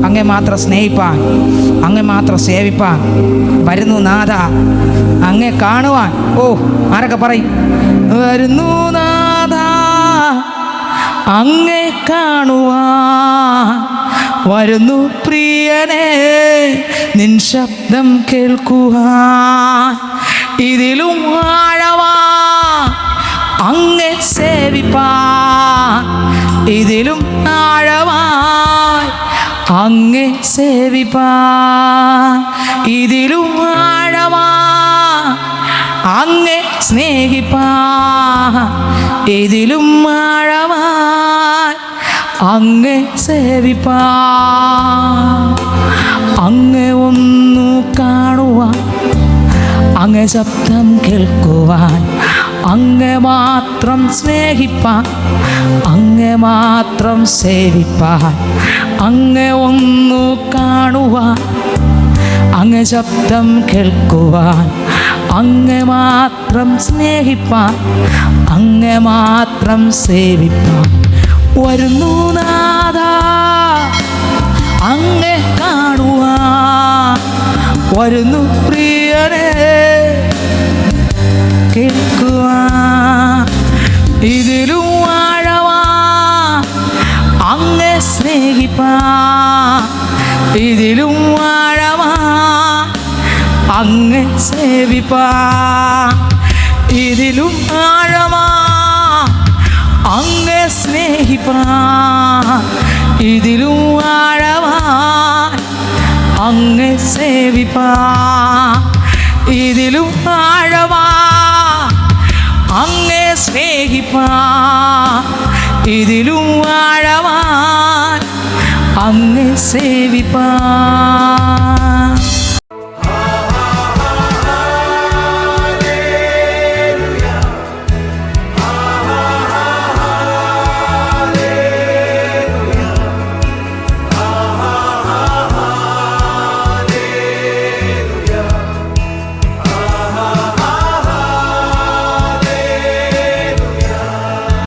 അങ്ങേ മാത്രം സ്നേഹിപ്പാൻ, അങ്ങേ മാത്രം സേവിപ്പാൻ വരുന്നു നാഥ. അങ്ങേ കാണുവാൻ. ആരൊക്കെ പറയും? വരുന്നു നാഥ അങ്ങേ കാണുവാൻ, വരുന്നു പ്രിയനേ നിൻ ശബ്ദം കേൾക്കുവാൻ, ഇതിലും ആഴവാൻ അങ്ങേ സേവിപ്പാൻ, ഇതിലും ആഴവാൻ അങ്ങേ സേവിപ്പാൻ, ഇതിലും ആഴവാൻ അങ്ങേ സ്നേഹിപ്പാൻ, ഇതിലും ആഴവാൻ അങ്ങേ സേവിപ്പാൻ. അങ്ങേ ഒന്നു കാണുവാൻ, അങ്ങേ ശബ്ദം കേൾക്കുവാൻ, അങ്ങേ മാത്രം സ്നേഹിപ്പാൻ, അങ്ങേ മാത്രം സേവിപ്പാൻ. അങ്ങേ ഒന്നു കാണുവാൻ, അങ്ങേ ശബ്ദം കേൾക്കുവാൻ, അങ്ങ് മാത്രം സ്നേഹിപ്പാൻ, അങ്ങ് മാത്രം സേവിപ്പാൻ വരുന്നു നാഥാ. അങ്ങേ കാണുവാൻ വരുന്നു പ്രിയനെ, കേൾക്കുവാൻ ഇതിലും ആഴവാൻ, അങ്ങേ സ്നേഹിപ്പാൻ ഇതിലും ആഴവാൻ, അങ്ങേ സേവിപ്പാൻ ഇതിലും ആഴവാൻ, അങ്ങേ സ്നേഹിപ്പാൻ ഇതിലും ആഴവാൻ, അങ്ങേ സേവിപ്പാൻ ഇതിലും ആഴവാൻ, അങ്ങേ സ്നേഹിപ്പാൻ ഇതിലും ആഴവാൻ, അങ്ങേ സേവിപ്പാൻ.